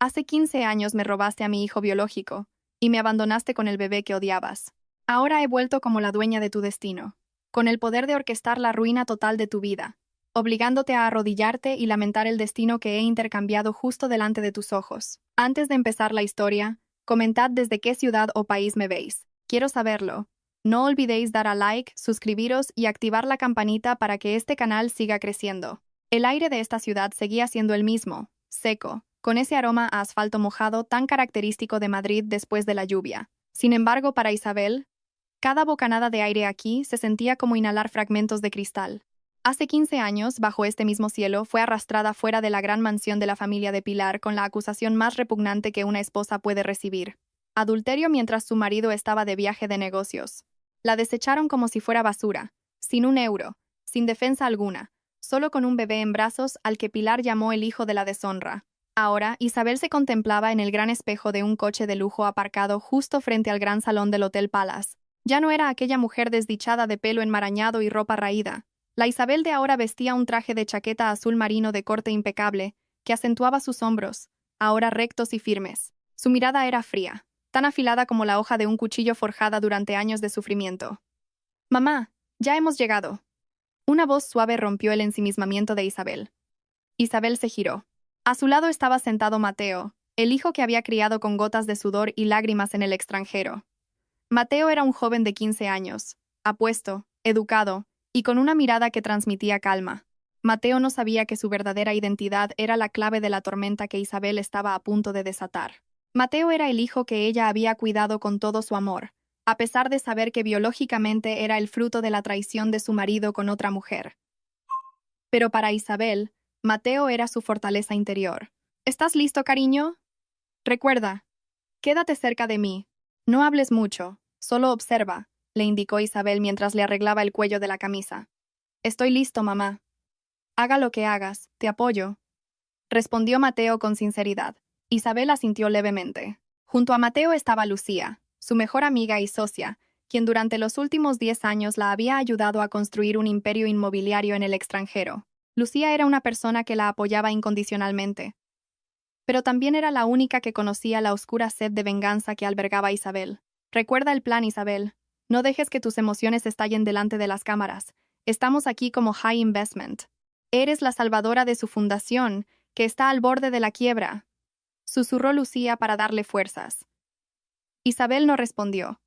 Hace 15 años me robaste a mi hijo biológico y me abandonaste con el bebé que odiabas. Ahora he vuelto como la dueña de tu destino, con el poder de orquestar la ruina total de tu vida, obligándote a arrodillarte y lamentar el destino que he intercambiado justo delante de tus ojos. Antes de empezar la historia, comentad desde qué ciudad o país me veis. Quiero saberlo. No olvidéis dar a like, suscribiros y activar la campanita para que este canal siga creciendo. El aire de esta ciudad seguía siendo el mismo, seco, con ese aroma a asfalto mojado tan característico de Madrid después de la lluvia. Sin embargo, para Isabel, cada bocanada de aire aquí se sentía como inhalar fragmentos de cristal. Hace 15 años, bajo este mismo cielo, fue arrastrada fuera de la gran mansión de la familia de Pilar con la acusación más repugnante que una esposa puede recibir: adulterio mientras su marido estaba de viaje de negocios. La desecharon como si fuera basura, sin un euro, sin defensa alguna, solo con un bebé en brazos al que Pilar llamó el hijo de la deshonra. Ahora, Isabel se contemplaba en el gran espejo de un coche de lujo aparcado justo frente al gran salón del Hotel Palace. Ya no era aquella mujer desdichada de pelo enmarañado y ropa raída. La Isabel de ahora vestía un traje de chaqueta azul marino de corte impecable, que acentuaba sus hombros, ahora rectos y firmes. Su mirada era fría, tan afilada como la hoja de un cuchillo forjada durante años de sufrimiento. «Mamá, ya hemos llegado». Una voz suave rompió el ensimismamiento de Isabel. Isabel se giró. A su lado estaba sentado Mateo, el hijo que había criado con gotas de sudor y lágrimas en el extranjero. Mateo era un joven de 15 años, apuesto, educado, y con una mirada que transmitía calma. Mateo no sabía que su verdadera identidad era la clave de la tormenta que Isabel estaba a punto de desatar. Mateo era el hijo que ella había cuidado con todo su amor, a pesar de saber que biológicamente era el fruto de la traición de su marido con otra mujer. Pero para Isabel, Mateo era su fortaleza interior. ¿Estás listo, cariño? Recuerda, quédate cerca de mí. No hables mucho, solo observa, le indicó Isabel mientras le arreglaba el cuello de la camisa. Estoy listo, mamá. Haga lo que hagas, te apoyo, respondió Mateo con sinceridad. Isabel asintió levemente. Junto a Mateo estaba Lucía, su mejor amiga y socia, quien durante los últimos 10 años la había ayudado a construir un imperio inmobiliario en el extranjero. Lucía era una persona que la apoyaba incondicionalmente, pero también era la única que conocía la oscura sed de venganza que albergaba Isabel. Recuerda el plan, Isabel. No dejes que tus emociones estallen delante de las cámaras. Estamos aquí como High Investment. Eres la salvadora de su fundación, que está al borde de la quiebra, susurró Lucía para darle fuerzas. Isabel no respondió.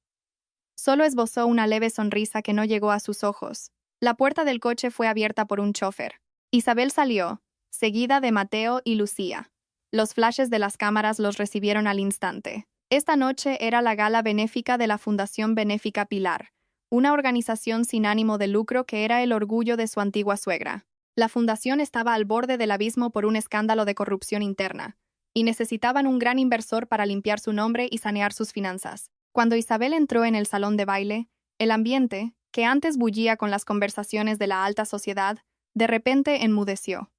Solo esbozó una leve sonrisa que no llegó a sus ojos. La puerta del coche fue abierta por un chofer. Isabel salió, seguida de Mateo y Lucía. Los flashes de las cámaras los recibieron al instante. Esta noche era la gala benéfica de la Fundación Benéfica Pilar, una organización sin ánimo de lucro que era el orgullo de su antigua suegra. La fundación estaba al borde del abismo por un escándalo de corrupción interna, y necesitaban un gran inversor para limpiar su nombre y sanear sus finanzas. Cuando Isabel entró en el salón de baile, el ambiente, que antes bullía con las conversaciones de la alta sociedad, de repente enmudeció.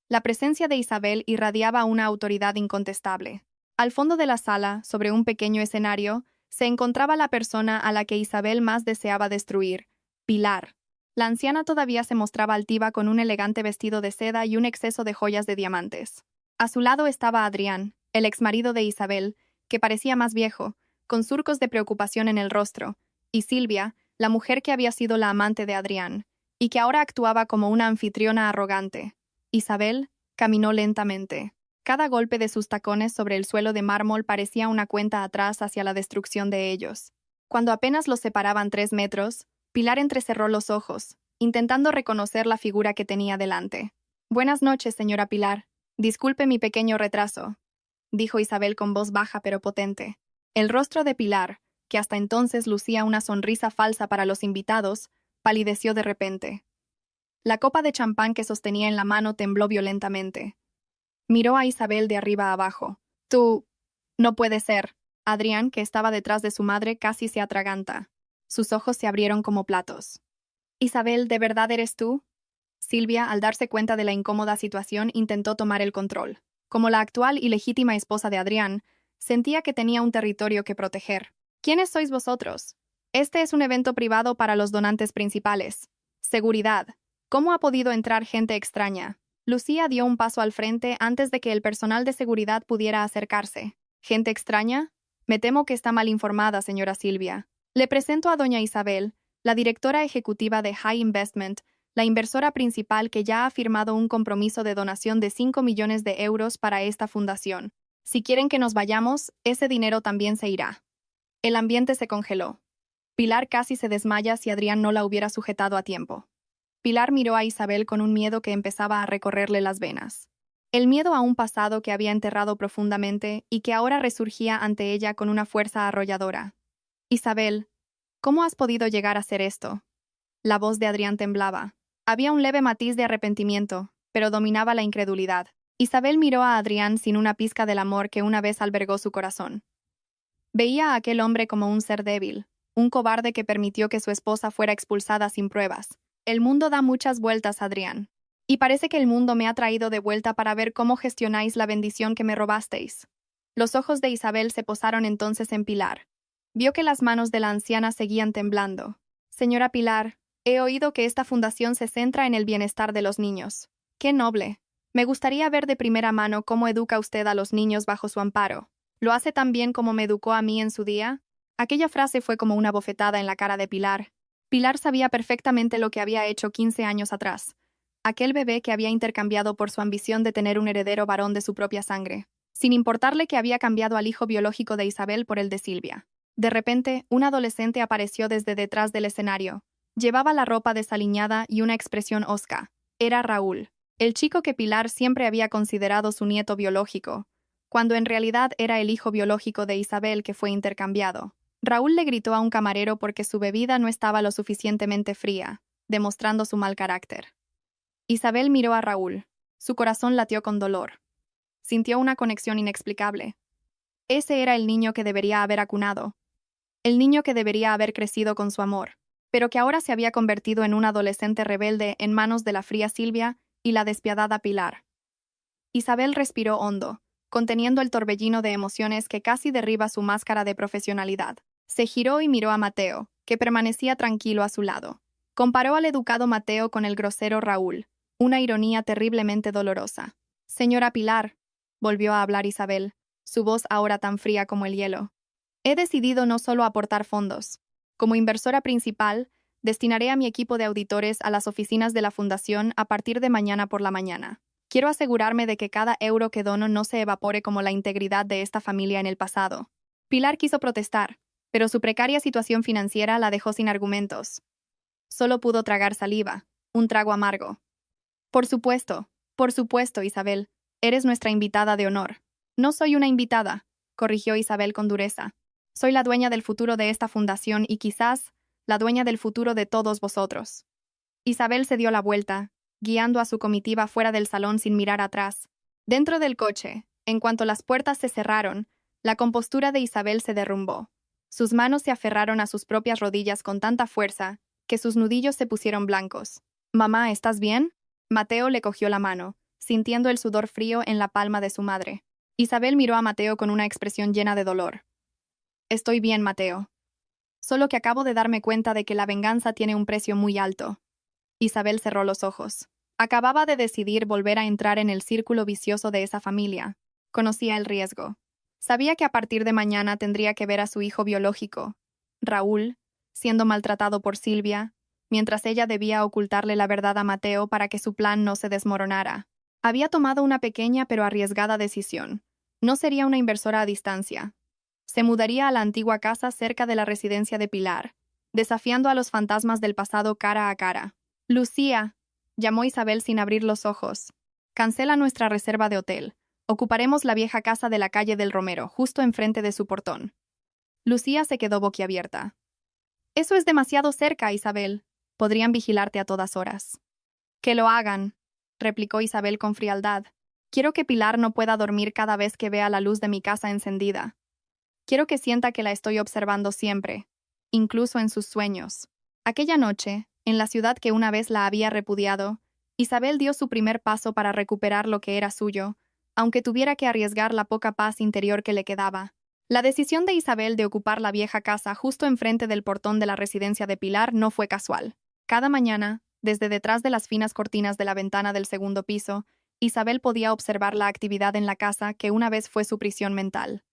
La presencia de Isabel irradiaba una autoridad incontestable. Al fondo de la sala, sobre un pequeño escenario, se encontraba la persona a la que Isabel más deseaba destruir: Pilar. La anciana todavía se mostraba altiva con un elegante vestido de seda y un exceso de joyas de diamantes. A su lado estaba Adrián, el exmarido de Isabel, que parecía más viejo, con surcos de preocupación en el rostro, y Silvia, la mujer que había sido la amante de Adrián, y que ahora actuaba como una anfitriona arrogante. Isabel caminó lentamente. Cada golpe de sus tacones sobre el suelo de mármol parecía una cuenta atrás hacia la destrucción de ellos. Cuando apenas los separaban 3 metros, Pilar entrecerró los ojos, intentando reconocer la figura que tenía delante. «Buenas noches, señora Pilar. Disculpe mi pequeño retraso», dijo Isabel con voz baja pero potente. El rostro de Pilar, que hasta entonces lucía una sonrisa falsa para los invitados, palideció de repente. La copa de champán que sostenía en la mano tembló violentamente. Miró a Isabel de arriba a abajo. «Tú... no puede ser». Adrián, que estaba detrás de su madre, casi se atraganta. Sus ojos se abrieron como platos. «Isabel, ¿de verdad eres tú?» Silvia, al darse cuenta de la incómoda situación, intentó tomar el control. Como la actual y legítima esposa de Adrián, sentía que tenía un territorio que proteger. «¿Quiénes sois vosotros? Este es un evento privado para los donantes principales. Seguridad. ¿Cómo ha podido entrar gente extraña?» Lucía dio un paso al frente antes de que el personal de seguridad pudiera acercarse. ¿Gente extraña? Me temo que está mal informada, señora Silvia. Le presento a doña Isabel, la directora ejecutiva de High Investment, la inversora principal que ya ha firmado un compromiso de donación de 5 millones de euros para esta fundación. Si quieren que nos vayamos, ese dinero también se irá. El ambiente se congeló. Pilar casi se desmaya si Adrián no la hubiera sujetado a tiempo. Pilar miró a Isabel con un miedo que empezaba a recorrerle las venas. El miedo a un pasado que había enterrado profundamente y que ahora resurgía ante ella con una fuerza arrolladora. Isabel, ¿cómo has podido llegar a hacer esto? La voz de Adrián temblaba. Había un leve matiz de arrepentimiento, pero dominaba la incredulidad. Isabel miró a Adrián sin una pizca del amor que una vez albergó su corazón. Veía a aquel hombre como un ser débil, un cobarde que permitió que su esposa fuera expulsada sin pruebas. El mundo da muchas vueltas, Adrián. Y parece que el mundo me ha traído de vuelta para ver cómo gestionáis la bendición que me robasteis. Los ojos de Isabel se posaron entonces en Pilar. Vio que las manos de la anciana seguían temblando. Señora Pilar, he oído que esta fundación se centra en el bienestar de los niños. ¡Qué noble! Me gustaría ver de primera mano cómo educa usted a los niños bajo su amparo. ¿Lo hace tan bien como me educó a mí en su día? Aquella frase fue como una bofetada en la cara de Pilar. Pilar sabía perfectamente lo que había hecho 15 años atrás. Aquel bebé que había intercambiado por su ambición de tener un heredero varón de su propia sangre, sin importarle que había cambiado al hijo biológico de Isabel por el de Silvia. De repente, un adolescente apareció desde detrás del escenario. Llevaba la ropa desaliñada y una expresión hosca. Era Raúl, el chico que Pilar siempre había considerado su nieto biológico, cuando en realidad era el hijo biológico de Isabel que fue intercambiado. Raúl le gritó a un camarero porque su bebida no estaba lo suficientemente fría, demostrando su mal carácter. Isabel miró a Raúl. Su corazón latió con dolor. Sintió una conexión inexplicable. Ese era el niño que debería haber acunado. El niño que debería haber crecido con su amor, pero que ahora se había convertido en un adolescente rebelde en manos de la fría Silvia y la despiadada Pilar. Isabel respiró hondo, conteniendo el torbellino de emociones que casi derriba su máscara de profesionalidad. Se giró y miró a Mateo, que permanecía tranquilo a su lado. Comparó al educado Mateo con el grosero Raúl, una ironía terriblemente dolorosa. Señora Pilar, volvió a hablar Isabel, su voz ahora tan fría como el hielo. He decidido no solo aportar fondos. Como inversora principal, destinaré a mi equipo de auditores a las oficinas de la Fundación a partir de mañana por la mañana. Quiero asegurarme de que cada euro que dono no se evapore como la integridad de esta familia en el pasado. Pilar quiso protestar, pero su precaria situación financiera la dejó sin argumentos. Solo pudo tragar saliva, un trago amargo. Por supuesto, Isabel, eres nuestra invitada de honor. No soy una invitada, corrigió Isabel con dureza. Soy la dueña del futuro de esta fundación y quizás la dueña del futuro de todos vosotros. Isabel se dio la vuelta, guiando a su comitiva fuera del salón sin mirar atrás. Dentro del coche, en cuanto las puertas se cerraron, la compostura de Isabel se derrumbó. Sus manos se aferraron a sus propias rodillas con tanta fuerza que sus nudillos se pusieron blancos. «Mamá, ¿estás bien?» Mateo le cogió la mano, sintiendo el sudor frío en la palma de su madre. Isabel miró a Mateo con una expresión llena de dolor. «Estoy bien, Mateo. Solo que acabo de darme cuenta de que la venganza tiene un precio muy alto». Isabel cerró los ojos. Acababa de decidir volver a entrar en el círculo vicioso de esa familia. Conocía el riesgo. Sabía que a partir de mañana tendría que ver a su hijo biológico, Raúl, siendo maltratado por Silvia, mientras ella debía ocultarle la verdad a Mateo para que su plan no se desmoronara. Había tomado una pequeña pero arriesgada decisión. No sería una inversora a distancia. Se mudaría a la antigua casa cerca de la residencia de Pilar, desafiando a los fantasmas del pasado cara a cara. «Lucía», llamó Isabel sin abrir los ojos. «Cancela nuestra reserva de hotel. Ocuparemos la vieja casa de la calle del Romero, justo enfrente de su portón». Lucía se quedó boquiabierta. «Eso es demasiado cerca, Isabel. Podrían vigilarte a todas horas». «Que lo hagan», replicó Isabel con frialdad. «Quiero que Pilar no pueda dormir cada vez que vea la luz de mi casa encendida. Quiero que sienta que la estoy observando siempre, incluso en sus sueños». Aquella noche, en la ciudad que una vez la había repudiado, Isabel dio su primer paso para recuperar lo que era suyo, aunque tuviera que arriesgar la poca paz interior que le quedaba. La decisión de Isabel de ocupar la vieja casa justo enfrente del portón de la residencia de Pilar no fue casual. Cada mañana, desde detrás de las finas cortinas de la ventana del segundo piso, Isabel podía observar la actividad en la casa que una vez fue su prisión mental.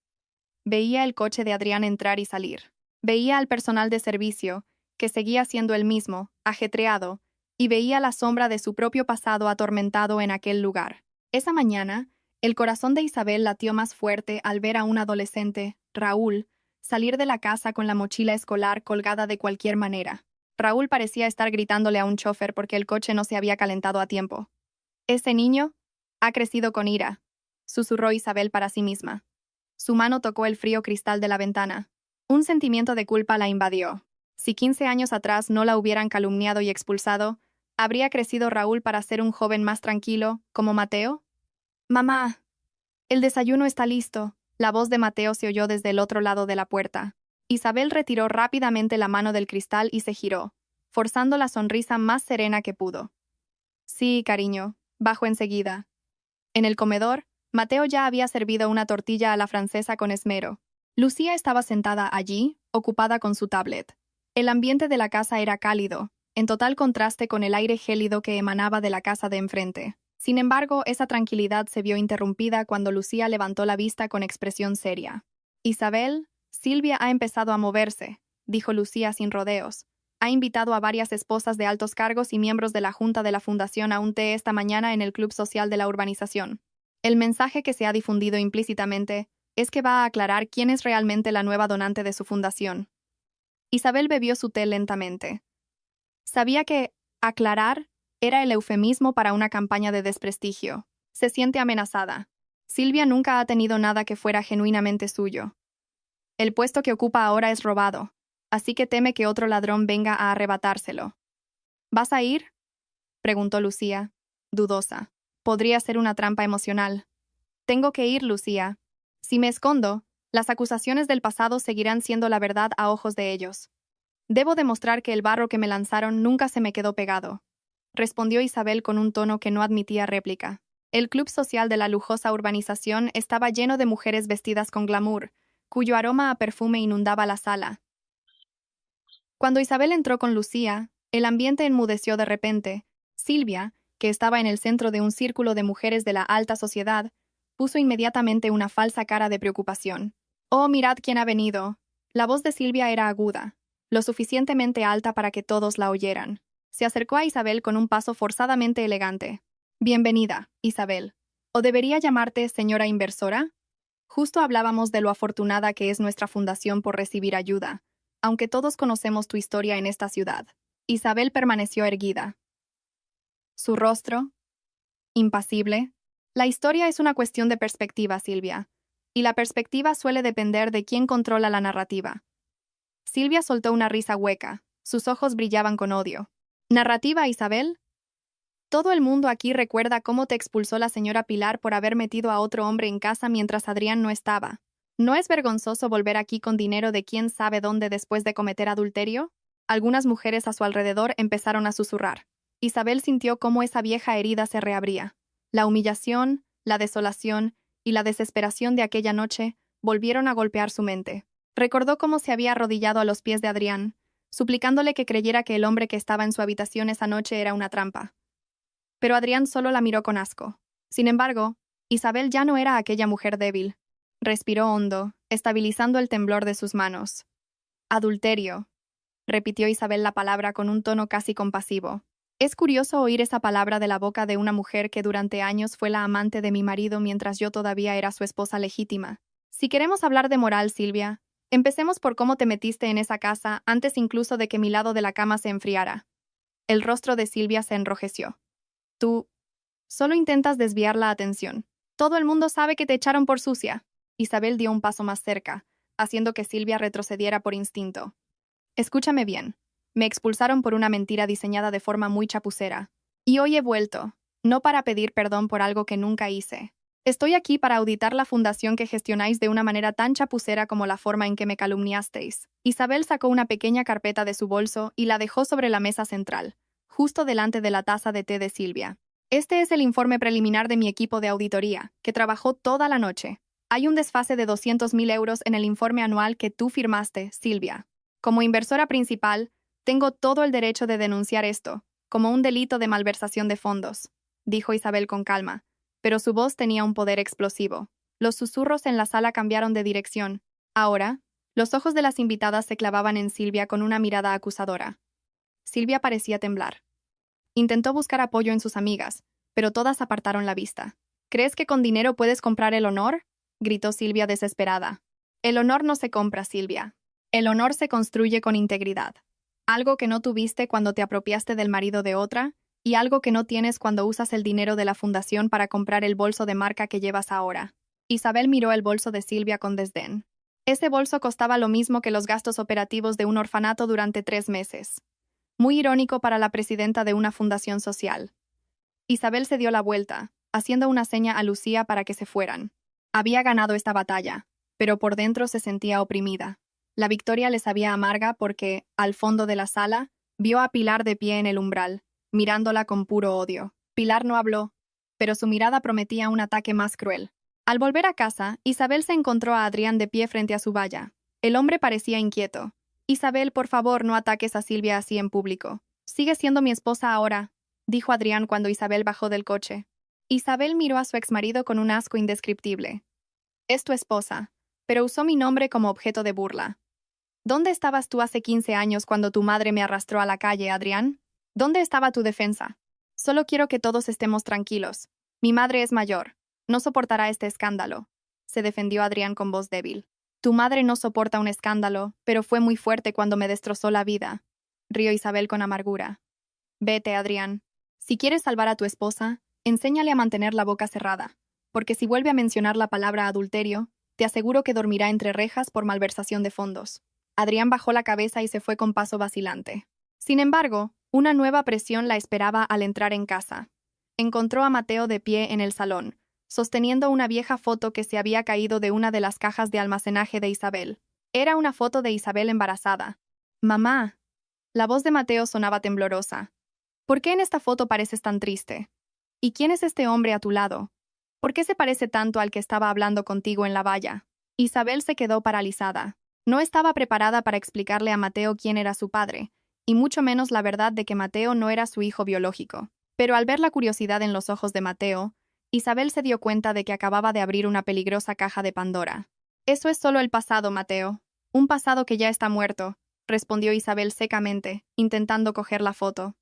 Veía el coche de Adrián entrar y salir. Veía al personal de servicio, que seguía siendo el mismo, ajetreado, y veía la sombra de su propio pasado atormentado en aquel lugar. Esa mañana, el corazón de Isabel latió más fuerte al ver a un adolescente, Raúl, salir de la casa con la mochila escolar colgada de cualquier manera. Raúl parecía estar gritándole a un chofer porque el coche no se había calentado a tiempo. «Ese niño ha crecido con ira», susurró Isabel para sí misma. Su mano tocó el frío cristal de la ventana. Un sentimiento de culpa la invadió. Si 15 años atrás no la hubieran calumniado y expulsado, ¿habría crecido Raúl para ser un joven más tranquilo, como Mateo? «Mamá, el desayuno está listo», la voz de Mateo se oyó desde el otro lado de la puerta. Isabel retiró rápidamente la mano del cristal y se giró, forzando la sonrisa más serena que pudo. «Sí, cariño, bajo enseguida». En el comedor, Mateo ya había servido una tortilla a la francesa con esmero. Lucía estaba sentada allí, ocupada con su tablet. El ambiente de la casa era cálido, en total contraste con el aire gélido que emanaba de la casa de enfrente. Sin embargo, esa tranquilidad se vio interrumpida cuando Lucía levantó la vista con expresión seria. «Isabel, Silvia ha empezado a moverse», dijo Lucía sin rodeos. «Ha invitado a varias esposas de altos cargos y miembros de la junta de la fundación a un té esta mañana en el club social de la urbanización. El mensaje que se ha difundido implícitamente es que va a aclarar quién es realmente la nueva donante de su fundación». Isabel bebió su té lentamente. Sabía que aclarar era el eufemismo para una campaña de desprestigio. Se siente amenazada. Silvia nunca ha tenido nada que fuera genuinamente suyo. El puesto que ocupa ahora es robado, así que teme que otro ladrón venga a arrebatárselo. «¿Vas a ir?», preguntó Lucía, dudosa. Podría ser una trampa emocional. «Tengo que ir, Lucía. Si me escondo, las acusaciones del pasado seguirán siendo la verdad a ojos de ellos. Debo demostrar que el barro que me lanzaron nunca se me quedó pegado», respondió Isabel con un tono que no admitía réplica. El club social de la lujosa urbanización estaba lleno de mujeres vestidas con glamour, cuyo aroma a perfume inundaba la sala. Cuando Isabel entró con Lucía, el ambiente enmudeció de repente. Silvia, que estaba en el centro de un círculo de mujeres de la alta sociedad, puso inmediatamente una falsa cara de preocupación. «Oh, mirad quién ha venido». La voz de Silvia era aguda, lo suficientemente alta para que todos la oyeran. Se acercó a Isabel con un paso forzadamente elegante. «Bienvenida, Isabel. ¿O debería llamarte señora inversora? Justo hablábamos de lo afortunada que es nuestra fundación por recibir ayuda, aunque todos conocemos tu historia en esta ciudad». Isabel permaneció erguida. Su rostro, impasible. «La historia es una cuestión de perspectiva, Silvia, y la perspectiva suele depender de quién controla la narrativa». Silvia soltó una risa hueca. Sus ojos brillaban con odio. «¿Narrativa, Isabel? Todo el mundo aquí recuerda cómo te expulsó la señora Pilar por haber metido a otro hombre en casa mientras Adrián no estaba. ¿No es vergonzoso volver aquí con dinero de quién sabe dónde después de cometer adulterio?» Algunas mujeres a su alrededor empezaron a susurrar. Isabel sintió cómo esa vieja herida se reabría. La humillación, la desolación y la desesperación de aquella noche volvieron a golpear su mente. Recordó cómo se había arrodillado a los pies de Adrián, suplicándole que creyera que el hombre que estaba en su habitación esa noche era una trampa. Pero Adrián solo la miró con asco. Sin embargo, Isabel ya no era aquella mujer débil. Respiró hondo, estabilizando el temblor de sus manos. «Adulterio», repitió Isabel la palabra con un tono casi compasivo. «Es curioso oír esa palabra de la boca de una mujer que durante años fue la amante de mi marido mientras yo todavía era su esposa legítima. Si queremos hablar de moral, Silvia, empecemos por cómo te metiste en esa casa antes incluso de que mi lado de la cama se enfriara». El rostro de Silvia se enrojeció. «Tú solo intentas desviar la atención. Todo el mundo sabe que te echaron por sucia». Isabel dio un paso más cerca, haciendo que Silvia retrocediera por instinto. «Escúchame bien. Me expulsaron por una mentira diseñada de forma muy chapucera. Y hoy he vuelto, no para pedir perdón por algo que nunca hice. Estoy aquí para auditar la fundación que gestionáis de una manera tan chapucera como la forma en que me calumniasteis». Isabel sacó una pequeña carpeta de su bolso y la dejó sobre la mesa central, justo delante de la taza de té de Silvia. «Este es el informe preliminar de mi equipo de auditoría, que trabajó toda la noche. Hay un desfase de 200.000 euros en el informe anual que tú firmaste, Silvia. Como inversora principal, tengo todo el derecho de denunciar esto, como un delito de malversación de fondos», dijo Isabel con calma, pero su voz tenía un poder explosivo. Los susurros en la sala cambiaron de dirección. Ahora, los ojos de las invitadas se clavaban en Silvia con una mirada acusadora. Silvia parecía temblar. Intentó buscar apoyo en sus amigas, pero todas apartaron la vista. ¿Crees que con dinero puedes comprar el honor?, gritó Silvia desesperada. El honor no se compra, Silvia. El honor se construye con integridad. Algo que no tuviste cuando te apropiaste del marido de otra, y algo que no tienes cuando usas el dinero de la fundación para comprar el bolso de marca que llevas ahora. Isabel miró el bolso de Silvia con desdén. Ese bolso costaba lo mismo que los gastos operativos de un orfanato durante 3 meses. Muy irónico para la presidenta de una fundación social. Isabel se dio la vuelta, haciendo una seña a Lucía para que se fueran. Había ganado esta batalla, pero por dentro se sentía oprimida. La victoria le sabía amarga porque, al fondo de la sala, vio a Pilar de pie en el umbral, mirándola con puro odio. Pilar no habló, pero su mirada prometía un ataque más cruel. Al volver a casa, Isabel se encontró a Adrián de pie frente a su valla. El hombre parecía inquieto. Isabel, por favor, no ataques a Silvia así en público. Sigue siendo mi esposa ahora, dijo Adrián cuando Isabel bajó del coche. Isabel miró a su exmarido con un asco indescriptible. Es tu esposa, pero usó mi nombre como objeto de burla. ¿Dónde estabas tú hace 15 años cuando tu madre me arrastró a la calle, Adrián? ¿Dónde estaba tu defensa? Solo quiero que todos estemos tranquilos. Mi madre es mayor. No soportará este escándalo, se defendió Adrián con voz débil. Tu madre no soporta un escándalo, pero fue muy fuerte cuando me destrozó la vida, rió Isabel con amargura. Vete, Adrián. Si quieres salvar a tu esposa, enséñale a mantener la boca cerrada, porque si vuelve a mencionar la palabra adulterio, te aseguro que dormirá entre rejas por malversación de fondos. Adrián bajó la cabeza y se fue con paso vacilante. Sin embargo, una nueva presión la esperaba al entrar en casa. Encontró a Mateo de pie en el salón, sosteniendo una vieja foto que se había caído de una de las cajas de almacenaje de Isabel. Era una foto de Isabel embarazada. «Mamá». La voz de Mateo sonaba temblorosa. «¿Por qué en esta foto pareces tan triste? ¿Y quién es este hombre a tu lado? ¿Por qué se parece tanto al que estaba hablando contigo en la valla?» Isabel se quedó paralizada. No estaba preparada para explicarle a Mateo quién era su padre, y mucho menos la verdad de que Mateo no era su hijo biológico. Pero al ver la curiosidad en los ojos de Mateo, Isabel se dio cuenta de que acababa de abrir una peligrosa caja de Pandora. «Eso es solo el pasado, Mateo. Un pasado que ya está muerto», respondió Isabel secamente, intentando coger la foto.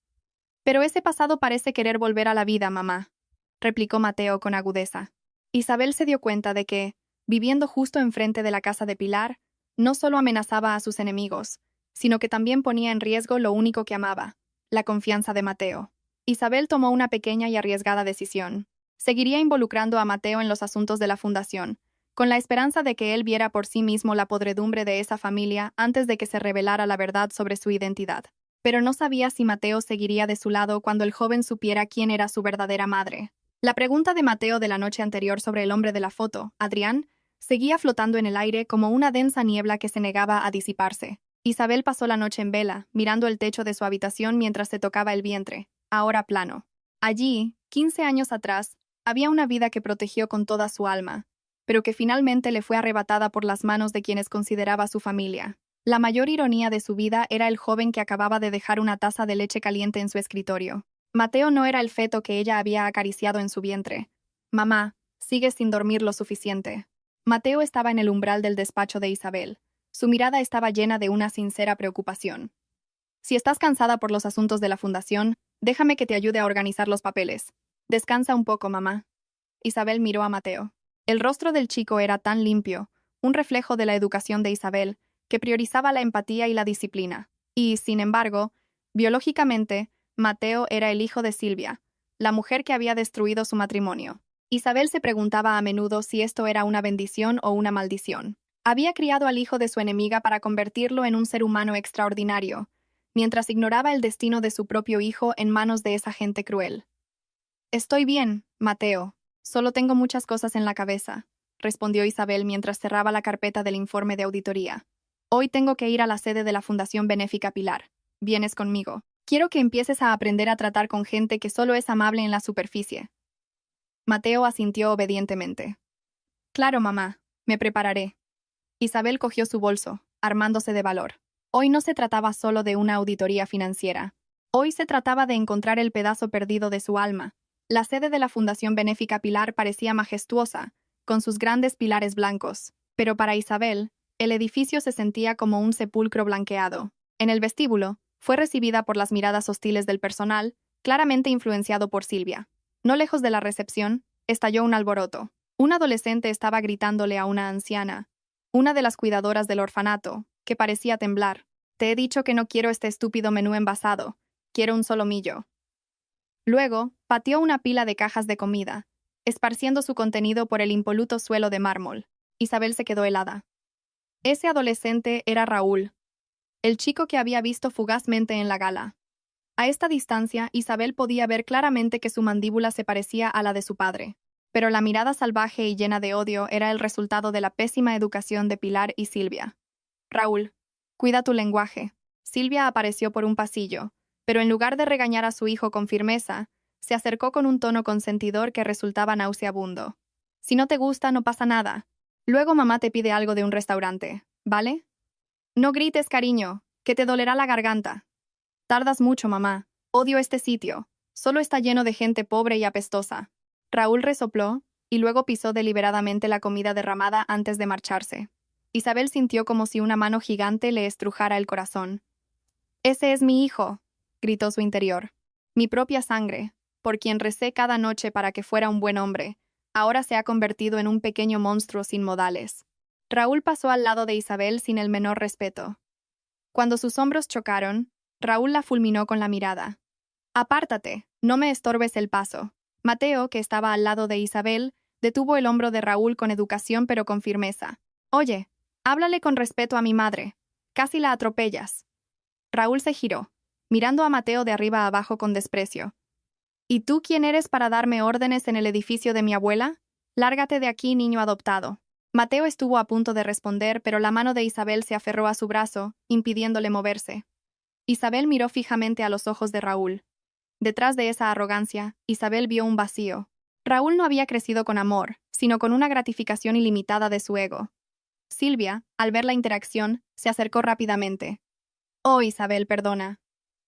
«Pero ese pasado parece querer volver a la vida, mamá», replicó Mateo con agudeza. Isabel se dio cuenta de que, viviendo justo enfrente de la casa de Pilar, no solo amenazaba a sus enemigos, sino que también ponía en riesgo lo único que amaba, la confianza de Mateo. Isabel tomó una pequeña y arriesgada decisión. Seguiría involucrando a Mateo en los asuntos de la fundación, con la esperanza de que él viera por sí mismo la podredumbre de esa familia antes de que se revelara la verdad sobre su identidad. Pero no sabía si Mateo seguiría de su lado cuando el joven supiera quién era su verdadera madre. La pregunta de Mateo de la noche anterior sobre el hombre de la foto, Adrián, seguía flotando en el aire como una densa niebla que se negaba a disiparse. Isabel pasó la noche en vela, mirando el techo de su habitación mientras se tocaba el vientre, ahora plano. Allí, 15 años atrás, había una vida que protegió con toda su alma, pero que finalmente le fue arrebatada por las manos de quienes consideraba su familia. La mayor ironía de su vida era el joven que acababa de dejar una taza de leche caliente en su escritorio. Mateo no era el feto que ella había acariciado en su vientre. «Mamá, sigues sin dormir lo suficiente». Mateo estaba en el umbral del despacho de Isabel. Su mirada estaba llena de una sincera preocupación. «Si estás cansada por los asuntos de la fundación, déjame que te ayude a organizar los papeles. Descansa un poco, mamá». Isabel miró a Mateo. El rostro del chico era tan limpio, un reflejo de la educación de Isabel, que priorizaba la empatía y la disciplina. Y, sin embargo, biológicamente, Mateo era el hijo de Silvia, la mujer que había destruido su matrimonio. Isabel se preguntaba a menudo si esto era una bendición o una maldición. Había criado al hijo de su enemiga para convertirlo en un ser humano extraordinario, mientras ignoraba el destino de su propio hijo en manos de esa gente cruel. «Estoy bien, Mateo. Solo tengo muchas cosas en la cabeza», respondió Isabel mientras cerraba la carpeta del informe de auditoría. «Hoy tengo que ir a la sede de la Fundación Benéfica Pilar. ¿Vienes conmigo? Quiero que empieces a aprender a tratar con gente que solo es amable en la superficie». Mateo asintió obedientemente. «Claro, mamá. Me prepararé». Isabel cogió su bolso, armándose de valor. Hoy no se trataba solo de una auditoría financiera. Hoy se trataba de encontrar el pedazo perdido de su alma, La sede de la Fundación Benéfica Pilar parecía majestuosa, con sus grandes pilares blancos, pero para Isabel, el edificio se sentía como un sepulcro blanqueado. En el vestíbulo, fue recibida por las miradas hostiles del personal, claramente influenciado por Silvia. No lejos de la recepción, estalló un alboroto. Un adolescente estaba gritándole a una anciana, una de las cuidadoras del orfanato, que parecía temblar. Te he dicho que no quiero este estúpido menú envasado, quiero un solomillo. Luego, pateó una pila de cajas de comida, esparciendo su contenido por el impoluto suelo de mármol. Isabel se quedó helada. Ese adolescente era Raúl, el chico que había visto fugazmente en la gala. A esta distancia, Isabel podía ver claramente que su mandíbula se parecía a la de su padre, pero la mirada salvaje y llena de odio era el resultado de la pésima educación de Pilar y Silvia. Raúl, cuida tu lenguaje. Silvia apareció por un pasillo, pero en lugar de regañar a su hijo con firmeza, se acercó con un tono consentidor que resultaba nauseabundo. Si no te gusta, no pasa nada. Luego mamá te pide algo de un restaurante, ¿vale? No grites, cariño, que te dolerá la garganta. Tardas mucho, mamá. Odio este sitio. Solo está lleno de gente pobre y apestosa. Raúl resopló, y luego pisó deliberadamente la comida derramada antes de marcharse. Isabel sintió como si una mano gigante le estrujara el corazón. «Ese es mi hijo», gritó su interior. «Mi propia sangre, por quien recé cada noche para que fuera un buen hombre, ahora se ha convertido en un pequeño monstruo sin modales». Raúl pasó al lado de Isabel sin el menor respeto. Cuando sus hombros chocaron, Raúl la fulminó con la mirada. «Apártate, no me estorbes el paso». Mateo, que estaba al lado de Isabel, detuvo el hombro de Raúl con educación pero con firmeza. «Oye, háblale con respeto a mi madre. Casi la atropellas». Raúl se giró, mirando a Mateo de arriba a abajo con desprecio. «¿Y tú quién eres para darme órdenes en el edificio de mi abuela? Lárgate de aquí, niño adoptado». Mateo estuvo a punto de responder, pero la mano de Isabel se aferró a su brazo, impidiéndole moverse. Isabel miró fijamente a los ojos de Raúl. Detrás de esa arrogancia, Isabel vio un vacío. Raúl no había crecido con amor, sino con una gratificación ilimitada de su ego. Silvia, al ver la interacción, se acercó rápidamente. «Oh, Isabel, perdona.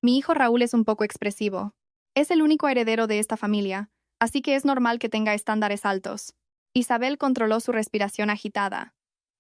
Mi hijo Raúl es un poco expresivo. Es el único heredero de esta familia, así que es normal que tenga estándares altos». Isabel controló su respiración agitada.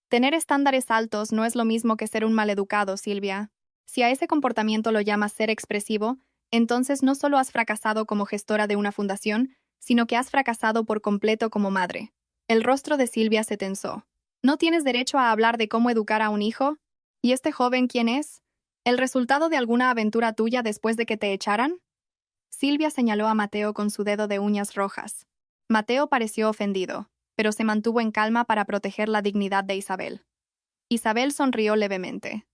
«Tener estándares altos no es lo mismo que ser un maleducado, Silvia. Si a ese comportamiento lo llamas ser expresivo, entonces no solo has fracasado como gestora de una fundación, sino que has fracasado por completo como madre». El rostro de Silvia se tensó. «¿No tienes derecho a hablar de cómo educar a un hijo? ¿Y este joven quién es? ¿El resultado de alguna aventura tuya después de que te echaran?» Silvia señaló a Mateo con su dedo de uñas rojas. Mateo pareció ofendido, pero se mantuvo en calma para proteger la dignidad de Isabel. Isabel sonrió levemente.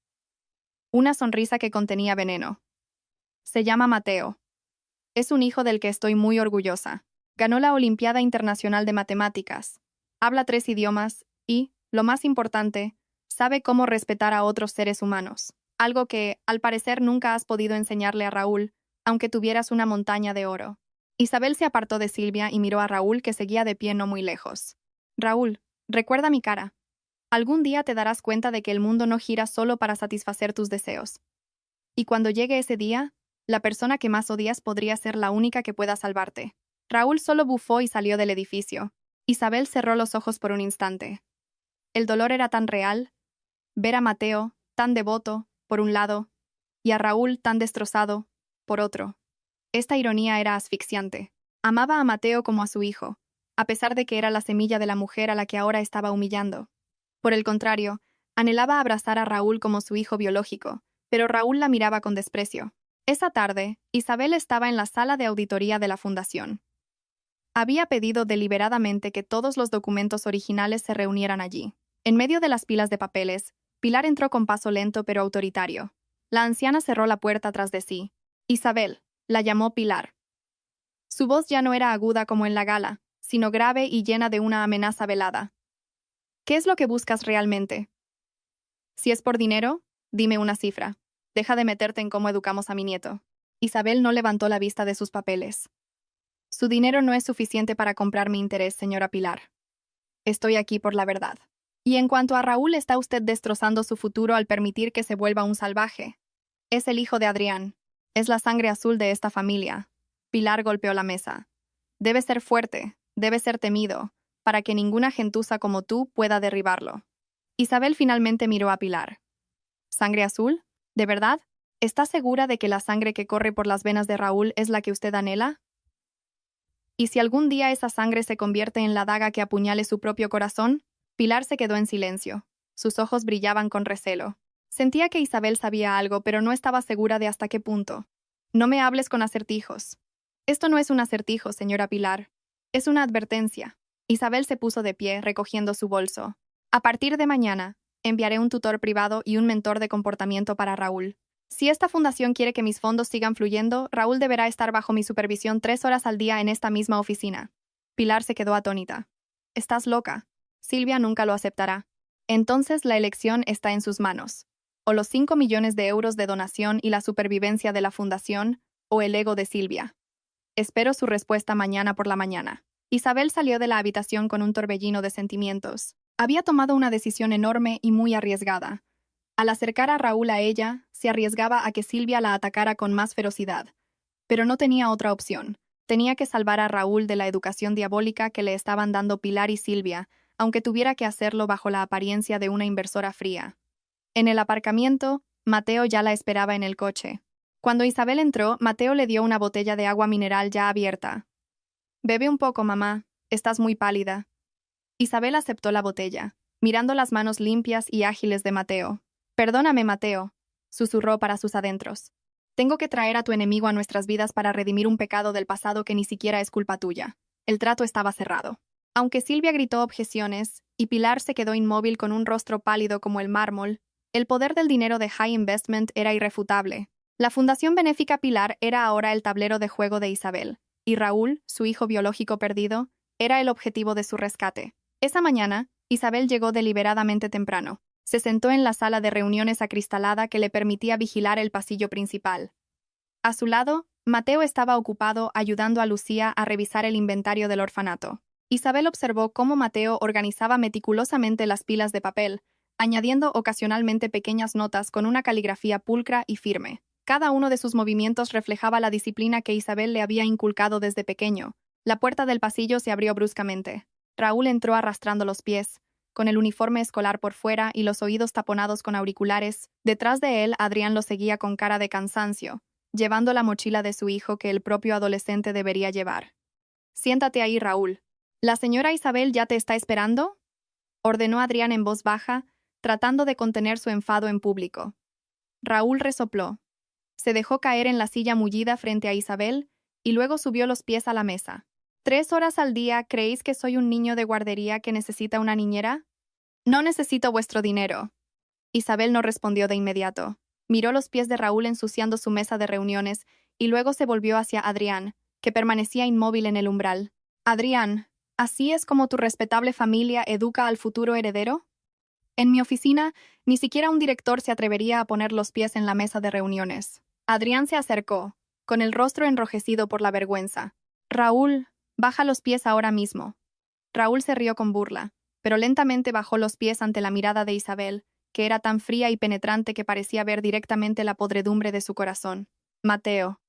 Una sonrisa que contenía veneno. «Se llama Mateo. Es un hijo del que estoy muy orgullosa. Ganó la Olimpiada Internacional de Matemáticas. Habla 3 idiomas y, lo más importante, sabe cómo respetar a otros seres humanos. Algo que, al parecer, nunca has podido enseñarle a Raúl, aunque tuvieras una montaña de oro». Isabel se apartó de Silvia y miró a Raúl, que seguía de pie no muy lejos. «Raúl, recuerda mi cara. Algún día te darás cuenta de que el mundo no gira solo para satisfacer tus deseos. Y cuando llegue ese día, la persona que más odias podría ser la única que pueda salvarte». Raúl solo bufó y salió del edificio. Isabel cerró los ojos por un instante. El dolor era tan real. Ver a Mateo, tan devoto, por un lado, y a Raúl tan destrozado, por otro. Esta ironía era asfixiante. Amaba a Mateo como a su hijo, a pesar de que era la semilla de la mujer a la que ahora estaba humillando. Por el contrario, anhelaba abrazar a Raúl como su hijo biológico, pero Raúl la miraba con desprecio. Esa tarde, Isabel estaba en la sala de auditoría de la fundación. Había pedido deliberadamente que todos los documentos originales se reunieran allí. En medio de las pilas de papeles, Pilar entró con paso lento pero autoritario. La anciana cerró la puerta tras de sí. «Isabel», la llamó Pilar. Su voz ya no era aguda como en la gala, sino grave y llena de una amenaza velada. «¿Qué es lo que buscas realmente? Si es por dinero, dime una cifra. Deja de meterte en cómo educamos a mi nieto». Isabel no levantó la vista de sus papeles. «Su dinero no es suficiente para comprar mi interés, señora Pilar. Estoy aquí por la verdad. Y en cuanto a Raúl, está usted destrozando su futuro al permitir que se vuelva un salvaje. Es el hijo de Adrián. Es la sangre azul de esta familia». Pilar golpeó la mesa. Debe ser fuerte, debe ser temido, para que ninguna gentuza como tú pueda derribarlo. Isabel finalmente miró a Pilar. ¿Sangre azul? ¿De verdad? ¿Está segura de que la sangre que corre por las venas de Raúl es la que usted anhela? ¿Y si algún día esa sangre se convierte en la daga que apuñale su propio corazón? Pilar se quedó en silencio. Sus ojos brillaban con recelo. Sentía que Isabel sabía algo, pero no estaba segura de hasta qué punto. No me hables con acertijos. Esto no es un acertijo, señora Pilar. Es una advertencia. Isabel se puso de pie, recogiendo su bolso. A partir de mañana, enviaré un tutor privado y un mentor de comportamiento para Raúl. Si esta fundación quiere que mis fondos sigan fluyendo, Raúl deberá estar bajo mi supervisión 3 horas al día en esta misma oficina. Pilar se quedó atónita. Estás loca. Silvia nunca lo aceptará. Entonces la elección está en sus manos. O los 5 millones de euros de donación y la supervivencia de la fundación, o el ego de Silvia. Espero su respuesta mañana por la mañana. Isabel salió de la habitación con un torbellino de sentimientos. Había tomado una decisión enorme y muy arriesgada. Al acercar a Raúl a ella, se arriesgaba a que Silvia la atacara con más ferocidad. Pero no tenía otra opción. Tenía que salvar a Raúl de la educación diabólica que le estaban dando Pilar y Silvia, aunque tuviera que hacerlo bajo la apariencia de una inversora fría. En el aparcamiento, Mateo ya la esperaba en el coche. Cuando Isabel entró, Mateo le dio una botella de agua mineral ya abierta. «Bebe un poco, mamá. Estás muy pálida». Isabel aceptó la botella, mirando las manos limpias y ágiles de Mateo. «Perdóname, Mateo», susurró para sus adentros. «Tengo que traer a tu enemigo a nuestras vidas para redimir un pecado del pasado que ni siquiera es culpa tuya». El trato estaba cerrado. Aunque Silvia gritó objeciones, y Pilar se quedó inmóvil con un rostro pálido como el mármol, el poder del dinero de High Investment era irrefutable. La Fundación Benéfica Pilar era ahora el tablero de juego de Isabel, y Raúl, su hijo biológico perdido, era el objetivo de su rescate. Esa mañana, Isabel llegó deliberadamente temprano. Se sentó en la sala de reuniones acristalada que le permitía vigilar el pasillo principal. A su lado, Mateo estaba ocupado ayudando a Lucía a revisar el inventario del orfanato. Isabel observó cómo Mateo organizaba meticulosamente las pilas de papel, añadiendo ocasionalmente pequeñas notas con una caligrafía pulcra y firme. Cada uno de sus movimientos reflejaba la disciplina que Isabel le había inculcado desde pequeño. La puerta del pasillo se abrió bruscamente. Raúl entró arrastrando los pies, con el uniforme escolar por fuera y los oídos taponados con auriculares. Detrás de él, Adrián lo seguía con cara de cansancio, llevando la mochila de su hijo que el propio adolescente debería llevar. «Siéntate ahí, Raúl. ¿La señora Isabel ya te está esperando?», ordenó Adrián en voz baja, tratando de contener su enfado en público. Raúl resopló. Se dejó caer en la silla mullida frente a Isabel y luego subió los pies a la mesa. «¿3 horas al día creéis que soy un niño de guardería que necesita una niñera? No necesito vuestro dinero». Isabel no respondió de inmediato. Miró los pies de Raúl ensuciando su mesa de reuniones y luego se volvió hacia Adrián, que permanecía inmóvil en el umbral. «Adrián, ¿así es como tu respetable familia educa al futuro heredero? En mi oficina, ni siquiera un director se atrevería a poner los pies en la mesa de reuniones». Adrián se acercó, con el rostro enrojecido por la vergüenza. «Raúl, baja los pies ahora mismo». Raúl se rió con burla, pero lentamente bajó los pies ante la mirada de Isabel, que era tan fría y penetrante que parecía ver directamente la podredumbre de su corazón. «Mateo»,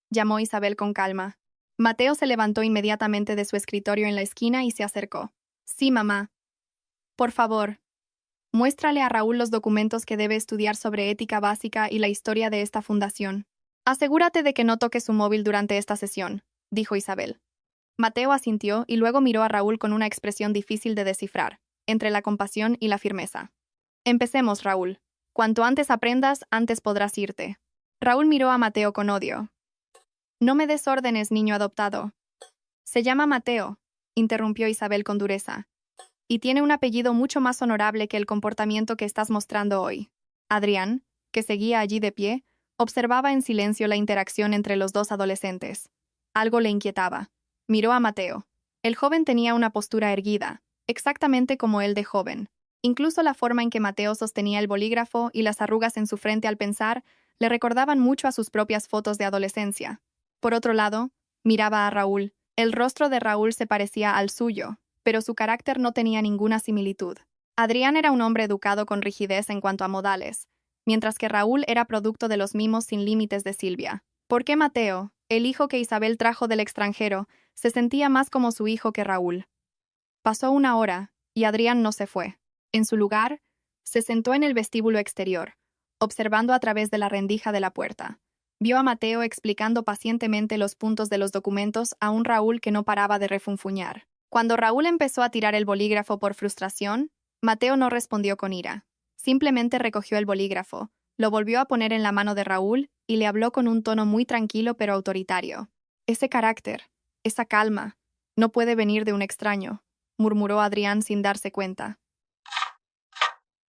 llamó Isabel con calma. Mateo se levantó inmediatamente de su escritorio en la esquina y se acercó. «Sí, mamá. Por favor, muéstrale a Raúl los documentos que debe estudiar sobre ética básica y la historia de esta fundación. Asegúrate de que no toque su móvil durante esta sesión», dijo Isabel. Mateo asintió y luego miró a Raúl con una expresión difícil de descifrar, entre la compasión y la firmeza. «Empecemos, Raúl. Cuanto antes aprendas, antes podrás irte». Raúl miró a Mateo con odio. «No me des órdenes, niño adoptado». «Se llama Mateo», interrumpió Isabel con dureza. «Y tiene un apellido mucho más honorable que el comportamiento que estás mostrando hoy». Adrián, que seguía allí de pie, observaba en silencio la interacción entre los dos adolescentes. Algo le inquietaba. Miró a Mateo. El joven tenía una postura erguida, exactamente como él de joven. Incluso la forma en que Mateo sostenía el bolígrafo y las arrugas en su frente al pensar le recordaban mucho a sus propias fotos de adolescencia. Por otro lado, miraba a Raúl. El rostro de Raúl se parecía al suyo, pero su carácter no tenía ninguna similitud. Adrián era un hombre educado con rigidez en cuanto a modales, mientras que Raúl era producto de los mimos sin límites de Silvia. «¿Por qué Mateo?», el hijo que Isabel trajo del extranjero, se sentía más como su hijo que Raúl. Pasó una hora, y Adrián no se fue. En su lugar, se sentó en el vestíbulo exterior, observando a través de la rendija de la puerta. Vio a Mateo explicando pacientemente los puntos de los documentos a un Raúl que no paraba de refunfuñar. Cuando Raúl empezó a tirar el bolígrafo por frustración, Mateo no respondió con ira. Simplemente recogió el bolígrafo, lo volvió a poner en la mano de Raúl y le habló con un tono muy tranquilo pero autoritario. Ese carácter, esa calma, no puede venir de un extraño, murmuró Adrián sin darse cuenta.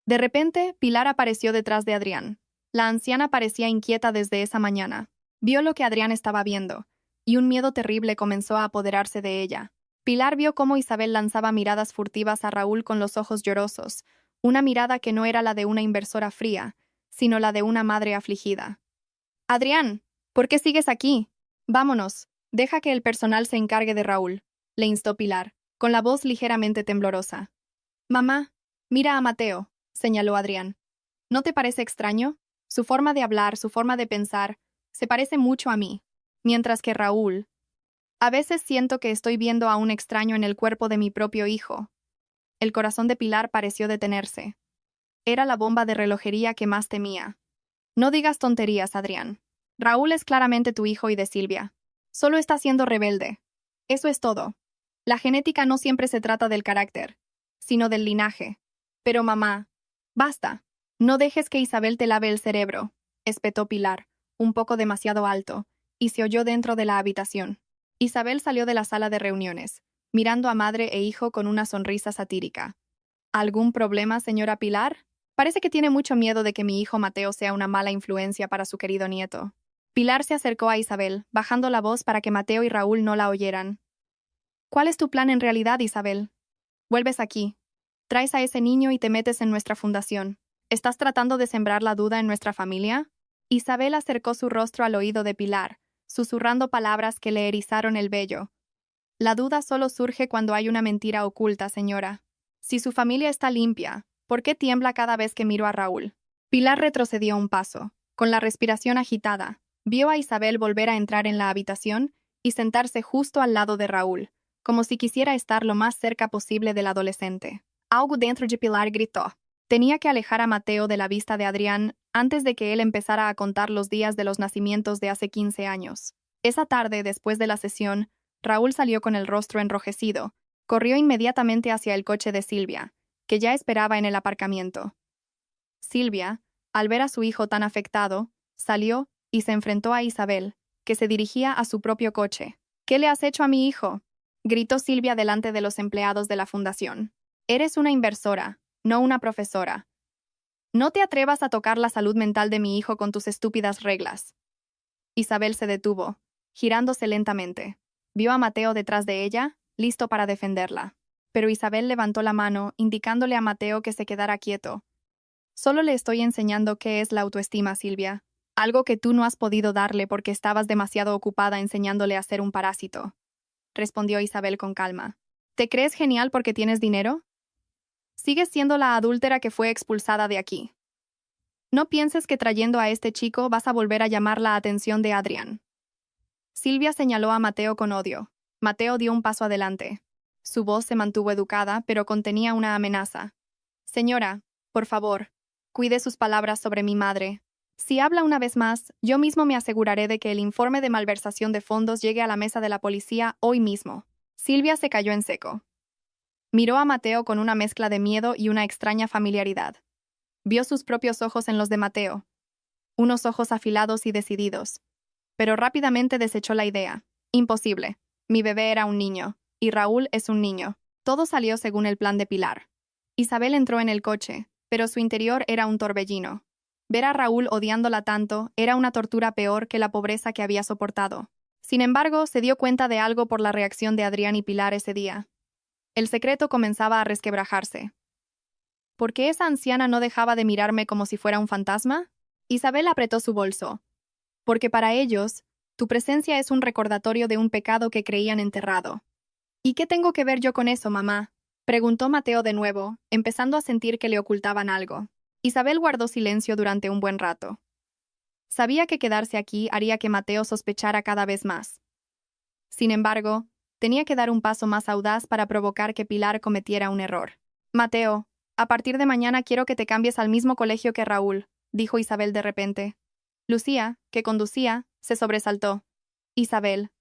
De repente, Pilar apareció detrás de Adrián. La anciana parecía inquieta desde esa mañana. Vio lo que Adrián estaba viendo, y un miedo terrible comenzó a apoderarse de ella. Pilar vio cómo Isabel lanzaba miradas furtivas a Raúl con los ojos llorosos, una mirada que no era la de una inversora fría, sino la de una madre afligida. «Adrián, ¿por qué sigues aquí? Vámonos, deja que el personal se encargue de Raúl», le instó Pilar, con la voz ligeramente temblorosa. «Mamá, mira a Mateo», señaló Adrián. «¿No te parece extraño? Su forma de hablar, su forma de pensar, se parece mucho a mí. Mientras que Raúl... A veces siento que estoy viendo a un extraño en el cuerpo de mi propio hijo». El corazón de Pilar pareció detenerse. Era la bomba de relojería que más temía. «No digas tonterías, Adrián. Raúl es claramente tu hijo y de Silvia. Solo está siendo rebelde. Eso es todo. La genética no siempre se trata del carácter, sino del linaje. Pero mamá, basta. No dejes que Isabel te lave el cerebro», espetó Pilar, un poco demasiado alto, y se oyó dentro de la habitación. Isabel salió de la sala de reuniones, mirando a madre e hijo con una sonrisa satírica. «¿Algún problema, señora Pilar? Parece que tiene mucho miedo de que mi hijo Mateo sea una mala influencia para su querido nieto». Pilar se acercó a Isabel, bajando la voz para que Mateo y Raúl no la oyeran. «¿Cuál es tu plan en realidad, Isabel? Vuelves aquí. Traes a ese niño y te metes en nuestra fundación. ¿Estás tratando de sembrar la duda en nuestra familia?» Isabel acercó su rostro al oído de Pilar, susurrando palabras que le erizaron el vello. «La duda solo surge cuando hay una mentira oculta, señora. Si su familia está limpia, ¿por qué tiembla cada vez que miro a Raúl?» Pilar retrocedió un paso, con la respiración agitada. Vio a Isabel volver a entrar en la habitación y sentarse justo al lado de Raúl, como si quisiera estar lo más cerca posible del adolescente. Algo dentro de Pilar gritó. Tenía que alejar a Mateo de la vista de Adrián antes de que él empezara a contar los días de los nacimientos de hace 15 años. Esa tarde, después de la sesión, Raúl salió con el rostro enrojecido. Corrió inmediatamente hacia el coche de Silvia, que ya esperaba en el aparcamiento. Silvia, al ver a su hijo tan afectado, salió y se enfrentó a Isabel, que se dirigía a su propio coche. «¿Qué le has hecho a mi hijo?», gritó Silvia delante de los empleados de la fundación. «Eres una inversora, no una profesora. No te atrevas a tocar la salud mental de mi hijo con tus estúpidas reglas». Isabel se detuvo, girándose lentamente. Vio a Mateo detrás de ella, listo para defenderla. Pero Isabel levantó la mano, indicándole a Mateo que se quedara quieto. «Solo le estoy enseñando qué es la autoestima, Silvia. Algo que tú no has podido darle porque estabas demasiado ocupada enseñándole a ser un parásito», respondió Isabel con calma. «¿Te crees genial porque tienes dinero? Sigues siendo la adúltera que fue expulsada de aquí. No pienses que trayendo a este chico vas a volver a llamar la atención de Adrián». Silvia señaló a Mateo con odio. Mateo dio un paso adelante. Su voz se mantuvo educada, pero contenía una amenaza. «Señora, por favor, cuide sus palabras sobre mi madre. Si habla una vez más, yo mismo me aseguraré de que el informe de malversación de fondos llegue a la mesa de la policía hoy mismo». Silvia se cayó en seco. Miró a Mateo con una mezcla de miedo y una extraña familiaridad. Vio sus propios ojos en los de Mateo, unos ojos afilados y decididos. Pero rápidamente desechó la idea. «Imposible. Mi bebé era un niño, y Raúl es un niño». Todo salió según el plan de Pilar. Isabel entró en el coche, pero su interior era un torbellino. Ver a Raúl odiándola tanto era una tortura peor que la pobreza que había soportado. Sin embargo, se dio cuenta de algo por la reacción de Adrián y Pilar ese día. El secreto comenzaba a resquebrajarse. ¿Por qué esa anciana no dejaba de mirarme como si fuera un fantasma? Isabel apretó su bolso. «Porque para ellos, tu presencia es un recordatorio de un pecado que creían enterrado». «¿Y qué tengo que ver yo con eso, mamá?», preguntó Mateo de nuevo, empezando a sentir que le ocultaban algo. Isabel guardó silencio durante un buen rato. Sabía que quedarse aquí haría que Mateo sospechara cada vez más. Sin embargo, tenía que dar un paso más audaz para provocar que Pilar cometiera un error. Mateo, a partir de mañana quiero que te cambies al mismo colegio que Raúl, dijo Isabel de repente. Lucía, que conducía, se sobresaltó. Isabel,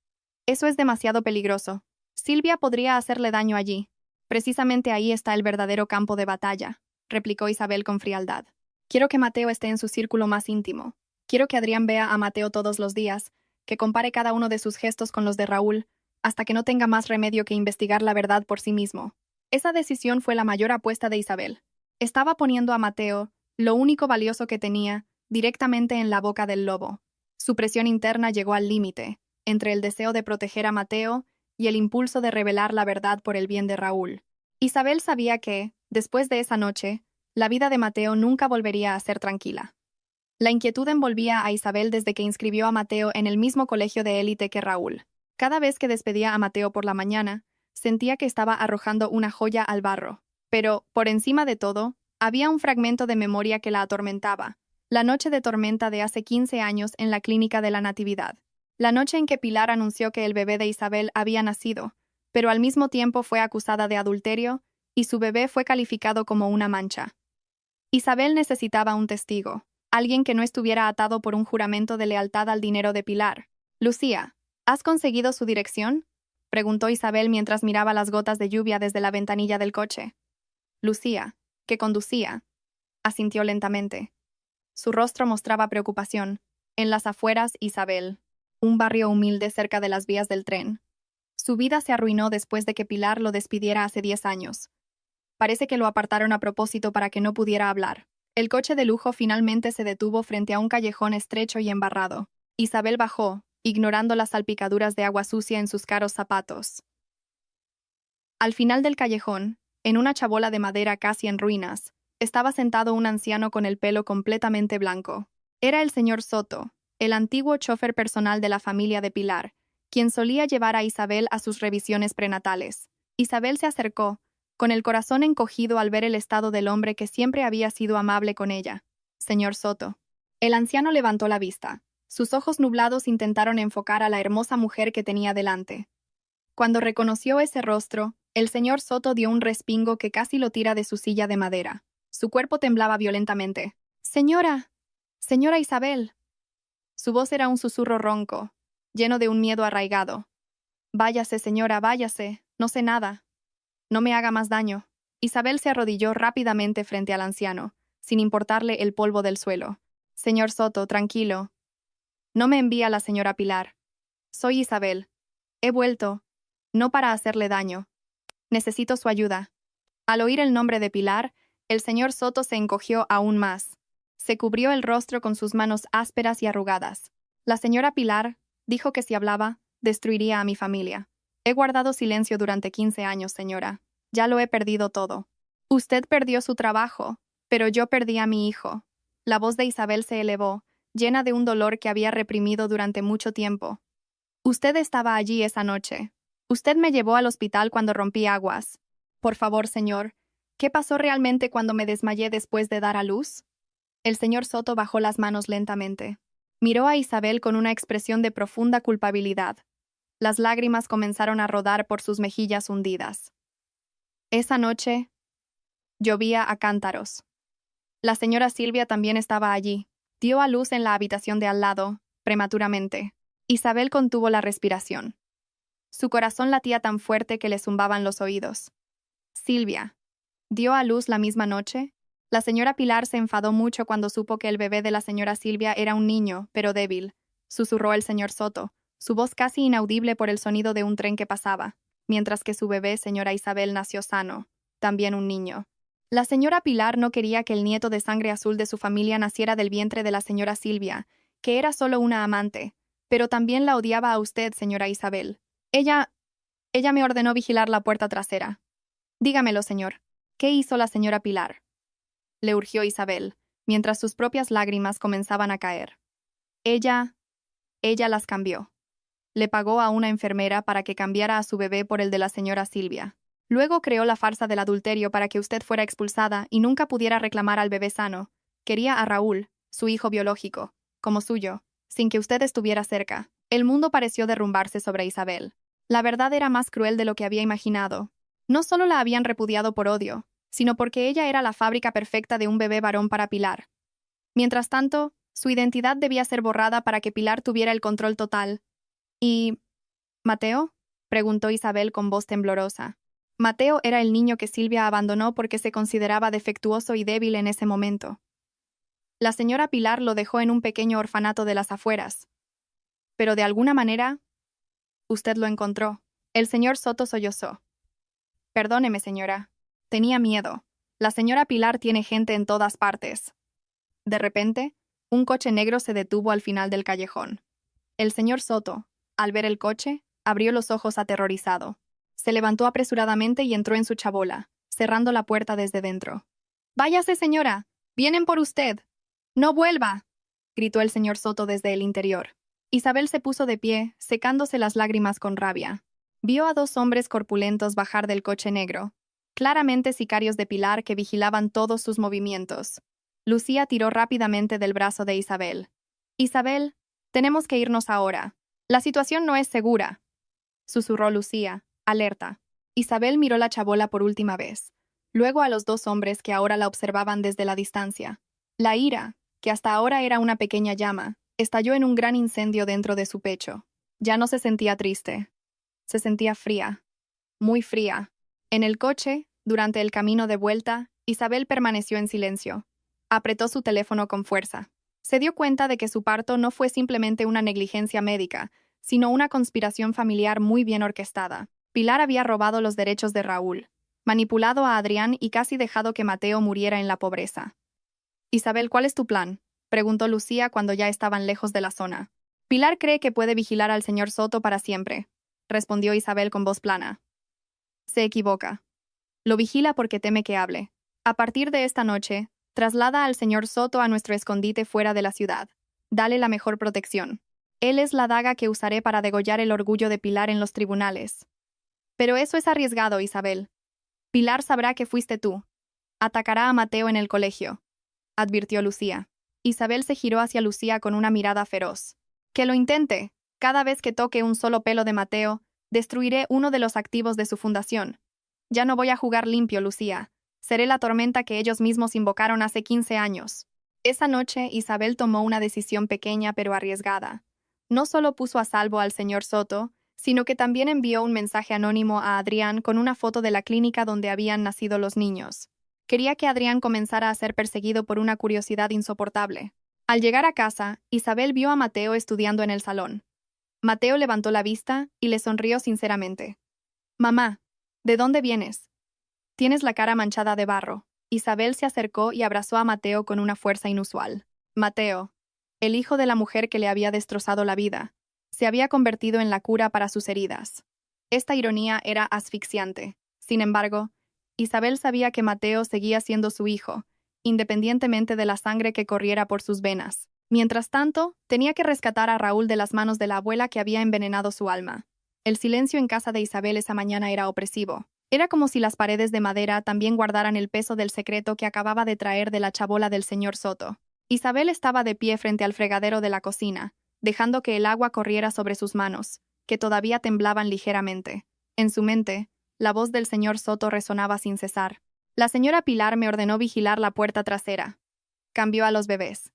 eso es demasiado peligroso. Silvia podría hacerle daño allí. Precisamente ahí está el verdadero campo de batalla, replicó Isabel con frialdad. Quiero que Mateo esté en su círculo más íntimo. Quiero que Adrián vea a Mateo todos los días, que compare cada uno de sus gestos con los de Raúl, hasta que no tenga más remedio que investigar la verdad por sí mismo. Esa decisión fue la mayor apuesta de Isabel. Estaba poniendo a Mateo, lo único valioso que tenía, directamente en la boca del lobo. Su presión interna llegó al límite, entre el deseo de proteger a Mateo y el impulso de revelar la verdad por el bien de Raúl. Isabel sabía que, después de esa noche, la vida de Mateo nunca volvería a ser tranquila. La inquietud envolvía a Isabel desde que inscribió a Mateo en el mismo colegio de élite que Raúl. Cada vez que despedía a Mateo por la mañana, sentía que estaba arrojando una joya al barro. Pero, por encima de todo, había un fragmento de memoria que la atormentaba. La noche de tormenta de hace 15 años en la clínica de la Natividad. La noche en que Pilar anunció que el bebé de Isabel había nacido, pero al mismo tiempo fue acusada de adulterio, y su bebé fue calificado como una mancha. Isabel necesitaba un testigo, alguien que no estuviera atado por un juramento de lealtad al dinero de Pilar. Lucía, ¿has conseguido su dirección?, preguntó Isabel mientras miraba las gotas de lluvia desde la ventanilla del coche. Lucía, que conducía, asintió lentamente. Su rostro mostraba preocupación. En las afueras, Isabel, un barrio humilde cerca de las vías del tren. Su vida se arruinó después de que Pilar lo despidiera hace 10 años. Parece que lo apartaron a propósito para que no pudiera hablar. El coche de lujo finalmente se detuvo frente a un callejón estrecho y embarrado. Isabel bajó, ignorando las salpicaduras de agua sucia en sus caros zapatos. Al final del callejón, en una chabola de madera casi en ruinas, estaba sentado un anciano con el pelo completamente blanco. Era el señor Soto, el antiguo chofer personal de la familia de Pilar, quien solía llevar a Isabel a sus revisiones prenatales. Isabel se acercó, con el corazón encogido al ver el estado del hombre que siempre había sido amable con ella. Señor Soto. El anciano levantó la vista. Sus ojos nublados intentaron enfocar a la hermosa mujer que tenía delante. Cuando reconoció ese rostro, el señor Soto dio un respingo que casi lo tira de su silla de madera. Su cuerpo temblaba violentamente. «Señora, señora Isabel». Su voz era un susurro ronco, lleno de un miedo arraigado. «Váyase, señora, váyase. No sé nada. No me haga más daño». Isabel se arrodilló rápidamente frente al anciano, sin importarle el polvo del suelo. «Señor Soto, tranquilo. No me envía la señora Pilar. Soy Isabel. He vuelto, no para hacerle daño. Necesito su ayuda». Al oír el nombre de Pilar, el señor Soto se encogió aún más. Se cubrió el rostro con sus manos ásperas y arrugadas. «La señora Pilar», dijo que si hablaba, destruiría a mi familia. «He guardado silencio durante 15 años, señora. Ya lo he perdido todo». «Usted perdió su trabajo, pero yo perdí a mi hijo». La voz de Isabel se elevó, llena de un dolor que había reprimido durante mucho tiempo. «Usted estaba allí esa noche. Usted me llevó al hospital cuando rompí aguas. Por favor, señor, ¿qué pasó realmente cuando me desmayé después de dar a luz?» El señor Soto bajó las manos lentamente. Miró a Isabel con una expresión de profunda culpabilidad. Las lágrimas comenzaron a rodar por sus mejillas hundidas. Esa noche, llovía a cántaros. La señora Silvia también estaba allí. Dio a luz en la habitación de al lado, prematuramente. Isabel contuvo la respiración. Su corazón latía tan fuerte que le zumbaban los oídos. Silvia. ¿Dio a luz la misma noche? La señora Pilar se enfadó mucho cuando supo que el bebé de la señora Silvia era un niño, pero débil, susurró el señor Soto, su voz casi inaudible por el sonido de un tren que pasaba, mientras que su bebé, señora Isabel, nació sano, también un niño. La señora Pilar no quería que el nieto de sangre azul de su familia naciera del vientre de la señora Silvia, que era solo una amante, pero también la odiaba a usted, señora Isabel. Ella me ordenó vigilar la puerta trasera. Dígamelo, señor. ¿Qué hizo la señora Pilar?, le urgió Isabel, mientras sus propias lágrimas comenzaban a caer. Ella las cambió. Le pagó a una enfermera para que cambiara a su bebé por el de la señora Silvia. Luego creó la farsa del adulterio para que usted fuera expulsada y nunca pudiera reclamar al bebé sano. Quería a Raúl, su hijo biológico. como suyo, sin que usted estuviera cerca. El mundo pareció derrumbarse sobre Isabel. La verdad era más cruel de lo que había imaginado. No solo la habían repudiado por odio, sino porque ella era la fábrica perfecta de un bebé varón para Pilar. Mientras tanto, su identidad debía ser borrada para que Pilar tuviera el control total. ¿Y Mateo?, preguntó Isabel con voz temblorosa. Mateo era el niño que Silvia abandonó porque se consideraba defectuoso y débil en ese momento. La señora Pilar lo dejó en un pequeño orfanato de las afueras. Pero de alguna manera, usted lo encontró. El señor Soto sollozó. Perdóneme, señora. Tenía miedo. La señora Pilar tiene gente en todas partes. De repente, un coche negro se detuvo al final del callejón. El señor Soto, al ver el coche, abrió los ojos aterrorizado. Se levantó apresuradamente y entró en su chabola, cerrando la puerta desde dentro. «Váyase, señora. Vienen por usted. No vuelva», gritó el señor Soto desde el interior. Isabel se puso de pie, secándose las lágrimas con rabia. Vio a dos hombres corpulentos bajar del coche negro, claramente sicarios de Pilar que vigilaban todos sus movimientos. Lucía tiró rápidamente del brazo de Isabel. «Isabel, tenemos que irnos ahora. La situación no es segura», susurró Lucía, alerta. Isabel miró la chabola por última vez, luego a los dos hombres que ahora la observaban desde la distancia. La ira, que hasta ahora era una pequeña llama, estalló en un gran incendio dentro de su pecho. Ya no se sentía triste. Se sentía fría. Muy fría. En el coche, durante el camino de vuelta, Isabel permaneció en silencio. Apretó su teléfono con fuerza. Se dio cuenta de que su parto no fue simplemente una negligencia médica, sino una conspiración familiar muy bien orquestada. Pilar había robado los derechos de Raúl, manipulado a Adrián y casi dejado que Mateo muriera en la pobreza. «Isabel, ¿cuál es tu plan?», preguntó Lucía cuando ya estaban lejos de la zona. «Pilar cree que puede vigilar al señor Soto para siempre», respondió Isabel con voz plana. «Se equivoca. Lo vigila porque teme que hable. A partir de esta noche, traslada al señor Soto a nuestro escondite fuera de la ciudad. Dale la mejor protección. Él es la daga que usaré para degollar el orgullo de Pilar en los tribunales». «Pero eso es arriesgado, Isabel. Pilar sabrá que fuiste tú. Atacará a Mateo en el colegio», advirtió Lucía. Isabel se giró hacia Lucía con una mirada feroz. «Que lo intente. Cada vez que toque un solo pelo de Mateo, destruiré uno de los activos de su fundación. Ya no voy a jugar limpio, Lucía. Seré la tormenta que ellos mismos invocaron hace 15 años». Esa noche, Isabel tomó una decisión pequeña pero arriesgada. No solo puso a salvo al señor Soto, sino que también envió un mensaje anónimo a Adrián con una foto de la clínica donde habían nacido los niños. Quería que Adrián comenzara a ser perseguido por una curiosidad insoportable. Al llegar a casa, Isabel vio a Mateo estudiando en el salón. Mateo levantó la vista y le sonrió sinceramente. «Mamá, ¿de dónde vienes? Tienes la cara manchada de barro». Isabel se acercó y abrazó a Mateo con una fuerza inusual. Mateo, el hijo de la mujer que le había destrozado la vida, se había convertido en la cura para sus heridas. Esta ironía era asfixiante. Sin embargo, Isabel sabía que Mateo seguía siendo su hijo, independientemente de la sangre que corriera por sus venas. Mientras tanto, tenía que rescatar a Raúl de las manos de la abuela que había envenenado su alma. El silencio en casa de Isabel esa mañana era opresivo. Era como si las paredes de madera también guardaran el peso del secreto que acababa de traer de la chabola del señor Soto. Isabel estaba de pie frente al fregadero de la cocina, dejando que el agua corriera sobre sus manos, que todavía temblaban ligeramente. En su mente, la voz del señor Soto resonaba sin cesar. «La señora Pilar me ordenó vigilar la puerta trasera. Cambió a los bebés».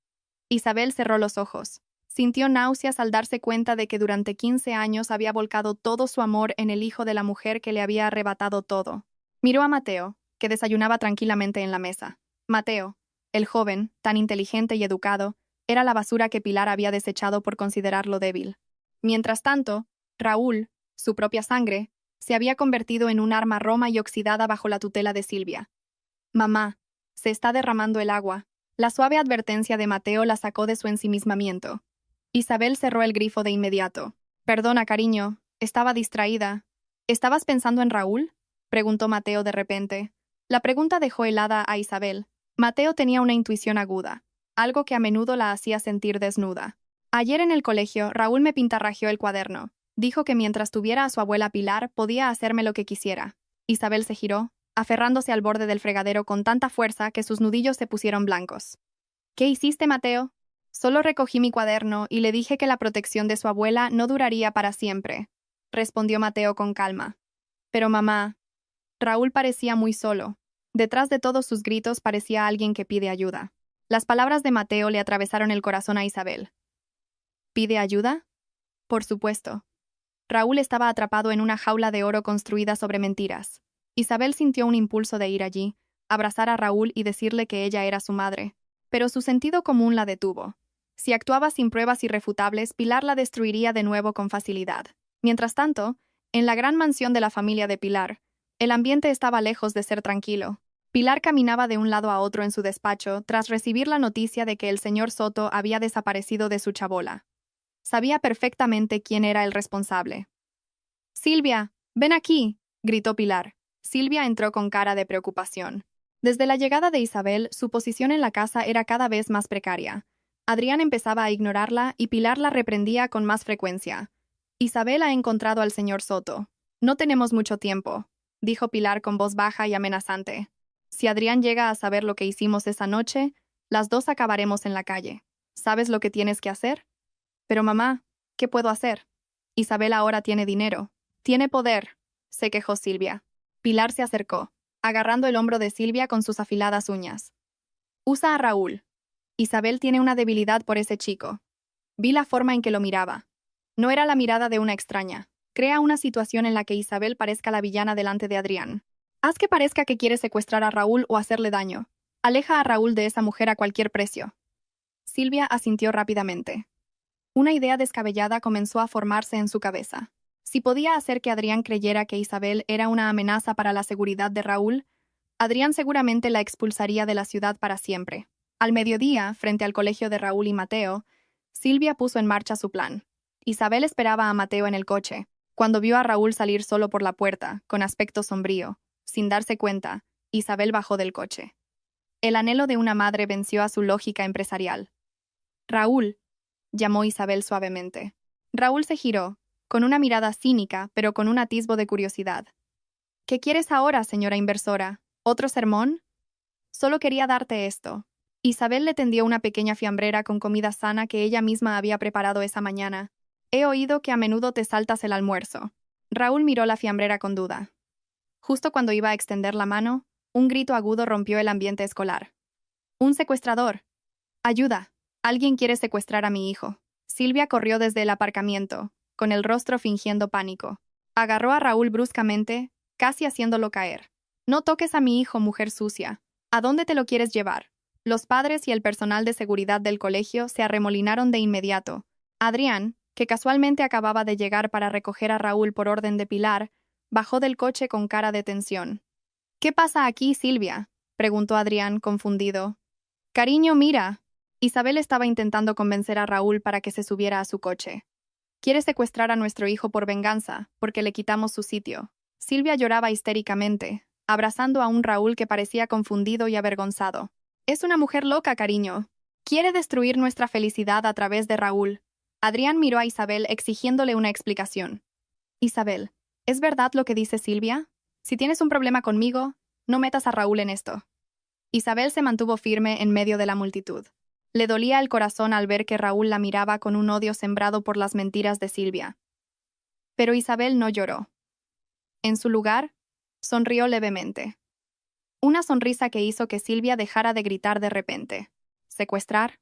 Isabel cerró los ojos. Sintió náuseas al darse cuenta de que durante 15 años había volcado todo su amor en el hijo de la mujer que le había arrebatado todo. Miró a Mateo, que desayunaba tranquilamente en la mesa. Mateo, el joven, tan inteligente y educado, era la basura que Pilar había desechado por considerarlo débil. Mientras tanto, Raúl, su propia sangre, se había convertido en un arma roma y oxidada bajo la tutela de Silvia. «Mamá, se está derramando el agua». La suave advertencia de Mateo la sacó de su ensimismamiento. Isabel cerró el grifo de inmediato. «Perdona, cariño, estaba distraída». «¿Estabas pensando en Raúl?», preguntó Mateo de repente. La pregunta dejó helada a Isabel. Mateo tenía una intuición aguda, algo que a menudo la hacía sentir desnuda. «Ayer en el colegio, Raúl me pintarrajeó el cuaderno. Dijo que mientras tuviera a su abuela Pilar, podía hacerme lo que quisiera». Isabel se giró, aferrándose al borde del fregadero con tanta fuerza que sus nudillos se pusieron blancos. «¿Qué hiciste, Mateo?», Solo recogí mi cuaderno y le dije que la protección de su abuela no duraría para siempre, respondió Mateo con calma. Pero mamá, Raúl parecía muy solo. Detrás de todos sus gritos parecía alguien que pide ayuda. Las palabras de Mateo le atravesaron el corazón a Isabel. ¿Pide ayuda? Por supuesto. Raúl estaba atrapado en una jaula de oro construida sobre mentiras. Isabel sintió un impulso de ir allí, abrazar a Raúl y decirle que ella era su madre. Pero su sentido común la detuvo. Si actuaba sin pruebas irrefutables, Pilar la destruiría de nuevo con facilidad. Mientras tanto, en la gran mansión de la familia de Pilar, el ambiente estaba lejos de ser tranquilo. Pilar caminaba de un lado a otro en su despacho tras recibir la noticia de que el señor Soto había desaparecido de su chabola. Sabía perfectamente quién era el responsable. «Silvia, ven aquí», gritó Pilar. Silvia entró con cara de preocupación. Desde la llegada de Isabel, su posición en la casa era cada vez más precaria. Adrián empezaba a ignorarla y Pilar la reprendía con más frecuencia. «Isabel ha encontrado al señor Soto. No tenemos mucho tiempo», dijo Pilar con voz baja y amenazante. «Si Adrián llega a saber lo que hicimos esa noche, las dos acabaremos en la calle. ¿Sabes lo que tienes que hacer?» «Pero mamá, ¿qué puedo hacer? Isabel ahora tiene dinero. Tiene poder», se quejó Silvia. Pilar se acercó, agarrando el hombro de Silvia con sus afiladas uñas. «Usa a Raúl. Isabel tiene una debilidad por ese chico». Vi la forma en que lo miraba. No era la mirada de una extraña. Crea una situación en la que Isabel parezca la villana delante de Adrián. Haz que parezca que quiere secuestrar a Raúl o hacerle daño. Aleja a Raúl de esa mujer a cualquier precio. Silvia asintió rápidamente. Una idea descabellada comenzó a formarse en su cabeza. Si podía hacer que Adrián creyera que Isabel era una amenaza para la seguridad de Raúl, Adrián seguramente la expulsaría de la ciudad para siempre. Al mediodía, frente al colegio de Raúl y Mateo, Silvia puso en marcha su plan. Isabel esperaba a Mateo en el coche. Cuando vio a Raúl salir solo por la puerta, con aspecto sombrío, sin darse cuenta, Isabel bajó del coche. El anhelo de una madre venció a su lógica empresarial. «Raúl», llamó Isabel suavemente. Raúl se giró, con una mirada cínica, pero con un atisbo de curiosidad. «¿Qué quieres ahora, señora inversora? ¿Otro sermón?» «Solo quería darte esto». Isabel le tendió una pequeña fiambrera con comida sana que ella misma había preparado esa mañana. «He oído que a menudo te saltas el almuerzo». Raúl miró la fiambrera con duda. Justo cuando iba a extender la mano, un grito agudo rompió el ambiente escolar. «¡Un secuestrador! ¡Ayuda! Alguien quiere secuestrar a mi hijo». Silvia corrió desde el aparcamiento, con el rostro fingiendo pánico. Agarró a Raúl bruscamente, casi haciéndolo caer. «No toques a mi hijo, mujer sucia. ¿A dónde te lo quieres llevar?» Los padres y el personal de seguridad del colegio se arremolinaron de inmediato. Adrián, que casualmente acababa de llegar para recoger a Raúl por orden de Pilar, bajó del coche con cara de tensión. «¿Qué pasa aquí, Silvia?», preguntó Adrián, confundido. «Cariño, mira». Isabel estaba intentando convencer a Raúl para que se subiera a su coche. «Quiere secuestrar a nuestro hijo por venganza, porque le quitamos su sitio». Silvia lloraba histéricamente, abrazando a un Raúl que parecía confundido y avergonzado. «Es una mujer loca, cariño. Quiere destruir nuestra felicidad a través de Raúl». Adrián miró a Isabel exigiéndole una explicación. «Isabel, ¿es verdad lo que dice Silvia? Si tienes un problema conmigo, no metas a Raúl en esto». Isabel se mantuvo firme en medio de la multitud. Le dolía el corazón al ver que Raúl la miraba con un odio sembrado por las mentiras de Silvia. Pero Isabel no lloró. En su lugar, sonrió levemente. Una sonrisa que hizo que Silvia dejara de gritar de repente. «¿Secuestrar?»,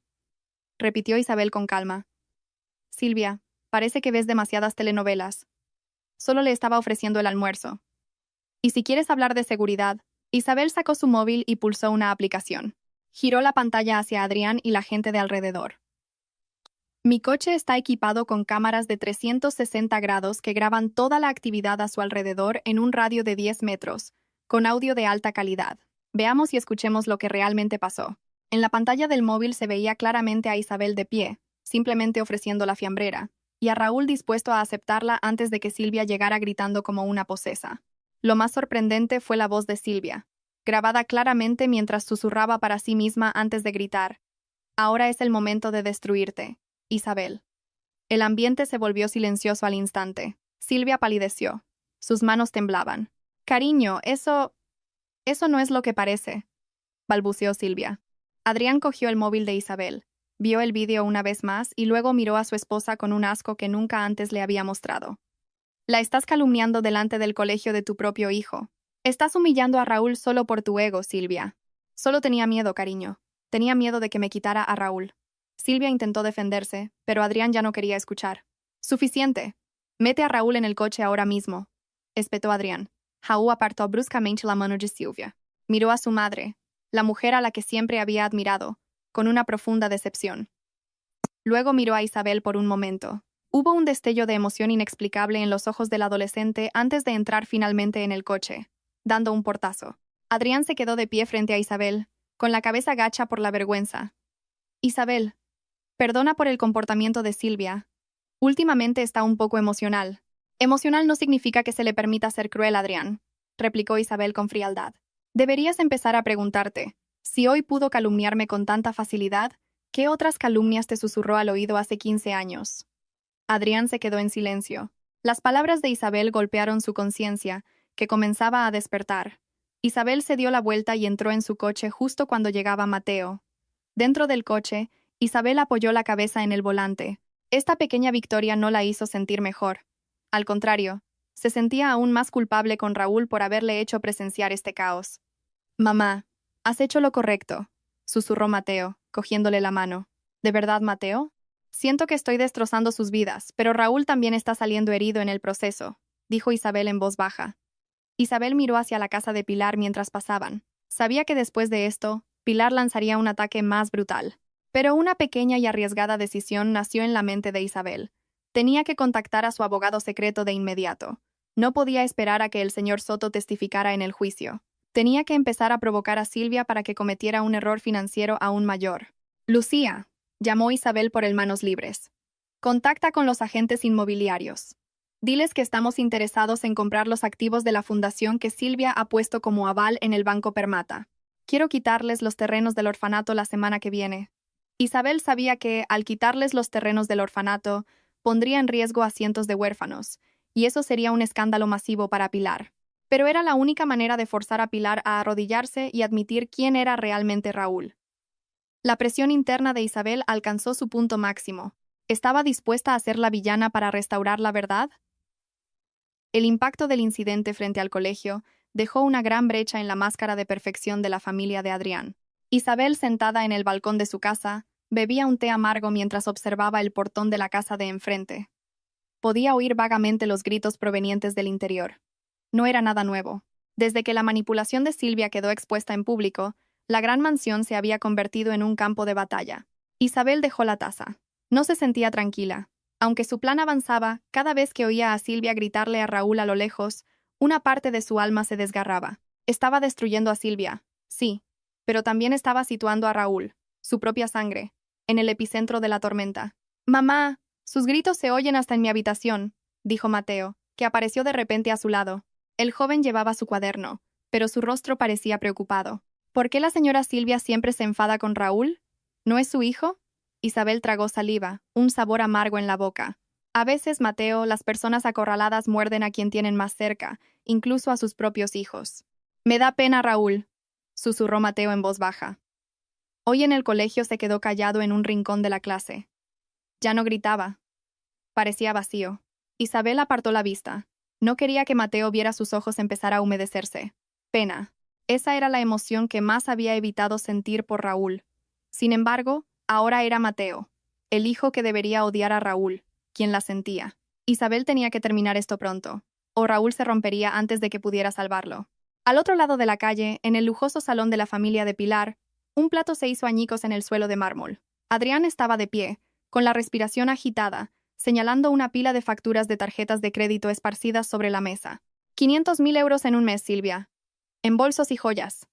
repitió Isabel con calma. «Silvia, parece que ves demasiadas telenovelas. Solo le estaba ofreciendo el almuerzo. Y si quieres hablar de seguridad». Isabel sacó su móvil y pulsó una aplicación. Giró la pantalla hacia Adrián y la gente de alrededor. «Mi coche está equipado con cámaras de 360 grados que graban toda la actividad a su alrededor en un radio de 10 metros, con audio de alta calidad. Veamos y escuchemos lo que realmente pasó». En la pantalla del móvil se veía claramente a Isabel de pie, simplemente ofreciendo la fiambrera, y a Raúl dispuesto a aceptarla antes de que Silvia llegara gritando como una posesa. Lo más sorprendente fue la voz de Silvia, grabada claramente mientras susurraba para sí misma antes de gritar. «Ahora es el momento de destruirte, Isabel». El ambiente se volvió silencioso al instante. Silvia palideció. Sus manos temblaban. «Cariño, eso no es lo que parece», balbuceó Silvia. Adrián cogió el móvil de Isabel, Vio el vídeo una vez más y luego miró a su esposa con un asco que nunca antes le había mostrado. La estás calumniando delante del colegio de tu propio hijo. Estás humillando a Raúl solo por tu ego, Silvia. Solo tenía miedo, cariño. Tenía miedo de que me quitara a Raúl. Silvia intentó defenderse, pero Adrián ya no quería escuchar. Suficiente. Mete a Raúl en el coche ahora mismo, espetó Adrián. Raúl apartó bruscamente la mano de Silvia. Miró a su madre, la mujer a la que siempre había admirado, con una profunda decepción. Luego miró a Isabel por un momento. Hubo un destello de emoción inexplicable en los ojos del adolescente antes de entrar finalmente en el coche, dando un portazo. Adrián se quedó de pie frente a Isabel, con la cabeza gacha por la vergüenza. Isabel, perdona por el comportamiento de Silvia. Últimamente está un poco emocional. Emocional no significa que se le permita ser cruel, Adrián, replicó Isabel con frialdad. Deberías empezar a preguntarte, si hoy pudo calumniarme con tanta facilidad, ¿qué otras calumnias te susurró al oído hace 15 años? Adrián se quedó en silencio. Las palabras de Isabel golpearon su conciencia, que comenzaba a despertar. Isabel se dio la vuelta y entró en su coche justo cuando llegaba Mateo. Dentro del coche, Isabel apoyó la cabeza en el volante. Esta pequeña victoria no la hizo sentir mejor. Al contrario, se sentía aún más culpable con Raúl por haberle hecho presenciar este caos. «Mamá, has hecho lo correcto», susurró Mateo, cogiéndole la mano. «¿De verdad, Mateo? Siento que estoy destrozando sus vidas, pero Raúl también está saliendo herido en el proceso», dijo Isabel en voz baja. Isabel miró hacia la casa de Pilar mientras pasaban. Sabía que después de esto, Pilar lanzaría un ataque más brutal. Pero una pequeña y arriesgada decisión nació en la mente de Isabel. Tenía que contactar a su abogado secreto de inmediato. No podía esperar a que el señor Soto testificara en el juicio. Tenía que empezar a provocar a Silvia para que cometiera un error financiero aún mayor. «Lucía», llamó Isabel por el manos libres. «Contacta con los agentes inmobiliarios. Diles que estamos interesados en comprar los activos de la fundación que Silvia ha puesto como aval en el Banco Permata. Quiero quitarles los terrenos del orfanato la semana que viene». Isabel sabía que, al quitarles los terrenos del orfanato, pondría en riesgo a cientos de huérfanos, y eso sería un escándalo masivo para Pilar. Pero era la única manera de forzar a Pilar a arrodillarse y admitir quién era realmente Raúl. La presión interna de Isabel alcanzó su punto máximo. ¿Estaba dispuesta a ser la villana para restaurar la verdad? El impacto del incidente frente al colegio dejó una gran brecha en la máscara de perfección de la familia de Adrián. Isabel, sentada en el balcón de su casa, bebía un té amargo mientras observaba el portón de la casa de enfrente. Podía oír vagamente los gritos provenientes del interior. No era nada nuevo. Desde que la manipulación de Silvia quedó expuesta en público, la gran mansión se había convertido en un campo de batalla. Isabel dejó la taza. No se sentía tranquila. Aunque su plan avanzaba, cada vez que oía a Silvia gritarle a Raúl a lo lejos, una parte de su alma se desgarraba. Estaba destruyendo a Silvia, sí, pero también estaba situando a Raúl, su propia sangre, en el epicentro de la tormenta. «Mamá, sus gritos se oyen hasta en mi habitación», dijo Mateo, que apareció de repente a su lado. El joven llevaba su cuaderno, pero su rostro parecía preocupado. «¿Por qué la señora Silvia siempre se enfada con Raúl? ¿No es su hijo?» Isabel tragó saliva, un sabor amargo en la boca. A veces, Mateo, las personas acorraladas muerden a quien tienen más cerca, incluso a sus propios hijos. «Me da pena, Raúl», susurró Mateo en voz baja. Hoy en el colegio se quedó callado en un rincón de la clase. Ya no gritaba. Parecía vacío. Isabel apartó la vista. No quería que Mateo viera sus ojos empezar a humedecerse. Pena. Esa era la emoción que más había evitado sentir por Raúl. Sin embargo, ahora era Mateo, el hijo que debería odiar a Raúl, quien la sentía. Isabel tenía que terminar esto pronto, o Raúl se rompería antes de que pudiera salvarlo. Al otro lado de la calle, en el lujoso salón de la familia de Pilar, un plato se hizo añicos en el suelo de mármol. Adrián estaba de pie, con la respiración agitada, señalando una pila de facturas de tarjetas de crédito esparcidas sobre la mesa. 500.000 euros en un mes, Silvia. En bolsos y joyas.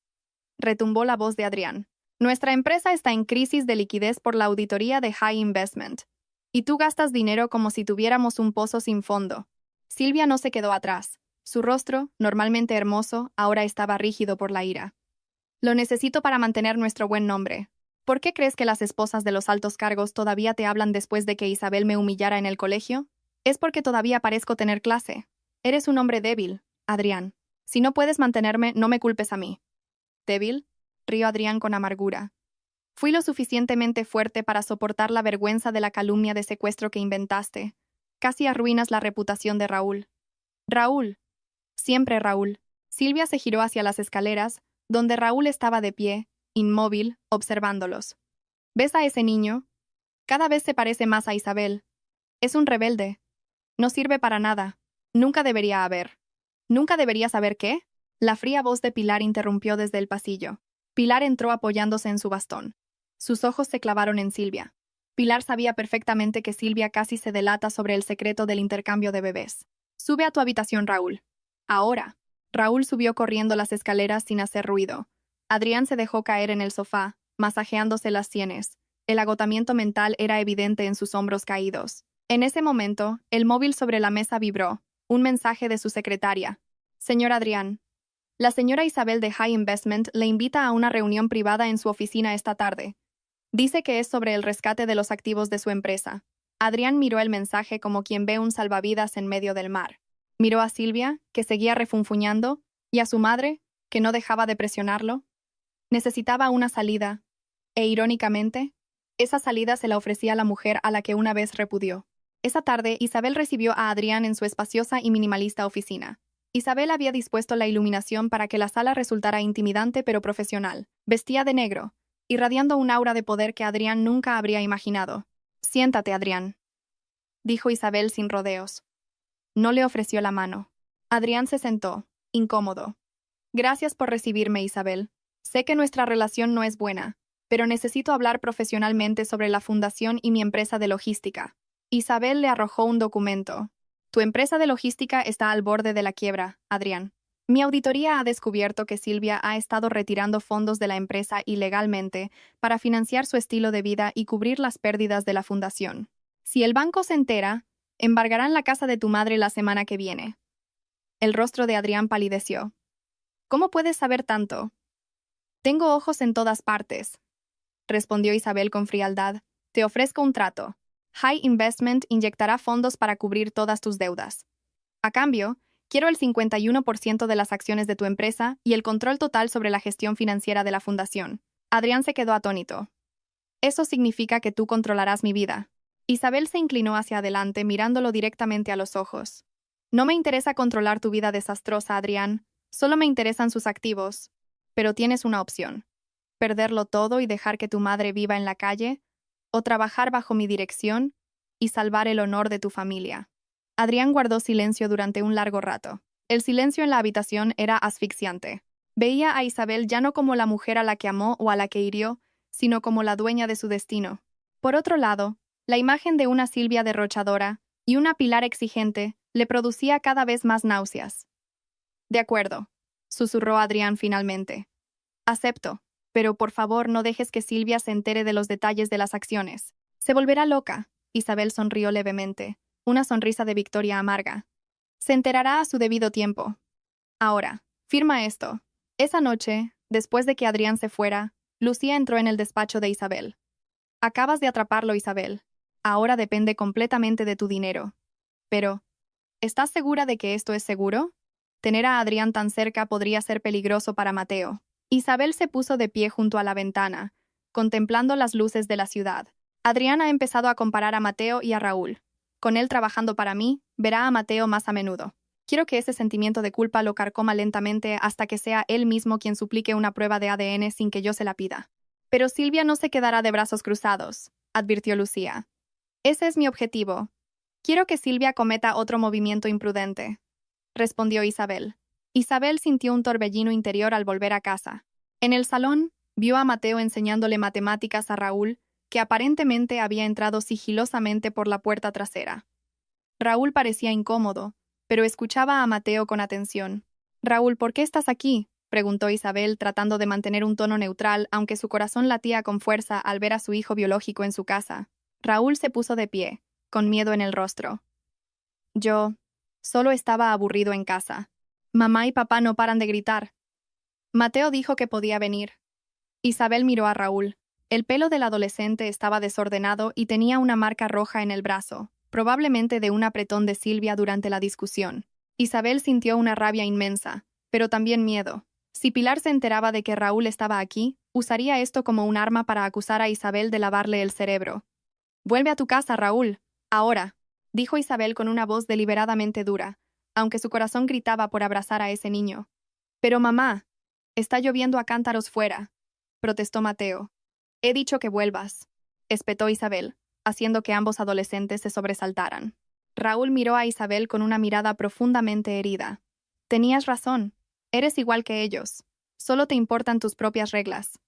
Retumbó la voz de Adrián. Nuestra empresa está en crisis de liquidez por la auditoría de High Investment. Y tú gastas dinero como si tuviéramos un pozo sin fondo. Silvia no se quedó atrás. Su rostro, normalmente hermoso, ahora estaba rígido por la ira. Lo necesito para mantener nuestro buen nombre. ¿Por qué crees que las esposas de los altos cargos todavía te hablan después de que Isabel me humillara en el colegio? Es porque todavía parezco tener clase. Eres un hombre débil, Adrián. Si no puedes mantenerme, no me culpes a mí. ¿Débil?, rió Adrián con amargura. Fui lo suficientemente fuerte para soportar la vergüenza de la calumnia de secuestro que inventaste. Casi arruinas la reputación de Raúl. Raúl. Siempre Raúl. Silvia se giró hacia las escaleras, donde Raúl estaba de pie, inmóvil, observándolos. ¿Ves a ese niño? Cada vez se parece más a Isabel. Es un rebelde. No sirve para nada. Nunca debería haber. ¿Nunca debería saber qué? La fría voz de Pilar interrumpió desde el pasillo. Pilar entró apoyándose en su bastón. Sus ojos se clavaron en Silvia. Pilar sabía perfectamente que Silvia casi se delata sobre el secreto del intercambio de bebés. Sube a tu habitación, Raúl. Ahora. Raúl subió corriendo las escaleras sin hacer ruido. Adrián se dejó caer en el sofá, masajeándose las sienes. El agotamiento mental era evidente en sus hombros caídos. En ese momento, el móvil sobre la mesa vibró. Un mensaje de su secretaria. Señor Adrián. La señora Isabel de High Investment le invita a una reunión privada en su oficina esta tarde. Dice que es sobre el rescate de los activos de su empresa. Adrián miró el mensaje como quien ve un salvavidas en medio del mar. Miró a Silvia, que seguía refunfuñando, y a su madre, que no dejaba de presionarlo. Necesitaba una salida, e irónicamente, esa salida se la ofrecía la mujer a la que una vez repudió. Esa tarde, Isabel recibió a Adrián en su espaciosa y minimalista oficina. Isabel había dispuesto la iluminación para que la sala resultara intimidante pero profesional. Vestía de negro, irradiando un aura de poder que Adrián nunca habría imaginado. «Siéntate, Adrián», dijo Isabel sin rodeos. No le ofreció la mano. Adrián se sentó, incómodo. «Gracias por recibirme, Isabel. Sé que nuestra relación no es buena, pero necesito hablar profesionalmente sobre la fundación y mi empresa de logística». Isabel le arrojó un documento. «Tu empresa de logística está al borde de la quiebra, Adrián. Mi auditoría ha descubierto que Silvia ha estado retirando fondos de la empresa ilegalmente para financiar su estilo de vida y cubrir las pérdidas de la fundación. Si el banco se entera, embargarán la casa de tu madre la semana que viene». El rostro de Adrián palideció. «¿Cómo puedes saber tanto?» «Tengo ojos en todas partes», respondió Isabel con frialdad. «Te ofrezco un trato. High Investment inyectará fondos para cubrir todas tus deudas. A cambio, quiero el 51% de las acciones de tu empresa y el control total sobre la gestión financiera de la fundación». Adrián se quedó atónito. «Eso significa que tú controlarás mi vida». Isabel se inclinó hacia adelante mirándolo directamente a los ojos. «No me interesa controlar tu vida desastrosa, Adrián. Solo me interesan sus activos. Pero tienes una opción. Perderlo todo y dejar que tu madre viva en la calle, o trabajar bajo mi dirección y salvar el honor de tu familia». Adrián guardó silencio durante un largo rato. El silencio en la habitación era asfixiante. Veía a Isabel ya no como la mujer a la que amó o a la que hirió, sino como la dueña de su destino. Por otro lado, la imagen de una Silvia derrochadora y una Pilar exigente le producía cada vez más náuseas. «De acuerdo», susurró Adrián finalmente. «Acepto, pero por favor no dejes que Silvia se entere de los detalles de las acciones. Se volverá loca». Isabel sonrió levemente, una sonrisa de victoria amarga. «Se enterará a su debido tiempo. Ahora, firma esto». Esa noche, después de que Adrián se fuera, Lucía entró en el despacho de Isabel. «Acabas de atraparlo, Isabel. Ahora depende completamente de tu dinero. Pero, ¿estás segura de que esto es seguro? Tener a Adrián tan cerca podría ser peligroso para Mateo». Isabel se puso de pie junto a la ventana, contemplando las luces de la ciudad. «Adrián ha empezado a comparar a Mateo y a Raúl. Con él trabajando para mí, verá a Mateo más a menudo. Quiero que ese sentimiento de culpa lo carcoma lentamente hasta que sea él mismo quien suplique una prueba de ADN sin que yo se la pida». «Pero Silvia no se quedará de brazos cruzados», advirtió Lucía. «Ese es mi objetivo. Quiero que Silvia cometa otro movimiento imprudente», respondió Isabel. Isabel sintió un torbellino interior al volver a casa. En el salón, vio a Mateo enseñándole matemáticas a Raúl, que aparentemente había entrado sigilosamente por la puerta trasera. Raúl parecía incómodo, pero escuchaba a Mateo con atención. «Raúl, ¿por qué estás aquí?», preguntó Isabel, tratando de mantener un tono neutral, aunque su corazón latía con fuerza al ver a su hijo biológico en su casa. Raúl se puso de pie, con miedo en el rostro. «Yo solo estaba aburrido en casa. Mamá y papá no paran de gritar». Mateo dijo que podía venir. Isabel miró a Raúl. El pelo del adolescente estaba desordenado y tenía una marca roja en el brazo, probablemente de un apretón de Silvia durante la discusión. Isabel sintió una rabia inmensa, pero también miedo. Si Pilar se enteraba de que Raúl estaba aquí, usaría esto como un arma para acusar a Isabel de lavarle el cerebro. «Vuelve a tu casa, Raúl. Ahora», dijo Isabel con una voz deliberadamente dura, aunque su corazón gritaba por abrazar a ese niño. «Pero mamá, está lloviendo a cántaros fuera», protestó Mateo. «He dicho que vuelvas», espetó Isabel, haciendo que ambos adolescentes se sobresaltaran. Raúl miró a Isabel con una mirada profundamente herida. «Tenías razón. Eres igual que ellos. Solo te importan tus propias reglas».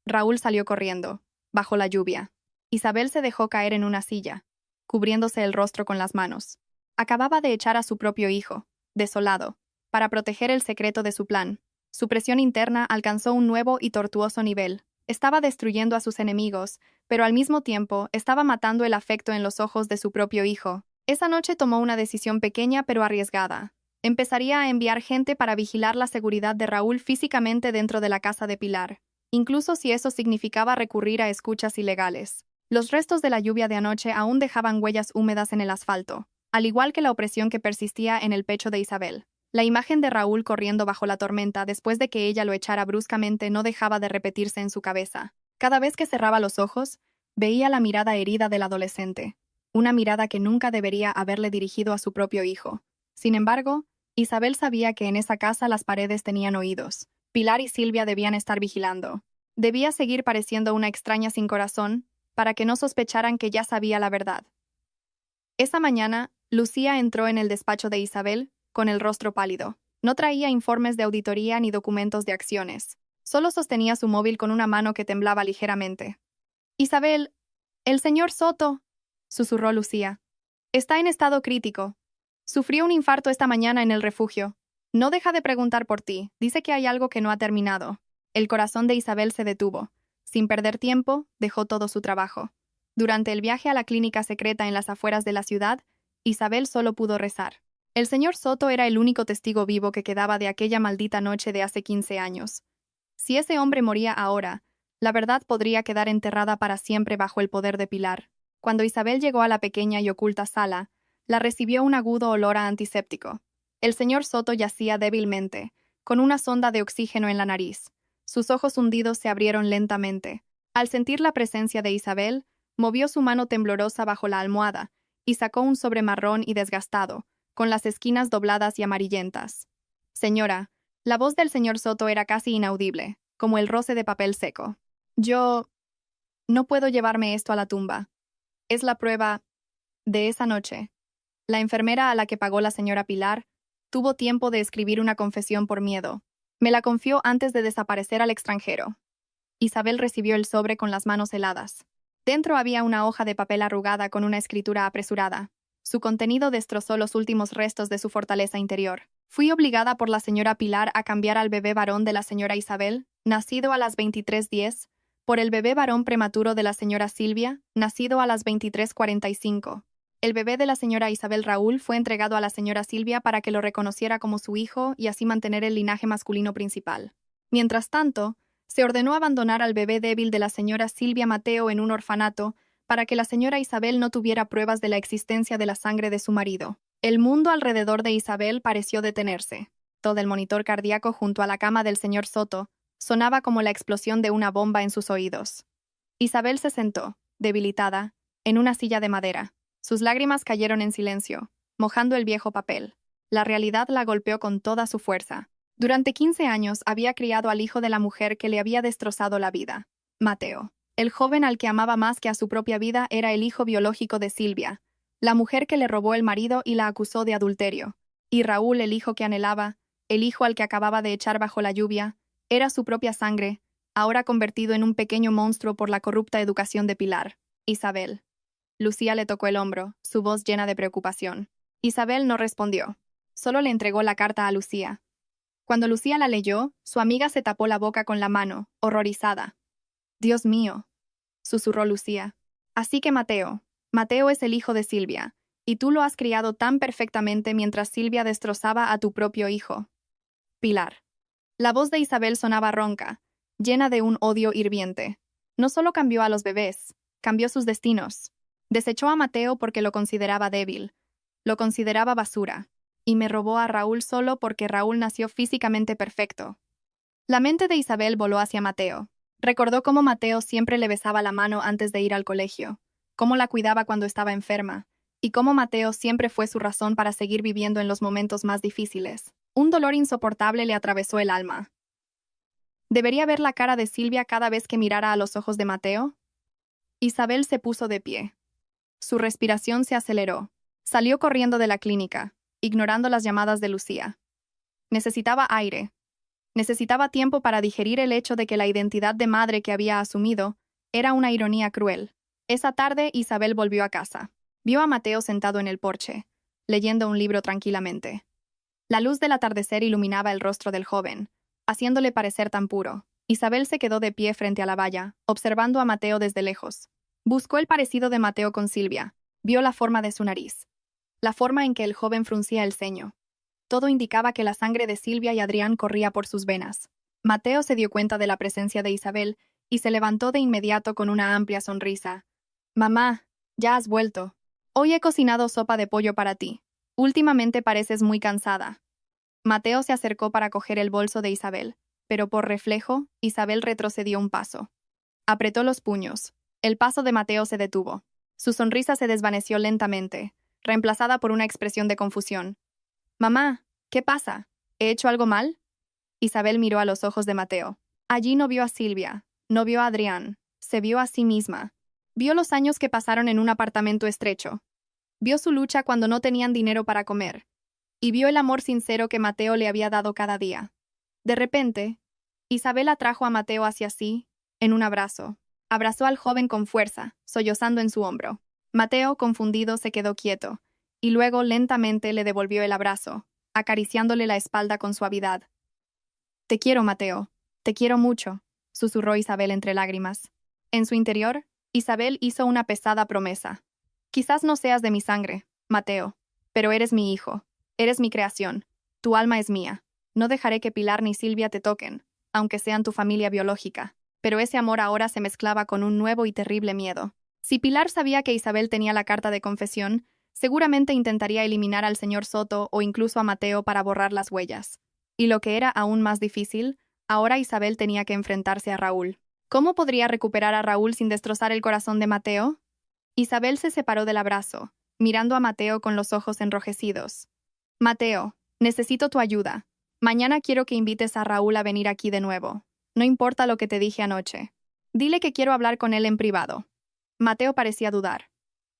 Raúl salió corriendo, bajo la lluvia. Isabel se dejó caer en una silla, cubriéndose el rostro con las manos. Acababa de echar a su propio hijo, desolado, para proteger el secreto de su plan. Su presión interna alcanzó un nuevo y tortuoso nivel. Estaba destruyendo a sus enemigos, pero al mismo tiempo estaba matando el afecto en los ojos de su propio hijo. Esa noche tomó una decisión pequeña pero arriesgada. Empezaría a enviar gente para vigilar la seguridad de Raúl físicamente dentro de la casa de Pilar, incluso si eso significaba recurrir a escuchas ilegales. Los restos de la lluvia de anoche aún dejaban huellas húmedas en el asfalto, al igual que la opresión que persistía en el pecho de Isabel. La imagen de Raúl corriendo bajo la tormenta después de que ella lo echara bruscamente no dejaba de repetirse en su cabeza. Cada vez que cerraba los ojos, veía la mirada herida del adolescente, una mirada que nunca debería haberle dirigido a su propio hijo. Sin embargo, Isabel sabía que en esa casa las paredes tenían oídos. Pilar y Silvia debían estar vigilando. Debía seguir pareciendo una extraña sin corazón, para que no sospecharan que ya sabía la verdad. Esa mañana, Lucía entró en el despacho de Isabel, con el rostro pálido. No traía informes de auditoría ni documentos de acciones. Solo sostenía su móvil con una mano que temblaba ligeramente. «Isabel, el señor Soto», susurró Lucía. «Está en estado crítico. Sufrió un infarto esta mañana en el refugio. No deja de preguntar por ti. Dice que hay algo que no ha terminado». El corazón de Isabel se detuvo. Sin perder tiempo, dejó todo su trabajo. Durante el viaje a la clínica secreta en las afueras de la ciudad, Isabel solo pudo rezar. El señor Soto era el único testigo vivo que quedaba de aquella maldita noche de hace 15 años. Si ese hombre moría ahora, la verdad podría quedar enterrada para siempre bajo el poder de Pilar. Cuando Isabel llegó a la pequeña y oculta sala, la recibió un agudo olor a antiséptico. El señor Soto yacía débilmente, con una sonda de oxígeno en la nariz. Sus ojos hundidos se abrieron lentamente. Al sentir la presencia de Isabel, movió su mano temblorosa bajo la almohada y sacó un sobre marrón y desgastado, con las esquinas dobladas y amarillentas. «Señora», la voz del señor Soto era casi inaudible, como el roce de papel seco. «Yo no puedo llevarme esto a la tumba. Es la prueba de esa noche». La enfermera a la que pagó la señora Pilar tuvo tiempo de escribir una confesión por miedo. Me la confió antes de desaparecer al extranjero. Isabel recibió el sobre con las manos heladas. Dentro había una hoja de papel arrugada con una escritura apresurada. Su contenido destrozó los últimos restos de su fortaleza interior. «Fui obligada por la señora Pilar a cambiar al bebé varón de la señora Isabel, nacido a las 23:10, por el bebé varón prematuro de la señora Silvia, nacido a las 23:45. El bebé de la señora Isabel Raúl fue entregado a la señora Silvia para que lo reconociera como su hijo y así mantener el linaje masculino principal. Mientras tanto, se ordenó abandonar al bebé débil de la señora Silvia Mateo en un orfanato para que la señora Isabel no tuviera pruebas de la existencia de la sangre de su marido. El mundo alrededor de Isabel pareció detenerse. Todo el monitor cardíaco junto a la cama del señor Soto sonaba como la explosión de una bomba en sus oídos. Isabel se sentó, debilitada, en una silla de madera. Sus lágrimas cayeron en silencio, mojando el viejo papel. La realidad la golpeó con toda su fuerza. Durante 15 años había criado al hijo de la mujer que le había destrozado la vida, Mateo. El joven al que amaba más que a su propia vida era el hijo biológico de Silvia, la mujer que le robó el marido y la acusó de adulterio. Y Raúl, el hijo que anhelaba, el hijo al que acababa de echar bajo la lluvia, era su propia sangre, ahora convertido en un pequeño monstruo por la corrupta educación de Pilar. «Isabel». Lucía le tocó el hombro, su voz llena de preocupación. Isabel no respondió. Solo le entregó la carta a Lucía. Cuando Lucía la leyó, su amiga se tapó la boca con la mano, horrorizada. «Dios mío», susurró Lucía. «Así que Mateo es el hijo de Silvia, y tú lo has criado tan perfectamente mientras Silvia destrozaba a tu propio hijo». Pilar. La voz de Isabel sonaba ronca, llena de un odio hirviente. No solo cambió a los bebés, cambió sus destinos. Desechó a Mateo porque lo consideraba débil, lo consideraba basura, y me robó a Raúl solo porque Raúl nació físicamente perfecto. La mente de Isabel voló hacia Mateo. Recordó cómo Mateo siempre le besaba la mano antes de ir al colegio, cómo la cuidaba cuando estaba enferma, y cómo Mateo siempre fue su razón para seguir viviendo en los momentos más difíciles. Un dolor insoportable le atravesó el alma. ¿Debería ver la cara de Silvia cada vez que mirara a los ojos de Mateo? Isabel se puso de pie. Su respiración se aceleró. Salió corriendo de la clínica, ignorando las llamadas de Lucía. Necesitaba aire. Necesitaba tiempo para digerir el hecho de que la identidad de madre que había asumido era una ironía cruel. Esa tarde, Isabel volvió a casa. Vio a Mateo sentado en el porche, leyendo un libro tranquilamente. La luz del atardecer iluminaba el rostro del joven, haciéndole parecer tan puro. Isabel se quedó de pie frente a la valla, observando a Mateo desde lejos. Buscó el parecido de Mateo con Silvia. Vio la forma de su nariz, la forma en que el joven fruncía el ceño. Todo indicaba que la sangre de Silvia y Adrián corría por sus venas. Mateo se dio cuenta de la presencia de Isabel y se levantó de inmediato con una amplia sonrisa. «Mamá, ya has vuelto. Hoy he cocinado sopa de pollo para ti. Últimamente pareces muy cansada». Mateo se acercó para coger el bolso de Isabel, pero por reflejo, Isabel retrocedió un paso. Apretó los puños. El paso de Mateo se detuvo. Su sonrisa se desvaneció lentamente, reemplazada por una expresión de confusión. «Mamá, ¿qué pasa? ¿He hecho algo mal?» Isabel miró a los ojos de Mateo. Allí no vio a Silvia, no vio a Adrián, se vio a sí misma. Vio los años que pasaron en un apartamento estrecho. Vio su lucha cuando no tenían dinero para comer. Y vio el amor sincero que Mateo le había dado cada día. De repente, Isabel atrajo a Mateo hacia sí, en un abrazo. Abrazó al joven con fuerza, sollozando en su hombro. Mateo, confundido, se quedó quieto, y luego lentamente le devolvió el abrazo, acariciándole la espalda con suavidad. «Te quiero, Mateo. Te quiero mucho», susurró Isabel entre lágrimas. En su interior, Isabel hizo una pesada promesa. «Quizás no seas de mi sangre, Mateo, pero eres mi hijo. Eres mi creación. Tu alma es mía. No dejaré que Pilar ni Silvia te toquen, aunque sean tu familia biológica». Pero ese amor ahora se mezclaba con un nuevo y terrible miedo. Si Pilar sabía que Isabel tenía la carta de confesión, seguramente intentaría eliminar al señor Soto o incluso a Mateo para borrar las huellas. Y lo que era aún más difícil, ahora Isabel tenía que enfrentarse a Raúl. ¿Cómo podría recuperar a Raúl sin destrozar el corazón de Mateo? Isabel se separó del abrazo, mirando a Mateo con los ojos enrojecidos. «Mateo, necesito tu ayuda. Mañana quiero que invites a Raúl a venir aquí de nuevo. No importa lo que te dije anoche. Dile que quiero hablar con él en privado». Mateo parecía dudar.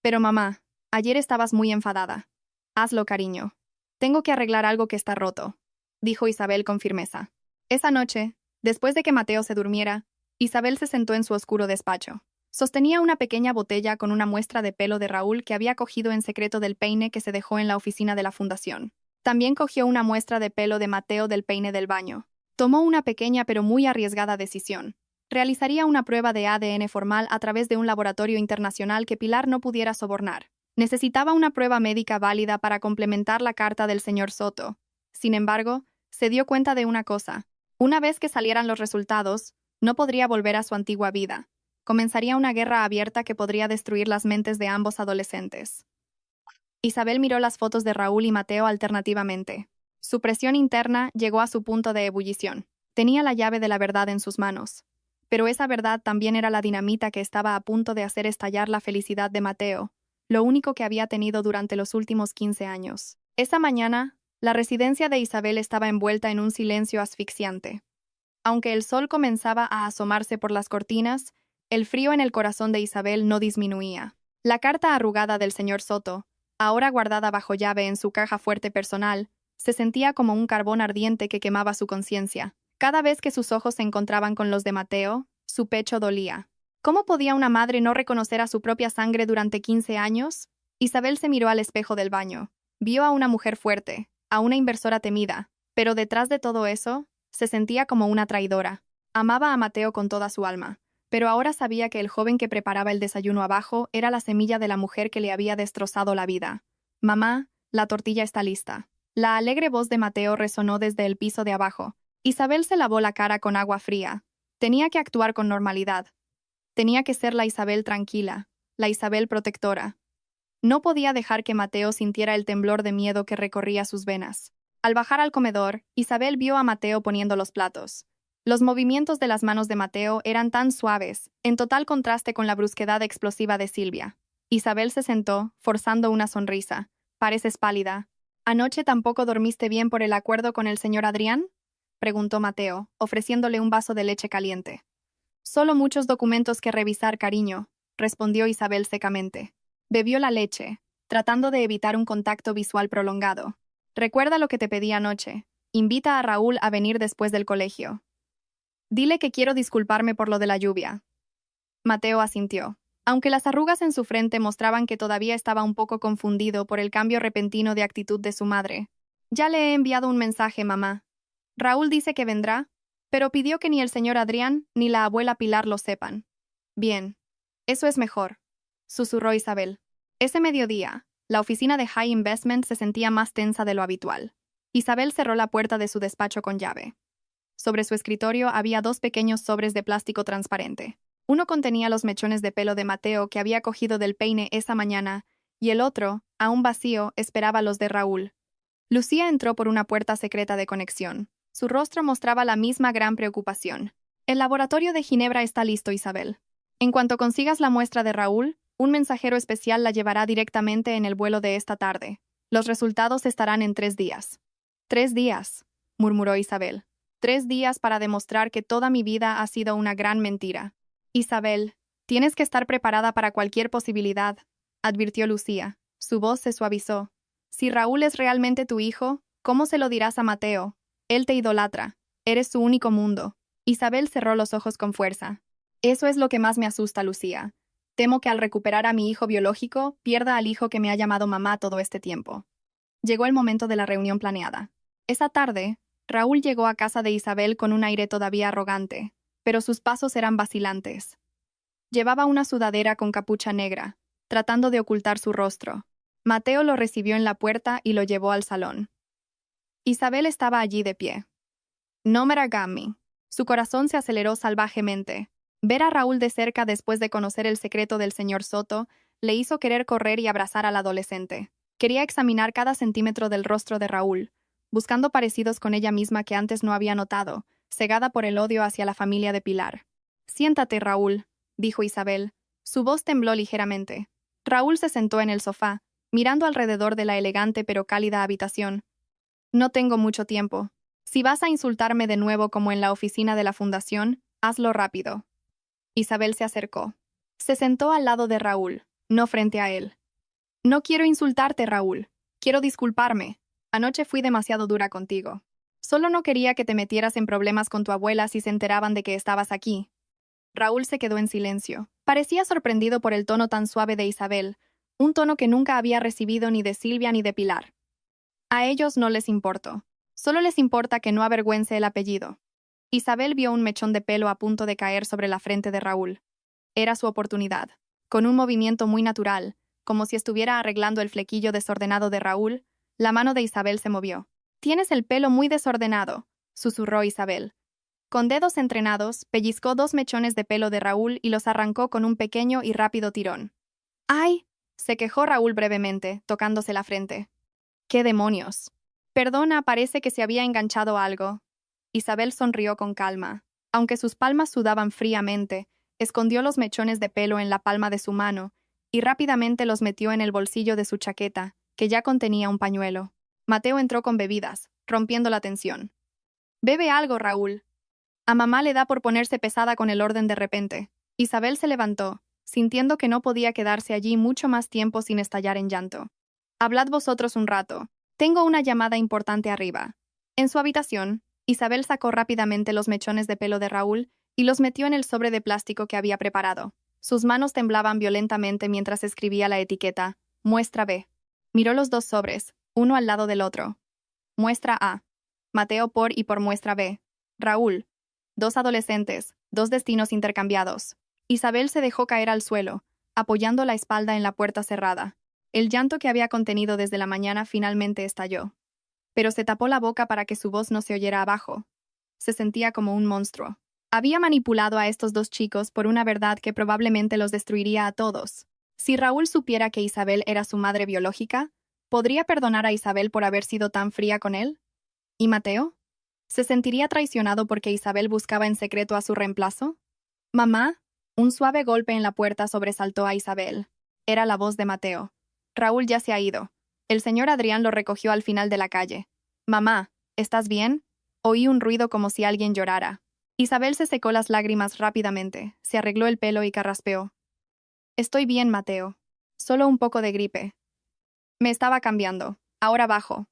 «Pero mamá, ayer estabas muy enfadada». «Hazlo, cariño. Tengo que arreglar algo que está roto», dijo Isabel con firmeza. Esa noche, después de que Mateo se durmiera, Isabel se sentó en su oscuro despacho. Sostenía una pequeña botella con una muestra de pelo de Raúl que había cogido en secreto del peine que se dejó en la oficina de la fundación. También cogió una muestra de pelo de Mateo del peine del baño. Tomó una pequeña pero muy arriesgada decisión. Realizaría una prueba de ADN formal a través de un laboratorio internacional que Pilar no pudiera sobornar. Necesitaba una prueba médica válida para complementar la carta del señor Soto. Sin embargo, se dio cuenta de una cosa. Una vez que salieran los resultados, no podría volver a su antigua vida. Comenzaría una guerra abierta que podría destruir las mentes de ambos adolescentes. Isabel miró las fotos de Raúl y Mateo alternativamente. Su presión interna llegó a su punto de ebullición. Tenía la llave de la verdad en sus manos. Pero esa verdad también era la dinamita que estaba a punto de hacer estallar la felicidad de Mateo, lo único que había tenido durante los últimos 15 años. Esa mañana, la residencia de Isabel estaba envuelta en un silencio asfixiante. Aunque el sol comenzaba a asomarse por las cortinas, el frío en el corazón de Isabel no disminuía. La carta arrugada del señor Soto, ahora guardada bajo llave en su caja fuerte personal, se sentía como un carbón ardiente que quemaba su conciencia. Cada vez que sus ojos se encontraban con los de Mateo, su pecho dolía. ¿Cómo podía una madre no reconocer a su propia sangre durante 15 años? Isabel se miró al espejo del baño. Vio a una mujer fuerte, a una inversora temida, pero detrás de todo eso, se sentía como una traidora. Amaba a Mateo con toda su alma, pero ahora sabía que el joven que preparaba el desayuno abajo era la semilla de la mujer que le había destrozado la vida. «Mamá, la tortilla está lista». La alegre voz de Mateo resonó desde el piso de abajo. Isabel se lavó la cara con agua fría. Tenía que actuar con normalidad. Tenía que ser la Isabel tranquila, la Isabel protectora. No podía dejar que Mateo sintiera el temblor de miedo que recorría sus venas. Al bajar al comedor, Isabel vio a Mateo poniendo los platos. Los movimientos de las manos de Mateo eran tan suaves, en total contraste con la brusquedad explosiva de Silvia. Isabel se sentó, forzando una sonrisa. Pareces pálida. ¿Anoche tampoco dormiste bien por el acuerdo con el señor Adrián? Preguntó Mateo, ofreciéndole un vaso de leche caliente. Solo muchos documentos que revisar, cariño, respondió Isabel secamente. Bebió la leche, tratando de evitar un contacto visual prolongado. Recuerda lo que te pedí anoche. Invita a Raúl a venir después del colegio. Dile que quiero disculparme por lo de la lluvia. Mateo asintió. Aunque las arrugas en su frente mostraban que todavía estaba un poco confundido por el cambio repentino de actitud de su madre. Ya le he enviado un mensaje, mamá. Raúl dice que vendrá, pero pidió que ni el señor Adrián ni la abuela Pilar lo sepan. Bien. Eso es mejor, susurró Isabel. Ese mediodía, la oficina de High Investment se sentía más tensa de lo habitual. Isabel cerró la puerta de su despacho con llave. Sobre su escritorio había dos pequeños sobres de plástico transparente. Uno contenía los mechones de pelo de Mateo que había cogido del peine esa mañana, y el otro, aún vacío, esperaba los de Raúl. Lucía entró por una puerta secreta de conexión. Su rostro mostraba la misma gran preocupación. El laboratorio de Ginebra está listo, Isabel. En cuanto consigas la muestra de Raúl, un mensajero especial la llevará directamente en el vuelo de esta tarde. Los resultados estarán en 3 días. 3 días, murmuró Isabel. 3 días para demostrar que toda mi vida ha sido una gran mentira. Isabel, tienes que estar preparada para cualquier posibilidad, advirtió Lucía. Su voz se suavizó. Si Raúl es realmente tu hijo, ¿cómo se lo dirás a Mateo? Él te idolatra. Eres su único mundo. Isabel cerró los ojos con fuerza. Eso es lo que más me asusta, Lucía. Temo que al recuperar a mi hijo biológico, pierda al hijo que me ha llamado mamá todo este tiempo. Llegó el momento de la reunión planeada. Esa tarde, Raúl llegó a casa de Isabel con un aire todavía arrogante, pero sus pasos eran vacilantes. Llevaba una sudadera con capucha negra, tratando de ocultar su rostro. Mateo lo recibió en la puerta y lo llevó al salón. Isabel estaba allí de pie. No me ragami. Su corazón se aceleró salvajemente. Ver a Raúl de cerca después de conocer el secreto del señor Soto le hizo querer correr y abrazar al adolescente. Quería examinar cada centímetro del rostro de Raúl, buscando parecidos con ella misma que antes no había notado, cegada por el odio hacia la familia de Pilar. Siéntate, Raúl, dijo Isabel. Su voz tembló ligeramente. Raúl se sentó en el sofá, mirando alrededor de la elegante pero cálida habitación. No tengo mucho tiempo. Si vas a insultarme de nuevo como en la oficina de la fundación, hazlo rápido. Isabel se acercó. Se sentó al lado de Raúl, no frente a él. No quiero insultarte, Raúl. Quiero disculparme. Anoche fui demasiado dura contigo. Solo no quería que te metieras en problemas con tu abuela si se enteraban de que estabas aquí. Raúl se quedó en silencio. Parecía sorprendido por el tono tan suave de Isabel, un tono que nunca había recibido ni de Silvia ni de Pilar. A ellos no les importó. Solo les importa que no avergüence el apellido. Isabel vio un mechón de pelo a punto de caer sobre la frente de Raúl. Era su oportunidad. Con un movimiento muy natural, como si estuviera arreglando el flequillo desordenado de Raúl, la mano de Isabel se movió. «Tienes el pelo muy desordenado», susurró Isabel. Con dedos entrenados, pellizcó 2 mechones de pelo de Raúl y los arrancó con un pequeño y rápido tirón. «¡Ay!», se quejó Raúl brevemente, tocándose la frente. «¡Qué demonios!». «Perdona, parece que se había enganchado algo». Isabel sonrió con calma. Aunque sus palmas sudaban fríamente, escondió los mechones de pelo en la palma de su mano y rápidamente los metió en el bolsillo de su chaqueta, que ya contenía un pañuelo. Mateo entró con bebidas, rompiendo la tensión. «Bebe algo, Raúl». A mamá le da por ponerse pesada con el orden de repente. Isabel se levantó, sintiendo que no podía quedarse allí mucho más tiempo sin estallar en llanto. «Hablad vosotros un rato. Tengo una llamada importante arriba». En su habitación, Isabel sacó rápidamente los mechones de pelo de Raúl y los metió en el sobre de plástico que había preparado. Sus manos temblaban violentamente mientras escribía la etiqueta, «Muestra B». Miró los 2 sobres, uno al lado del otro. Muestra A. Mateo por y por muestra B. Raúl. 2 adolescentes, 2 destinos intercambiados. Isabel se dejó caer al suelo, apoyando la espalda en la puerta cerrada. El llanto que había contenido desde la mañana finalmente estalló. Pero se tapó la boca para que su voz no se oyera abajo. Se sentía como un monstruo. Había manipulado a estos 2 chicos por una verdad que probablemente los destruiría a todos. Si Raúl supiera que Isabel era su madre biológica, ¿podría perdonar a Isabel por haber sido tan fría con él? ¿Y Mateo? ¿Se sentiría traicionado porque Isabel buscaba en secreto a su reemplazo? Mamá, un suave golpe en la puerta sobresaltó a Isabel. Era la voz de Mateo. Raúl ya se ha ido. El señor Adrián lo recogió al final de la calle. Mamá, ¿estás bien? Oí un ruido como si alguien llorara. Isabel se secó las lágrimas rápidamente, se arregló el pelo y carraspeó. Estoy bien, Mateo. Solo un poco de gripe. Me estaba cambiando. Ahora bajo.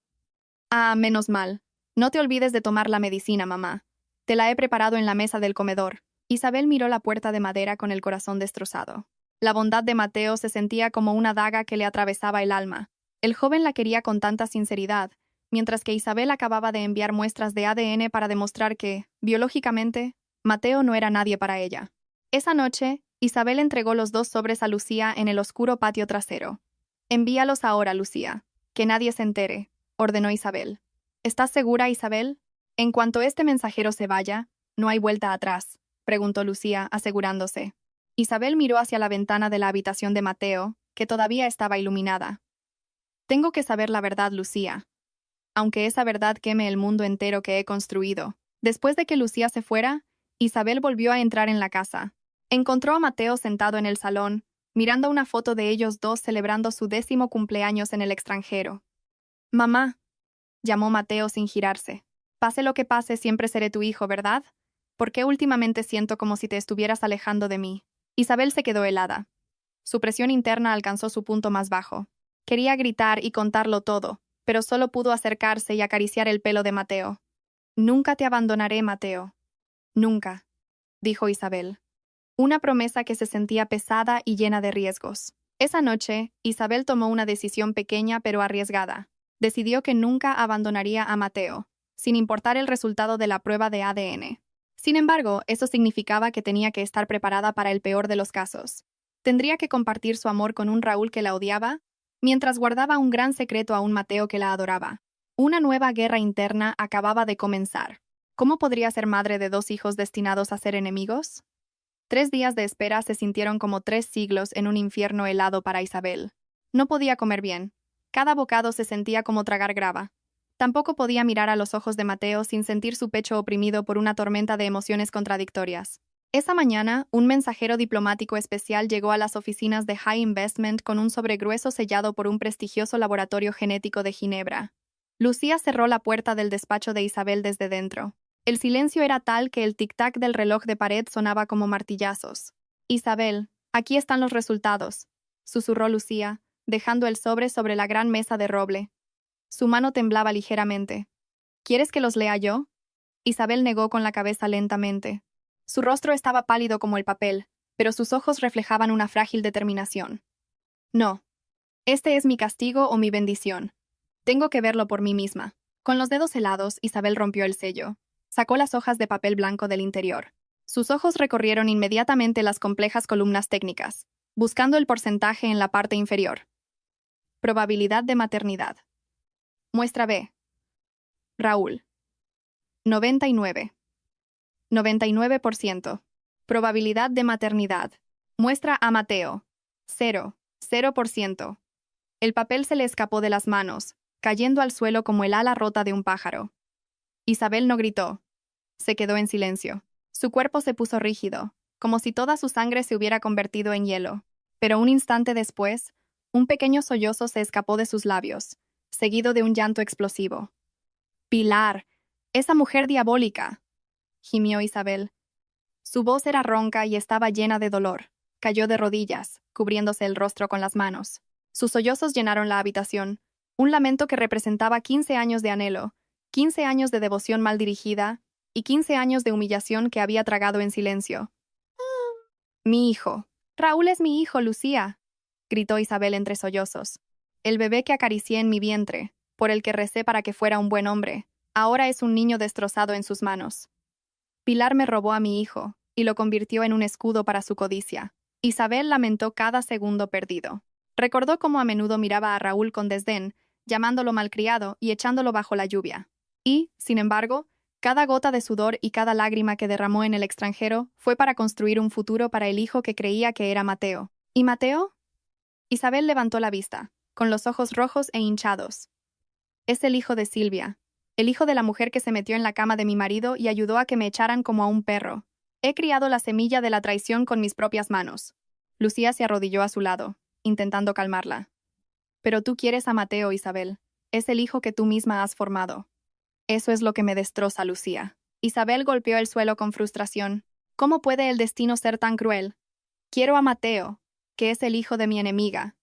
Ah, menos mal. No te olvides de tomar la medicina, mamá. Te la he preparado en la mesa del comedor. Isabel miró la puerta de madera con el corazón destrozado. La bondad de Mateo se sentía como una daga que le atravesaba el alma. El joven la quería con tanta sinceridad, mientras que Isabel acababa de enviar muestras de ADN para demostrar que, biológicamente, Mateo no era nadie para ella. Esa noche, Isabel entregó los 2 sobres a Lucía en el oscuro patio trasero. Envíalos ahora, Lucía. Que nadie se entere, ordenó Isabel. ¿Estás segura, Isabel? En cuanto este mensajero se vaya, no hay vuelta atrás, preguntó Lucía, asegurándose. Isabel miró hacia la ventana de la habitación de Mateo, que todavía estaba iluminada. Tengo que saber la verdad, Lucía. Aunque esa verdad queme el mundo entero que he construido. Después de que Lucía se fuera, Isabel volvió a entrar en la casa. Encontró a Mateo sentado en el salón, mirando una foto de ellos dos celebrando su 10º cumpleaños en el extranjero. Mamá, llamó Mateo sin girarse. Pase lo que pase, siempre seré tu hijo, ¿verdad? ¿Por qué últimamente siento como si te estuvieras alejando de mí? Isabel se quedó helada. Su presión interna alcanzó su punto más bajo. Quería gritar y contarlo todo, pero solo pudo acercarse y acariciar el pelo de Mateo. Nunca te abandonaré, Mateo. Nunca, dijo Isabel. Una promesa que se sentía pesada y llena de riesgos. Esa noche, Isabel tomó una decisión pequeña pero arriesgada. Decidió que nunca abandonaría a Mateo, sin importar el resultado de la prueba de ADN. Sin embargo, eso significaba que tenía que estar preparada para el peor de los casos. Tendría que compartir su amor con un Raúl que la odiaba, mientras guardaba un gran secreto a un Mateo que la adoraba. Una nueva guerra interna acababa de comenzar. ¿Cómo podría ser madre de 2 hijos destinados a ser enemigos? 3 días de espera se sintieron como 3 siglos en un infierno helado para Isabel. No podía comer bien. Cada bocado se sentía como tragar grava. Tampoco podía mirar a los ojos de Mateo sin sentir su pecho oprimido por una tormenta de emociones contradictorias. Esa mañana, un mensajero diplomático especial llegó a las oficinas de High Investment con un sobre grueso sellado por un prestigioso laboratorio genético de Ginebra. Lucía cerró la puerta del despacho de Isabel desde dentro. El silencio era tal que el tic-tac del reloj de pared sonaba como martillazos. Isabel, aquí están los resultados, susurró Lucía, dejando el sobre la gran mesa de roble. Su mano temblaba ligeramente. ¿Quieres que los lea yo? Isabel negó con la cabeza lentamente. Su rostro estaba pálido como el papel, pero sus ojos reflejaban una frágil determinación. No. Este es mi castigo o mi bendición. Tengo que verlo por mí misma. Con los dedos helados, Isabel rompió el sello. Sacó las hojas de papel blanco del interior. Sus ojos recorrieron inmediatamente las complejas columnas técnicas, buscando el porcentaje en la parte inferior. Probabilidad de maternidad. Muestra B. Raúl. 99. 99%. Probabilidad de maternidad. Muestra a Mateo. 0%. El papel se le escapó de las manos, cayendo al suelo como el ala rota de un pájaro. Isabel no gritó. Se quedó en silencio. Su cuerpo se puso rígido, como si toda su sangre se hubiera convertido en hielo. Pero un instante después, un pequeño sollozo se escapó de sus labios, seguido de un llanto explosivo. «Pilar, esa mujer diabólica», gimió Isabel. Su voz era ronca y estaba llena de dolor. Cayó de rodillas, cubriéndose el rostro con las manos. Sus sollozos llenaron la habitación, un lamento que representaba 15 años de anhelo, 15 años de devoción mal dirigida y 15 años de humillación que había tragado en silencio. «Mi hijo. Raúl es mi hijo, Lucía», gritó Isabel entre sollozos. «El bebé que acaricié en mi vientre, por el que recé para que fuera un buen hombre, ahora es un niño destrozado en sus manos. Pilar me robó a mi hijo y lo convirtió en un escudo para su codicia». Isabel lamentó cada segundo perdido. Recordó cómo a menudo miraba a Raúl con desdén, llamándolo malcriado y echándolo bajo la lluvia. Y, sin embargo, cada gota de sudor y cada lágrima que derramó en el extranjero fue para construir un futuro para el hijo que creía que era Mateo. ¿Y Mateo? Isabel levantó la vista, con los ojos rojos e hinchados. Es el hijo de Silvia. el hijo de la mujer que se metió en la cama de mi marido y ayudó a que me echaran como a un perro. He criado la semilla de la traición con mis propias manos. Lucía se arrodilló a su lado, intentando calmarla. Pero tú quieres a Mateo, Isabel. Es el hijo que tú misma has formado. Eso es lo que me destroza, Lucía. Isabel golpeó el suelo con frustración. ¿Cómo puede el destino ser tan cruel? Quiero a Mateo, que es el hijo de mi enemiga,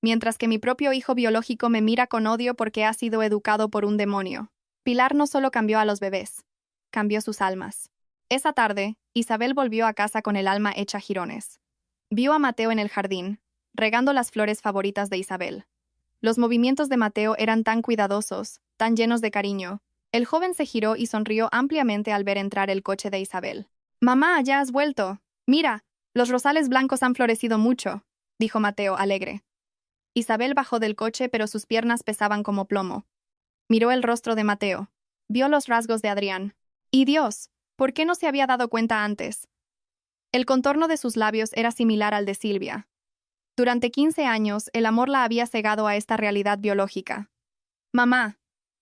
mientras que mi propio hijo biológico me mira con odio porque ha sido educado por un demonio. Pilar no solo cambió a los bebés, cambió sus almas. Esa tarde, Isabel volvió a casa con el alma hecha jirones. Vio a Mateo en el jardín, regando las flores favoritas de Isabel. Los movimientos de Mateo eran tan cuidadosos, tan llenos de cariño. El joven se giró y sonrió ampliamente al ver entrar el coche de Isabel. «Mamá, ya has vuelto. Mira, los rosales blancos han florecido mucho», dijo Mateo alegre. Isabel bajó del coche, pero sus piernas pesaban como plomo. Miró el rostro de Mateo. Vio los rasgos de Adrián. ¡Y Dios! ¿Por qué no se había dado cuenta antes? El contorno de sus labios era similar al de Silvia. Durante 15 años, el amor la había cegado a esta realidad biológica. «Mamá,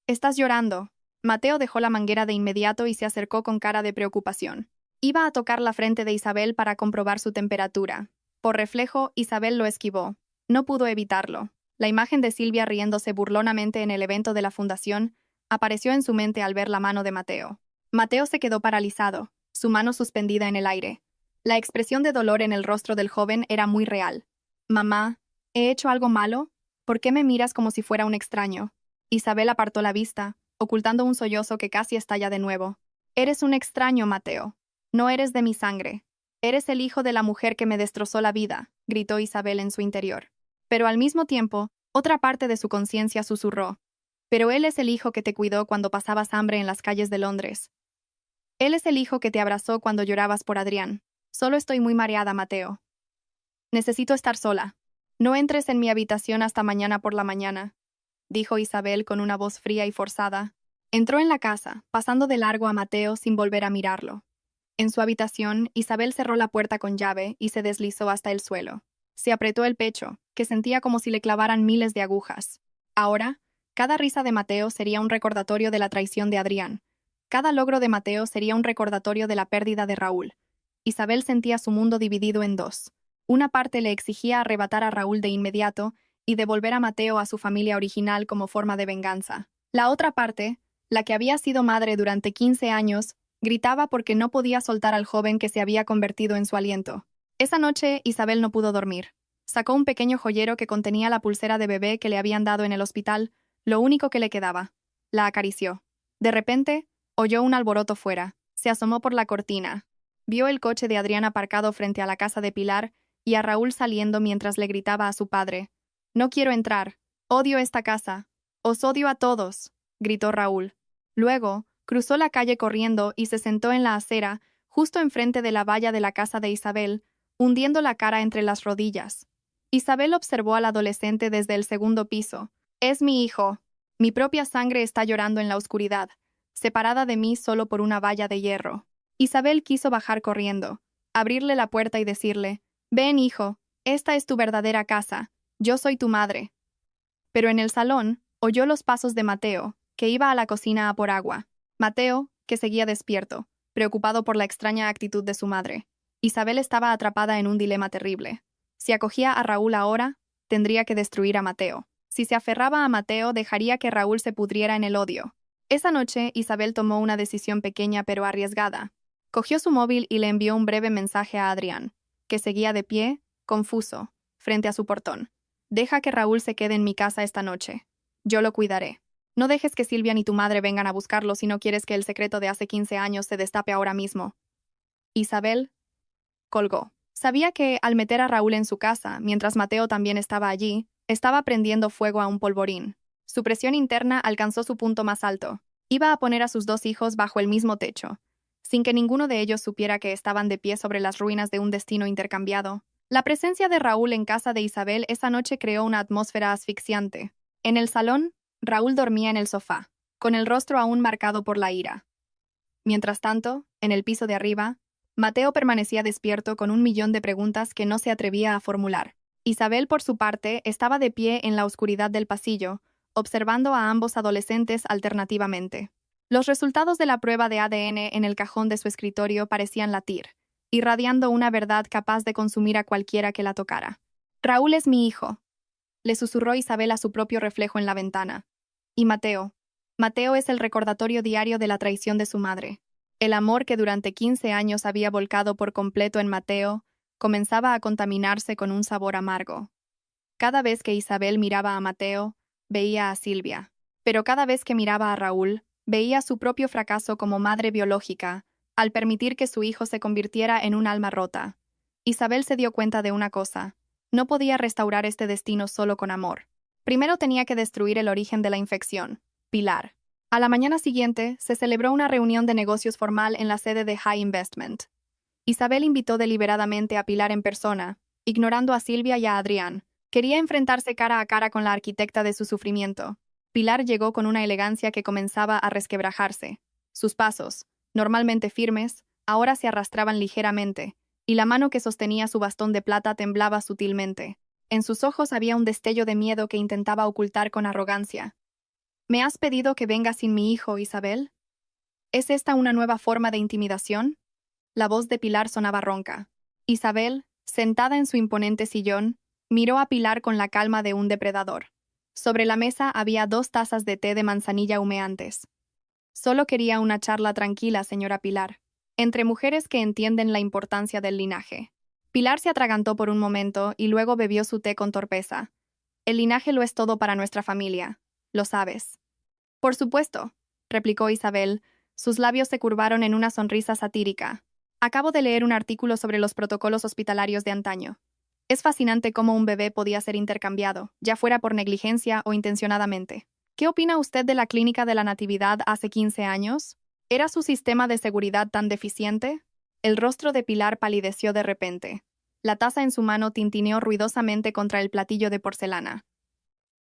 estás llorando». Mateo dejó la manguera de inmediato y se acercó con cara de preocupación. Iba a tocar la frente de Isabel para comprobar su temperatura. Por reflejo, Isabel lo esquivó. No pudo evitarlo. La imagen de Silvia riéndose burlonamente en el evento de la fundación apareció en su mente al ver la mano de Mateo. Mateo se quedó paralizado, su mano suspendida en el aire. La expresión de dolor en el rostro del joven era muy real. «Mamá, ¿he hecho algo malo? ¿Por qué me miras como si fuera un extraño?» Isabel apartó la vista, ocultando un sollozo que casi estalla de nuevo. «Eres un extraño, Mateo. No eres de mi sangre. Eres el hijo de la mujer que me destrozó la vida», gritó Isabel en su interior. Pero al mismo tiempo, otra parte de su conciencia susurró. «Pero él es el hijo que te cuidó cuando pasabas hambre en las calles de Londres. Él es el hijo que te abrazó cuando llorabas por Adrián. Solo estoy muy mareada, Mateo. Necesito estar sola. No entres en mi habitación hasta mañana por la mañana», dijo Isabel con una voz fría y forzada. Entró en la casa, pasando de largo a Mateo sin volver a mirarlo. En su habitación, Isabel cerró la puerta con llave y se deslizó hasta el suelo. Se apretó el pecho, que sentía como si le clavaran miles de agujas. Ahora, cada risa de Mateo sería un recordatorio de la traición de Adrián. Cada logro de Mateo sería un recordatorio de la pérdida de Raúl. Isabel sentía su mundo dividido en dos. Una parte le exigía arrebatar a Raúl de inmediato y devolver a Mateo a su familia original como forma de venganza. La otra parte, la que había sido madre durante 15 años, gritaba porque no podía soltar al joven que se había convertido en su aliento. Esa noche, Isabel no pudo dormir. Sacó un pequeño joyero que contenía la pulsera de bebé que le habían dado en el hospital, lo único que le quedaba. La acarició. De repente, oyó un alboroto fuera. Se asomó por la cortina. Vio el coche de Adrián aparcado frente a la casa de Pilar y a Raúl saliendo mientras le gritaba a su padre. «No quiero entrar. Odio esta casa. Os odio a todos», gritó Raúl. Luego, cruzó la calle corriendo y se sentó en la acera, justo enfrente de la valla de la casa de Isabel, hundiendo la cara entre las rodillas. Isabel observó al adolescente desde el segundo piso. «Es mi hijo. Mi propia sangre está llorando en la oscuridad, separada de mí solo por una valla de hierro». Isabel quiso bajar corriendo, abrirle la puerta y decirle: «Ven, hijo, esta es tu verdadera casa. Yo soy tu madre». Pero en el salón, oyó los pasos de Mateo, que iba a la cocina a por agua. Mateo, que seguía despierto, preocupado por la extraña actitud de su madre. Isabel estaba atrapada en un dilema terrible. Si acogía a Raúl ahora, tendría que destruir a Mateo. Si se aferraba a Mateo, dejaría que Raúl se pudriera en el odio. Esa noche, Isabel tomó una decisión pequeña pero arriesgada. Cogió su móvil y le envió un breve mensaje a Adrián, que seguía de pie, confuso, frente a su portón. «Deja que Raúl se quede en mi casa esta noche. Yo lo cuidaré. No dejes que Silvia ni tu madre vengan a buscarlo si no quieres que el secreto de hace 15 años se destape ahora mismo». Isabel colgó. Sabía que, al meter a Raúl en su casa, mientras Mateo también estaba allí, estaba prendiendo fuego a un polvorín. Su presión interna alcanzó su punto más alto. Iba a poner a sus dos hijos bajo el mismo techo, sin que ninguno de ellos supiera que estaban de pie sobre las ruinas de un destino intercambiado. La presencia de Raúl en casa de Isabel esa noche creó una atmósfera asfixiante. En el salón, Raúl dormía en el sofá, con el rostro aún marcado por la ira. Mientras tanto, en el piso de arriba, Mateo permanecía despierto con 1.000.000 de preguntas que no se atrevía a formular. Isabel, por su parte, estaba de pie en la oscuridad del pasillo, observando a ambos adolescentes alternativamente. Los resultados de la prueba de ADN en el cajón de su escritorio parecían latir, irradiando una verdad capaz de consumir a cualquiera que la tocara. Raúl es mi hijo, le susurró Isabel a su propio reflejo en la ventana. Y Mateo. Mateo es el recordatorio diario de la traición de su madre. El amor que durante 15 años había volcado por completo en Mateo comenzaba a contaminarse con un sabor amargo. Cada vez que Isabel miraba a Mateo, veía a Silvia. Pero cada vez que miraba a Raúl, veía su propio fracaso como madre biológica, al permitir que su hijo se convirtiera en un alma rota. Isabel se dio cuenta de una cosa. No podía restaurar este destino solo con amor. Primero tenía que destruir el origen de la infección, Pilar. A la mañana siguiente, se celebró una reunión de negocios formal en la sede de High Investment. Isabel invitó deliberadamente a Pilar en persona, ignorando a Silvia y a Adrián. Quería enfrentarse cara a cara con la arquitecta de su sufrimiento. Pilar llegó con una elegancia que comenzaba a resquebrajarse. Sus pasos, normalmente firmes, ahora se arrastraban ligeramente, y la mano que sostenía su bastón de plata temblaba sutilmente. En sus ojos había un destello de miedo que intentaba ocultar con arrogancia. ¿Me has pedido que venga sin mi hijo, Isabel? ¿Es esta una nueva forma de intimidación? La voz de Pilar sonaba ronca. Isabel, sentada en su imponente sillón, miró a Pilar con la calma de un depredador. Sobre la mesa había 2 tazas de té de manzanilla humeantes. Solo quería una charla tranquila, señora Pilar, entre mujeres que entienden la importancia del linaje. Pilar se atragantó por un momento y luego bebió su té con torpeza. El linaje lo es todo para nuestra familia, lo sabes. Por supuesto, replicó Isabel, sus labios se curvaron en una sonrisa satírica. Acabo de leer un artículo sobre los protocolos hospitalarios de antaño. Es fascinante cómo un bebé podía ser intercambiado, ya fuera por negligencia o intencionadamente. ¿Qué opina usted de la clínica de la Natividad hace 15 años? ¿Era su sistema de seguridad tan deficiente? El rostro de Pilar palideció de repente. La taza en su mano tintineó ruidosamente contra el platillo de porcelana.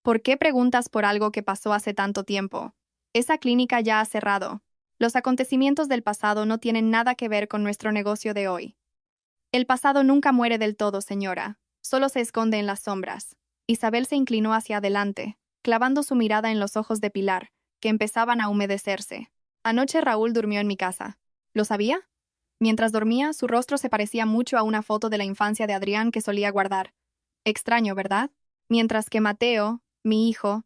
¿Por qué preguntas por algo que pasó hace tanto tiempo? Esa clínica ya ha cerrado. Los acontecimientos del pasado no tienen nada que ver con nuestro negocio de hoy. El pasado nunca muere del todo, señora. Solo se esconde en las sombras. Isabel se inclinó hacia adelante, clavando su mirada en los ojos de Pilar, que empezaban a humedecerse. Anoche Raúl durmió en mi casa. ¿Lo sabía? Mientras dormía, su rostro se parecía mucho a una foto de la infancia de Adrián que solía guardar. Extraño, ¿verdad? Mientras que Mateo, mi hijo,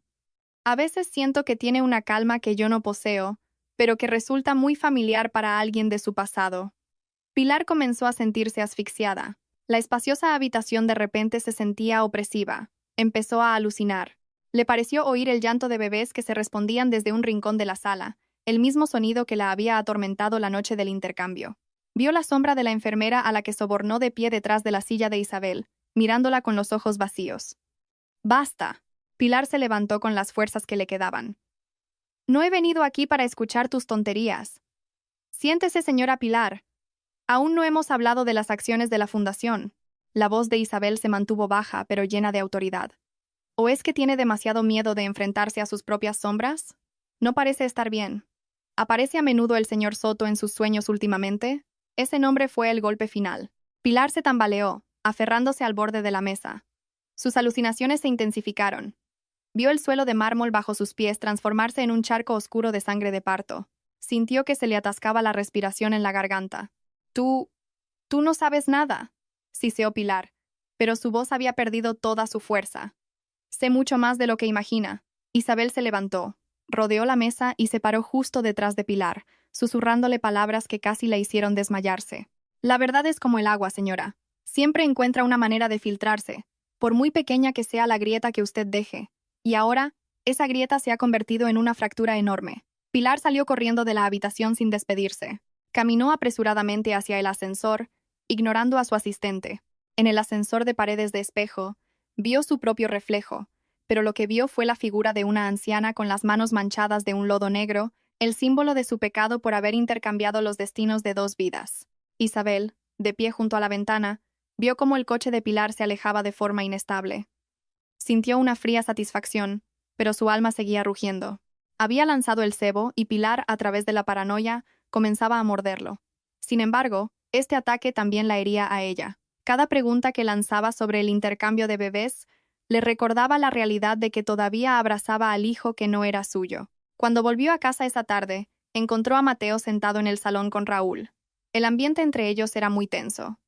a veces siento que tiene una calma que yo no poseo, pero que resulta muy familiar para alguien de su pasado. Pilar comenzó a sentirse asfixiada. La espaciosa habitación de repente se sentía opresiva. Empezó a alucinar. Le pareció oír el llanto de bebés que se respondían desde un rincón de la sala, el mismo sonido que la había atormentado la noche del intercambio. Vio la sombra de la enfermera a la que sobornó de pie detrás de la silla de Isabel, mirándola con los ojos vacíos. «Basta». Pilar se levantó con las fuerzas que le quedaban. «No he venido aquí para escuchar tus tonterías. Siéntese, señora Pilar. Aún no hemos hablado de las acciones de la fundación». La voz de Isabel se mantuvo baja, pero llena de autoridad. ¿O es que tiene demasiado miedo de enfrentarse a sus propias sombras? No parece estar bien. ¿Aparece a menudo el señor Soto en sus sueños últimamente? Ese nombre fue el golpe final. Pilar se tambaleó, aferrándose al borde de la mesa. Sus alucinaciones se intensificaron. Vio el suelo de mármol bajo sus pies transformarse en un charco oscuro de sangre de parto. Sintió que se le atascaba la respiración en la garganta. Tú no sabes nada», siseó Pilar, pero su voz había perdido toda su fuerza. «Sé mucho más de lo que imagina». Isabel se levantó, rodeó la mesa y se paró justo detrás de Pilar, susurrándole palabras que casi la hicieron desmayarse. «La verdad es como el agua, señora. Siempre encuentra una manera de filtrarse, por muy pequeña que sea la grieta que usted deje. Y ahora, esa grieta se ha convertido en una fractura enorme». Pilar salió corriendo de la habitación sin despedirse. Caminó apresuradamente hacia el ascensor, ignorando a su asistente. En el ascensor de paredes de espejo, vio su propio reflejo, pero lo que vio fue la figura de una anciana con las manos manchadas de un lodo negro, el símbolo de su pecado por haber intercambiado los destinos de 2 vidas. Isabel, de pie junto a la ventana, vio cómo el coche de Pilar se alejaba de forma inestable. Sintió una fría satisfacción, pero su alma seguía rugiendo. Había lanzado el cebo y Pilar, a través de la paranoia, comenzaba a morderlo. Sin embargo, este ataque también la hería a ella. Cada pregunta que lanzaba sobre el intercambio de bebés le recordaba la realidad de que todavía abrazaba al hijo que no era suyo. Cuando volvió a casa esa tarde, encontró a Mateo sentado en el salón con Raúl. El ambiente entre ellos era muy tenso.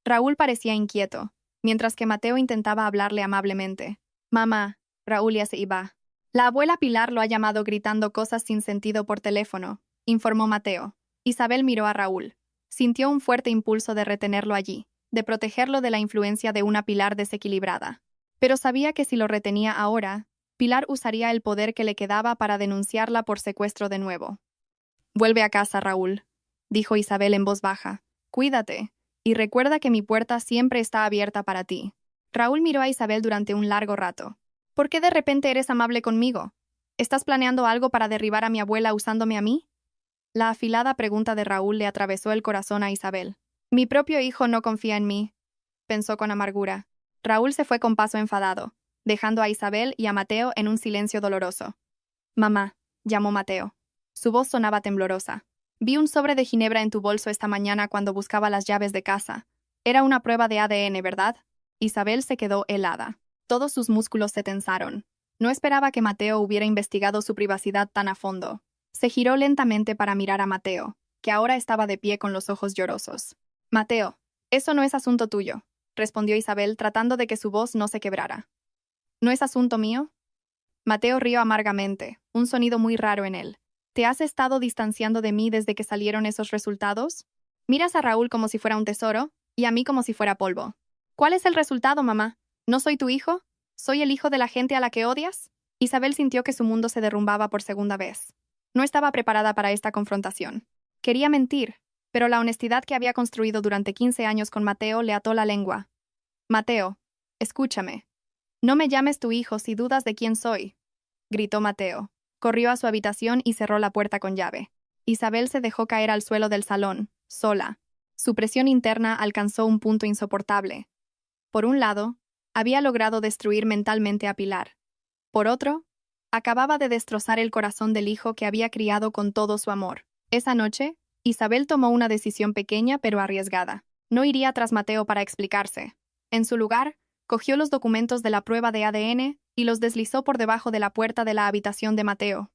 Raúl parecía inquieto, mientras que Mateo intentaba hablarle amablemente. Mamá, Raúl ya se iba. La abuela Pilar lo ha llamado gritando cosas sin sentido por teléfono, informó Mateo. Isabel miró a Raúl. Sintió un fuerte impulso de retenerlo allí, de protegerlo de la influencia de una Pilar desequilibrada. Pero sabía que si lo retenía ahora, Pilar usaría el poder que le quedaba para denunciarla por secuestro de nuevo. Vuelve a casa, Raúl, dijo Isabel en voz baja. Cuídate, y recuerda que mi puerta siempre está abierta para ti. Raúl miró a Isabel durante un largo rato. ¿Por qué de repente eres amable conmigo? ¿Estás planeando algo para derribar a mi abuela usándome a mí? La afilada pregunta de Raúl le atravesó el corazón a Isabel. Mi propio hijo no confía en mí, pensó con amargura. Raúl se fue con paso enfadado, dejando a Isabel y a Mateo en un silencio doloroso. Mamá, llamó Mateo. Su voz sonaba temblorosa. Vi un sobre de ginebra en tu bolso esta mañana cuando buscaba las llaves de casa. Era una prueba de ADN, ¿verdad? Isabel se quedó helada. Todos sus músculos se tensaron. No esperaba que Mateo hubiera investigado su privacidad tan a fondo. Se giró lentamente para mirar a Mateo, que ahora estaba de pie con los ojos llorosos. Mateo, eso no es asunto tuyo, respondió Isabel tratando de que su voz no se quebrara. ¿No es asunto mío? Mateo rió amargamente, un sonido muy raro en él. ¿Te has estado distanciando de mí desde que salieron esos resultados? Miras a Raúl como si fuera un tesoro, y a mí como si fuera polvo. ¿Cuál es el resultado, mamá? ¿No soy tu hijo? ¿Soy el hijo de la gente a la que odias? Isabel sintió que su mundo se derrumbaba por segunda vez. No estaba preparada para esta confrontación. Quería mentir, pero la honestidad que había construido durante 15 años con Mateo le ató la lengua. Mateo, escúchame. No me llames tu hijo si dudas de quién soy, gritó Mateo. Corrió a su habitación y cerró la puerta con llave. Isabel se dejó caer al suelo del salón, sola. Su presión interna alcanzó un punto insoportable. Por un lado, había logrado destruir mentalmente a Pilar. Por otro, acababa de destrozar el corazón del hijo que había criado con todo su amor. Esa noche, Isabel tomó una decisión pequeña pero arriesgada. No iría tras Mateo para explicarse. En su lugar, cogió los documentos de la prueba de ADN y los deslizó por debajo de la puerta de la habitación de Mateo.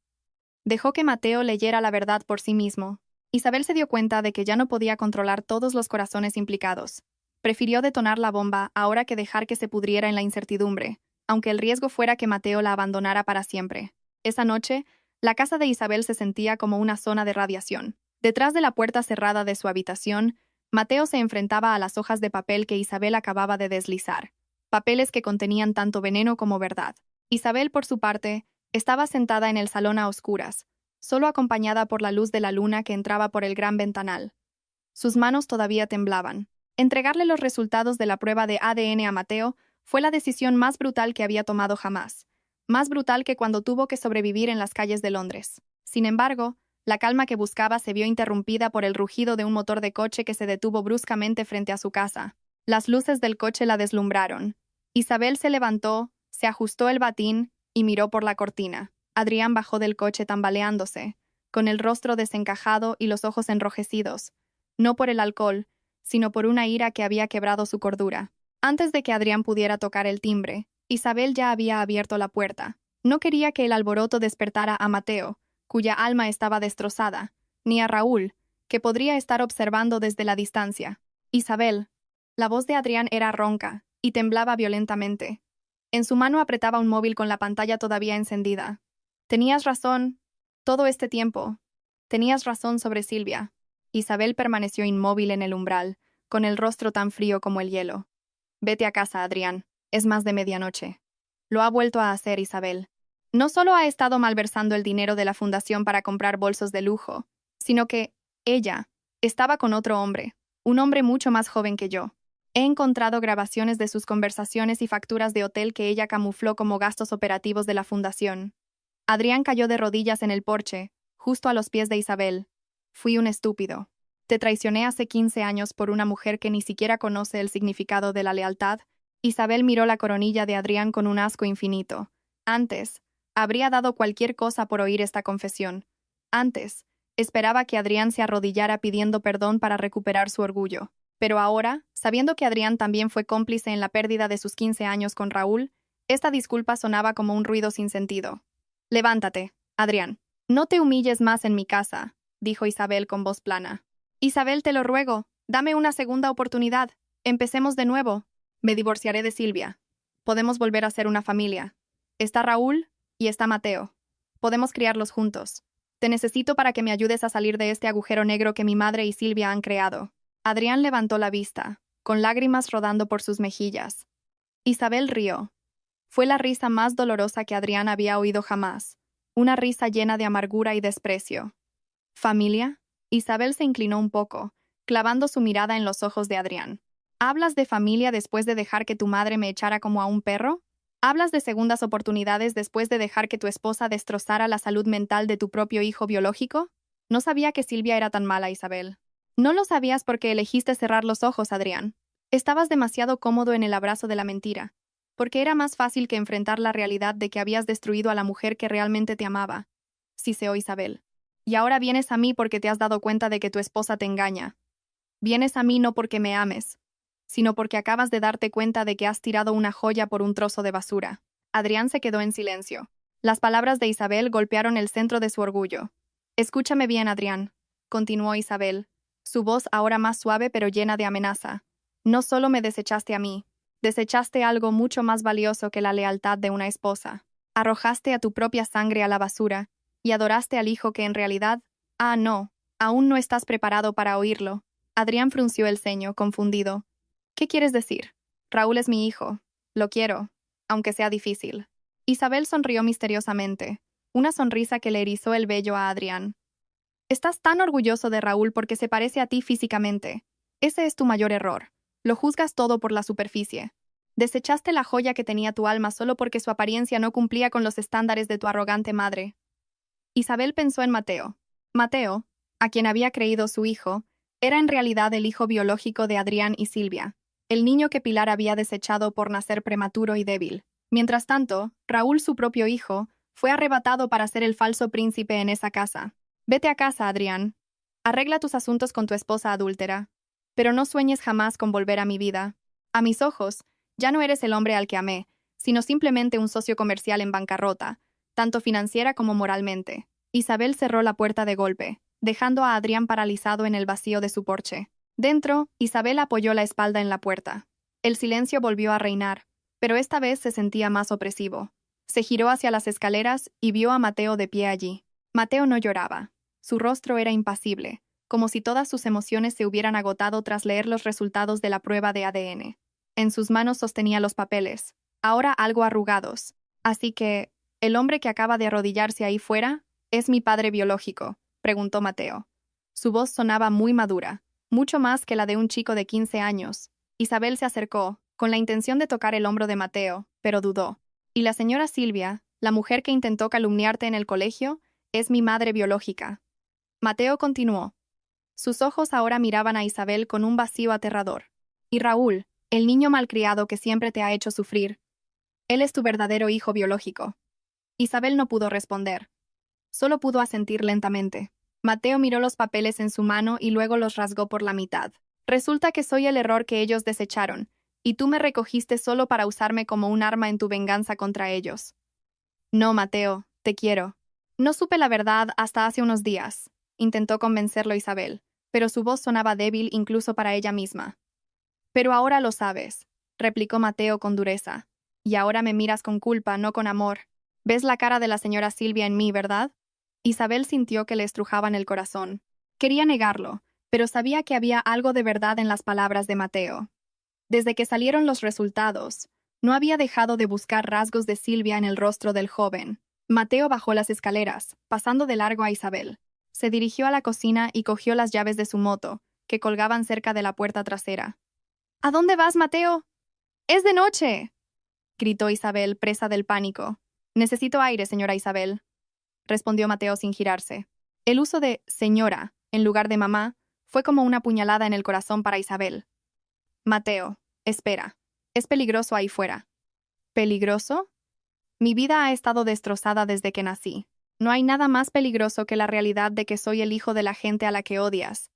Dejó que Mateo leyera la verdad por sí mismo. Isabel se dio cuenta de que ya no podía controlar todos los corazones implicados. Prefirió detonar la bomba ahora que dejar que se pudriera en la incertidumbre, aunque el riesgo fuera que Mateo la abandonara para siempre. Esa noche, la casa de Isabel se sentía como una zona de radiación. Detrás de la puerta cerrada de su habitación, Mateo se enfrentaba a las hojas de papel que Isabel acababa de deslizar. Papeles que contenían tanto veneno como verdad. Isabel, por su parte, estaba sentada en el salón a oscuras, solo acompañada por la luz de la luna que entraba por el gran ventanal. Sus manos todavía temblaban. Entregarle los resultados de la prueba de ADN a Mateo fue la decisión más brutal que había tomado jamás. Más brutal que cuando tuvo que sobrevivir en las calles de Londres. Sin embargo, la calma que buscaba se vio interrumpida por el rugido de un motor de coche que se detuvo bruscamente frente a su casa. Las luces del coche la deslumbraron. Isabel se levantó, se ajustó el batín y miró por la cortina. Adrián bajó del coche tambaleándose, con el rostro desencajado y los ojos enrojecidos, no por el alcohol, sino por una ira que había quebrado su cordura. Antes de que Adrián pudiera tocar el timbre, Isabel ya había abierto la puerta. No quería que el alboroto despertara a Mateo, cuya alma estaba destrozada, ni a Raúl, que podría estar observando desde la distancia. Isabel. La voz de Adrián era ronca, y temblaba violentamente. En su mano apretaba un móvil con la pantalla todavía encendida. Tenías razón. Todo este tiempo. Tenías razón sobre Silvia. Isabel permaneció inmóvil en el umbral, con el rostro tan frío como el hielo. Vete a casa, Adrián. Es más de medianoche. Lo ha vuelto a hacer Isabel. No solo ha estado malversando el dinero de la fundación para comprar bolsos de lujo, sino que ella estaba con otro hombre, un hombre mucho más joven que yo. He encontrado grabaciones de sus conversaciones y facturas de hotel que ella camufló como gastos operativos de la fundación. Adrián cayó de rodillas en el porche, justo a los pies de Isabel. Fui un estúpido. Te traicioné hace 15 años por una mujer que ni siquiera conoce el significado de la lealtad. Isabel miró la coronilla de Adrián con un asco infinito. Antes, habría dado cualquier cosa por oír esta confesión. Antes, esperaba que Adrián se arrodillara pidiendo perdón para recuperar su orgullo. Pero ahora, sabiendo que Adrián también fue cómplice en la pérdida de sus 15 años con Raúl, esta disculpa sonaba como un ruido sin sentido. Levántate, Adrián. No te humilles más en mi casa. dijo Isabel con voz plana. Isabel, te lo ruego, dame una segunda oportunidad. Empecemos de nuevo. Me divorciaré de Silvia. Podemos volver a ser una familia. Está Raúl y está Mateo. Podemos criarlos juntos. Te necesito para que me ayudes a salir de este agujero negro que mi madre y Silvia han creado. Adrián levantó la vista, con lágrimas rodando por sus mejillas. Isabel rió. Fue la risa más dolorosa que Adrián había oído jamás, una risa llena de amargura y desprecio. ¿Familia? Isabel se inclinó un poco, clavando su mirada en los ojos de Adrián. ¿Hablas de familia después de dejar que tu madre me echara como a un perro? ¿Hablas de segundas oportunidades después de dejar que tu esposa destrozara la salud mental de tu propio hijo biológico? No sabía que Silvia era tan mala, Isabel. No lo sabías porque elegiste cerrar los ojos, Adrián. Estabas demasiado cómodo en el abrazo de la mentira, porque era más fácil que enfrentar la realidad de que habías destruido a la mujer que realmente te amaba. Siseó Isabel. Y ahora vienes a mí porque te has dado cuenta de que tu esposa te engaña. Vienes a mí no porque me ames, sino porque acabas de darte cuenta de que has tirado una joya por un trozo de basura. Adrián se quedó en silencio. Las palabras de Isabel golpearon el centro de su orgullo. Escúchame bien, Adrián, continuó Isabel, su voz ahora más suave pero llena de amenaza. No solo me desechaste a mí, desechaste algo mucho más valioso que la lealtad de una esposa. Arrojaste a tu propia sangre a la basura y adoraste al hijo que en realidad, no, aún no estás preparado para oírlo. Adrián frunció el ceño, confundido. ¿Qué quieres decir? Raúl es mi hijo. Lo quiero, aunque sea difícil. Isabel sonrió misteriosamente, una sonrisa que le erizó el vello a Adrián. Estás tan orgulloso de Raúl porque se parece a ti físicamente. Ese es tu mayor error. Lo juzgas todo por la superficie. Desechaste la joya que tenía tu alma solo porque su apariencia no cumplía con los estándares de tu arrogante madre. Isabel pensó en Mateo. Mateo, a quien había creído su hijo, era en realidad el hijo biológico de Adrián y Silvia, el niño que Pilar había desechado por nacer prematuro y débil. Mientras tanto, Raúl, su propio hijo, fue arrebatado para ser el falso príncipe en esa casa. Vete a casa, Adrián. Arregla tus asuntos con tu esposa adúltera. Pero no sueñes jamás con volver a mi vida. A mis ojos, ya no eres el hombre al que amé, sino simplemente un socio comercial en bancarrota, tanto financiera como moralmente. Isabel cerró la puerta de golpe, dejando a Adrián paralizado en el vacío de su porche. Dentro, Isabel apoyó la espalda en la puerta. El silencio volvió a reinar, pero esta vez se sentía más opresivo. Se giró hacia las escaleras y vio a Mateo de pie allí. Mateo no lloraba. Su rostro era impasible, como si todas sus emociones se hubieran agotado tras leer los resultados de la prueba de ADN. En sus manos sostenía los papeles, ahora algo arrugados. Así que, ¿el hombre que acaba de arrodillarse ahí fuera es mi padre biológico?, preguntó Mateo. Su voz sonaba muy madura, mucho más que la de un chico de 15 años. Isabel se acercó, con la intención de tocar el hombro de Mateo, pero dudó. Y la señora Silvia, la mujer que intentó calumniarte en el colegio, es mi madre biológica. Mateo continuó. Sus ojos ahora miraban a Isabel con un vacío aterrador. Y Raúl, el niño malcriado que siempre te ha hecho sufrir. Él es tu verdadero hijo biológico. Isabel no pudo responder. Solo pudo asentir lentamente. Mateo miró los papeles en su mano y luego los rasgó por la mitad. Resulta que soy el error que ellos desecharon, y tú me recogiste solo para usarme como un arma en tu venganza contra ellos. No, Mateo, te quiero. No supe la verdad hasta hace unos días, intentó convencerlo Isabel, pero su voz sonaba débil incluso para ella misma. Pero ahora lo sabes, replicó Mateo con dureza. Y ahora me miras con culpa, no con amor. ¿Ves la cara de la señora Silvia en mí, verdad? Isabel sintió que le estrujaban el corazón. Quería negarlo, pero sabía que había algo de verdad en las palabras de Mateo. Desde que salieron los resultados, no había dejado de buscar rasgos de Silvia en el rostro del joven. Mateo bajó las escaleras, pasando de largo a Isabel. Se dirigió a la cocina y cogió las llaves de su moto, que colgaban cerca de la puerta trasera. ¿A dónde vas, Mateo? ¡Es de noche!, gritó Isabel, presa del pánico. Necesito aire, señora Isabel, respondió Mateo sin girarse. El uso de señora, en lugar de mamá, fue como una puñalada en el corazón para Isabel. Mateo, espera. Es peligroso ahí fuera. ¿Peligroso? Mi vida ha estado destrozada desde que nací. No hay nada más peligroso que la realidad de que soy el hijo de la gente a la que odias,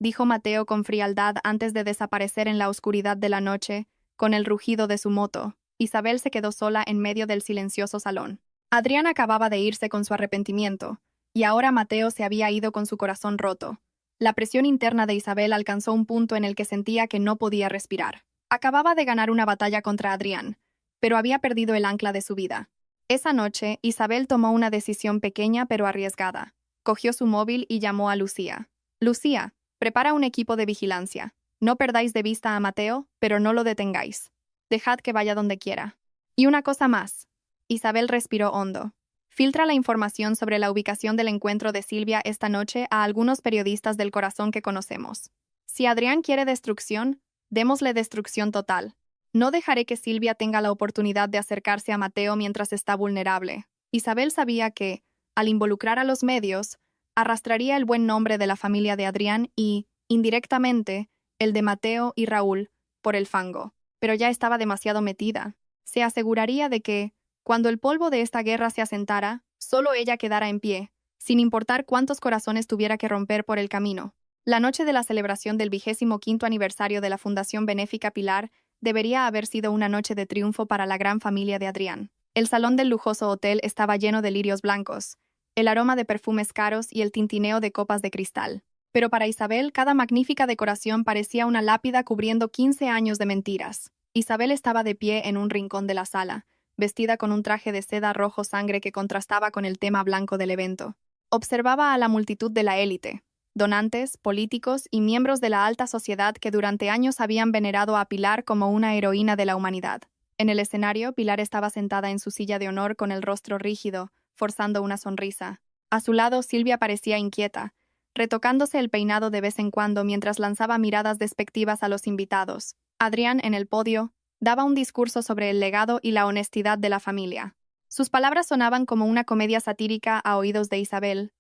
dijo Mateo con frialdad antes de desaparecer en la oscuridad de la noche, con el rugido de su moto. Isabel se quedó sola en medio del silencioso salón. Adrián acababa de irse con su arrepentimiento, y ahora Mateo se había ido con su corazón roto. La presión interna de Isabel alcanzó un punto en el que sentía que no podía respirar. Acababa de ganar una batalla contra Adrián, pero había perdido el ancla de su vida. Esa noche, Isabel tomó una decisión pequeña pero arriesgada. Cogió su móvil y llamó a Lucía. Lucía, prepara un equipo de vigilancia. No perdáis de vista a Mateo, pero no lo detengáis. Dejad que vaya donde quiera. Y una cosa más. Isabel respiró hondo. Filtra la información sobre la ubicación del encuentro de Silvia esta noche a algunos periodistas del corazón que conocemos. Si Adrián quiere destrucción, démosle destrucción total. No dejaré que Silvia tenga la oportunidad de acercarse a Mateo mientras está vulnerable. Isabel sabía que, al involucrar a los medios, arrastraría el buen nombre de la familia de Adrián y, indirectamente, el de Mateo y Raúl, por el fango. Pero ya estaba demasiado metida. Se aseguraría de que, cuando el polvo de esta guerra se asentara, solo ella quedara en pie, sin importar cuántos corazones tuviera que romper por el camino. La noche de la celebración del 25º aniversario de la Fundación Benéfica Pilar debería haber sido una noche de triunfo para la gran familia de Adrián. El salón del lujoso hotel estaba lleno de lirios blancos, el aroma de perfumes caros y el tintineo de copas de cristal. Pero para Isabel, cada magnífica decoración parecía una lápida cubriendo 15 años de mentiras. Isabel estaba de pie en un rincón de la sala, vestida con un traje de seda rojo sangre que contrastaba con el tema blanco del evento. Observaba a la multitud de la élite, donantes, políticos y miembros de la alta sociedad que durante años habían venerado a Pilar como una heroína de la humanidad. En el escenario, Pilar estaba sentada en su silla de honor con el rostro rígido, forzando una sonrisa. A su lado, Silvia parecía inquieta, retocándose el peinado de vez en cuando mientras lanzaba miradas despectivas a los invitados. Adrián, en el podio, daba un discurso sobre el legado y la honestidad de la familia. Sus palabras sonaban como una comedia satírica a oídos de Isabel.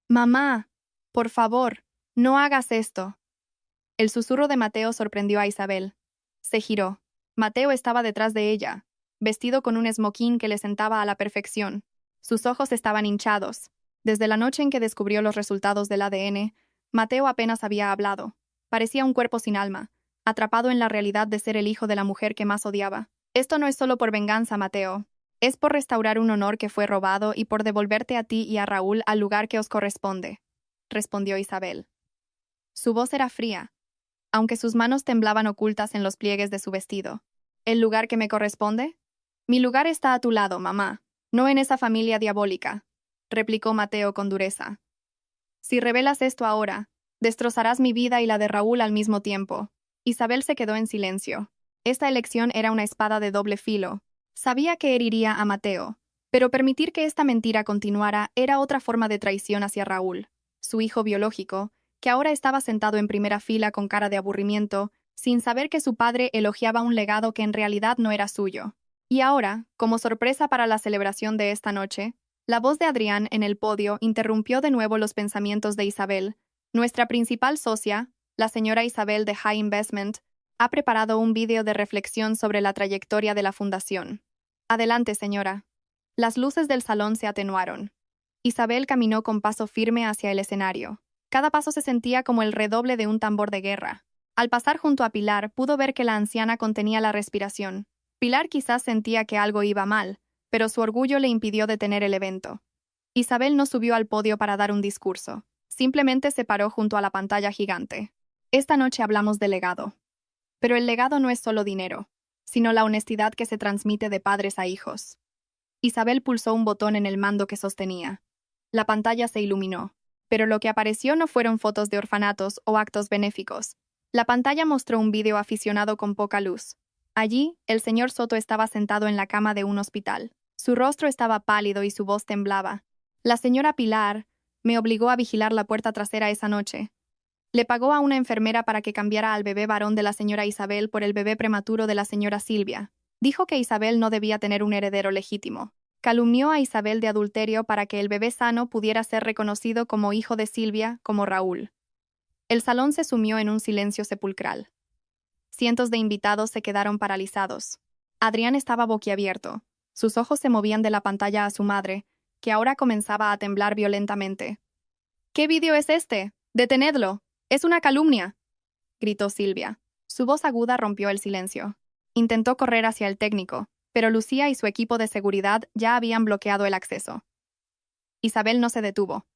«Mamá, por favor, no hagas esto». El susurro de Mateo sorprendió a Isabel. Se giró. Mateo estaba detrás de ella, vestido con un esmoquín que le sentaba a la perfección. Sus ojos estaban hinchados. Desde la noche en que descubrió los resultados del ADN, Mateo apenas había hablado. Parecía un cuerpo sin alma, atrapado en la realidad de ser el hijo de la mujer que más odiaba. «Esto no es solo por venganza, Mateo. Es por restaurar un honor que fue robado y por devolverte a ti y a Raúl al lugar que os corresponde», respondió Isabel. Su voz era fría, aunque sus manos temblaban ocultas en los pliegues de su vestido. «¿El lugar que me corresponde? Mi lugar está a tu lado, mamá, no en esa familia diabólica», replicó Mateo con dureza. «Si revelas esto ahora, destrozarás mi vida y la de Raúl al mismo tiempo». Isabel se quedó en silencio. Esta elección era una espada de doble filo. Sabía que heriría a Mateo, pero permitir que esta mentira continuara era otra forma de traición hacia Raúl, su hijo biológico, que ahora estaba sentado en primera fila con cara de aburrimiento, sin saber que su padre elogiaba un legado que en realidad no era suyo. Y ahora, como sorpresa para la celebración de esta noche, la voz de Adrián en el podio interrumpió de nuevo los pensamientos de Isabel. Nuestra principal socia, la señora Isabel de High Investment, ha preparado un vídeo de reflexión sobre la trayectoria de la fundación. Adelante, señora. Las luces del salón se atenuaron. Isabel caminó con paso firme hacia el escenario. Cada paso se sentía como el redoble de un tambor de guerra. Al pasar junto a Pilar, pudo ver que la anciana contenía la respiración. Pilar quizás sentía que algo iba mal, pero su orgullo le impidió detener el evento. Isabel no subió al podio para dar un discurso. Simplemente se paró junto a la pantalla gigante. Esta noche hablamos de legado. Pero el legado no es solo dinero, sino la honestidad que se transmite de padres a hijos. Isabel pulsó un botón en el mando que sostenía. La pantalla se iluminó, pero lo que apareció no fueron fotos de orfanatos o actos benéficos. La pantalla mostró un vídeo aficionado con poca luz. Allí, el señor Soto estaba sentado en la cama de un hospital. Su rostro estaba pálido y su voz temblaba. La señora Pilar me obligó a vigilar la puerta trasera esa noche. Le pagó a una enfermera para que cambiara al bebé varón de la señora Isabel por el bebé prematuro de la señora Silvia. Dijo que Isabel no debía tener un heredero legítimo. Calumnió a Isabel de adulterio para que el bebé sano pudiera ser reconocido como hijo de Silvia, como Raúl. El salón se sumió en un silencio sepulcral. Cientos de invitados se quedaron paralizados. Adrián estaba boquiabierto. Sus ojos se movían de la pantalla a su madre, que ahora comenzaba a temblar violentamente. «¿Qué vídeo es este? ¡Detenedlo! ¡Es una calumnia!», gritó Silvia. Su voz aguda rompió el silencio. Intentó correr hacia el técnico, pero Lucía y su equipo de seguridad ya habían bloqueado el acceso. Isabel no se detuvo.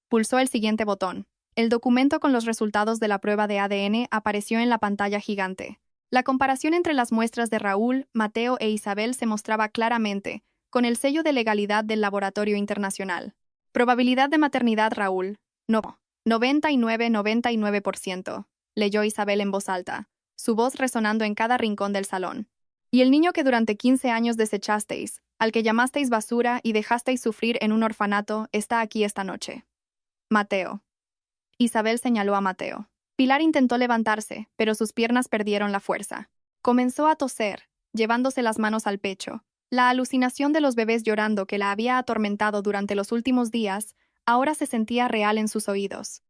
Pulsó el siguiente botón. El documento con los resultados de la prueba de ADN apareció en la pantalla gigante. La comparación entre las muestras de Raúl, Mateo e Isabel se mostraba claramente, con el sello de legalidad del Laboratorio Internacional. Probabilidad de maternidad Raúl. No. 99,99%, leyó Isabel en voz alta, su voz resonando en cada rincón del salón. Y el niño que durante 15 años desechasteis, al que llamasteis basura y dejasteis sufrir en un orfanato, está aquí esta noche. Mateo. Isabel señaló a Mateo. Pilar intentó levantarse, pero sus piernas perdieron la fuerza. Comenzó a toser, llevándose las manos al pecho. La alucinación de los bebés llorando que la había atormentado durante los últimos días ahora se sentía real en sus oídos.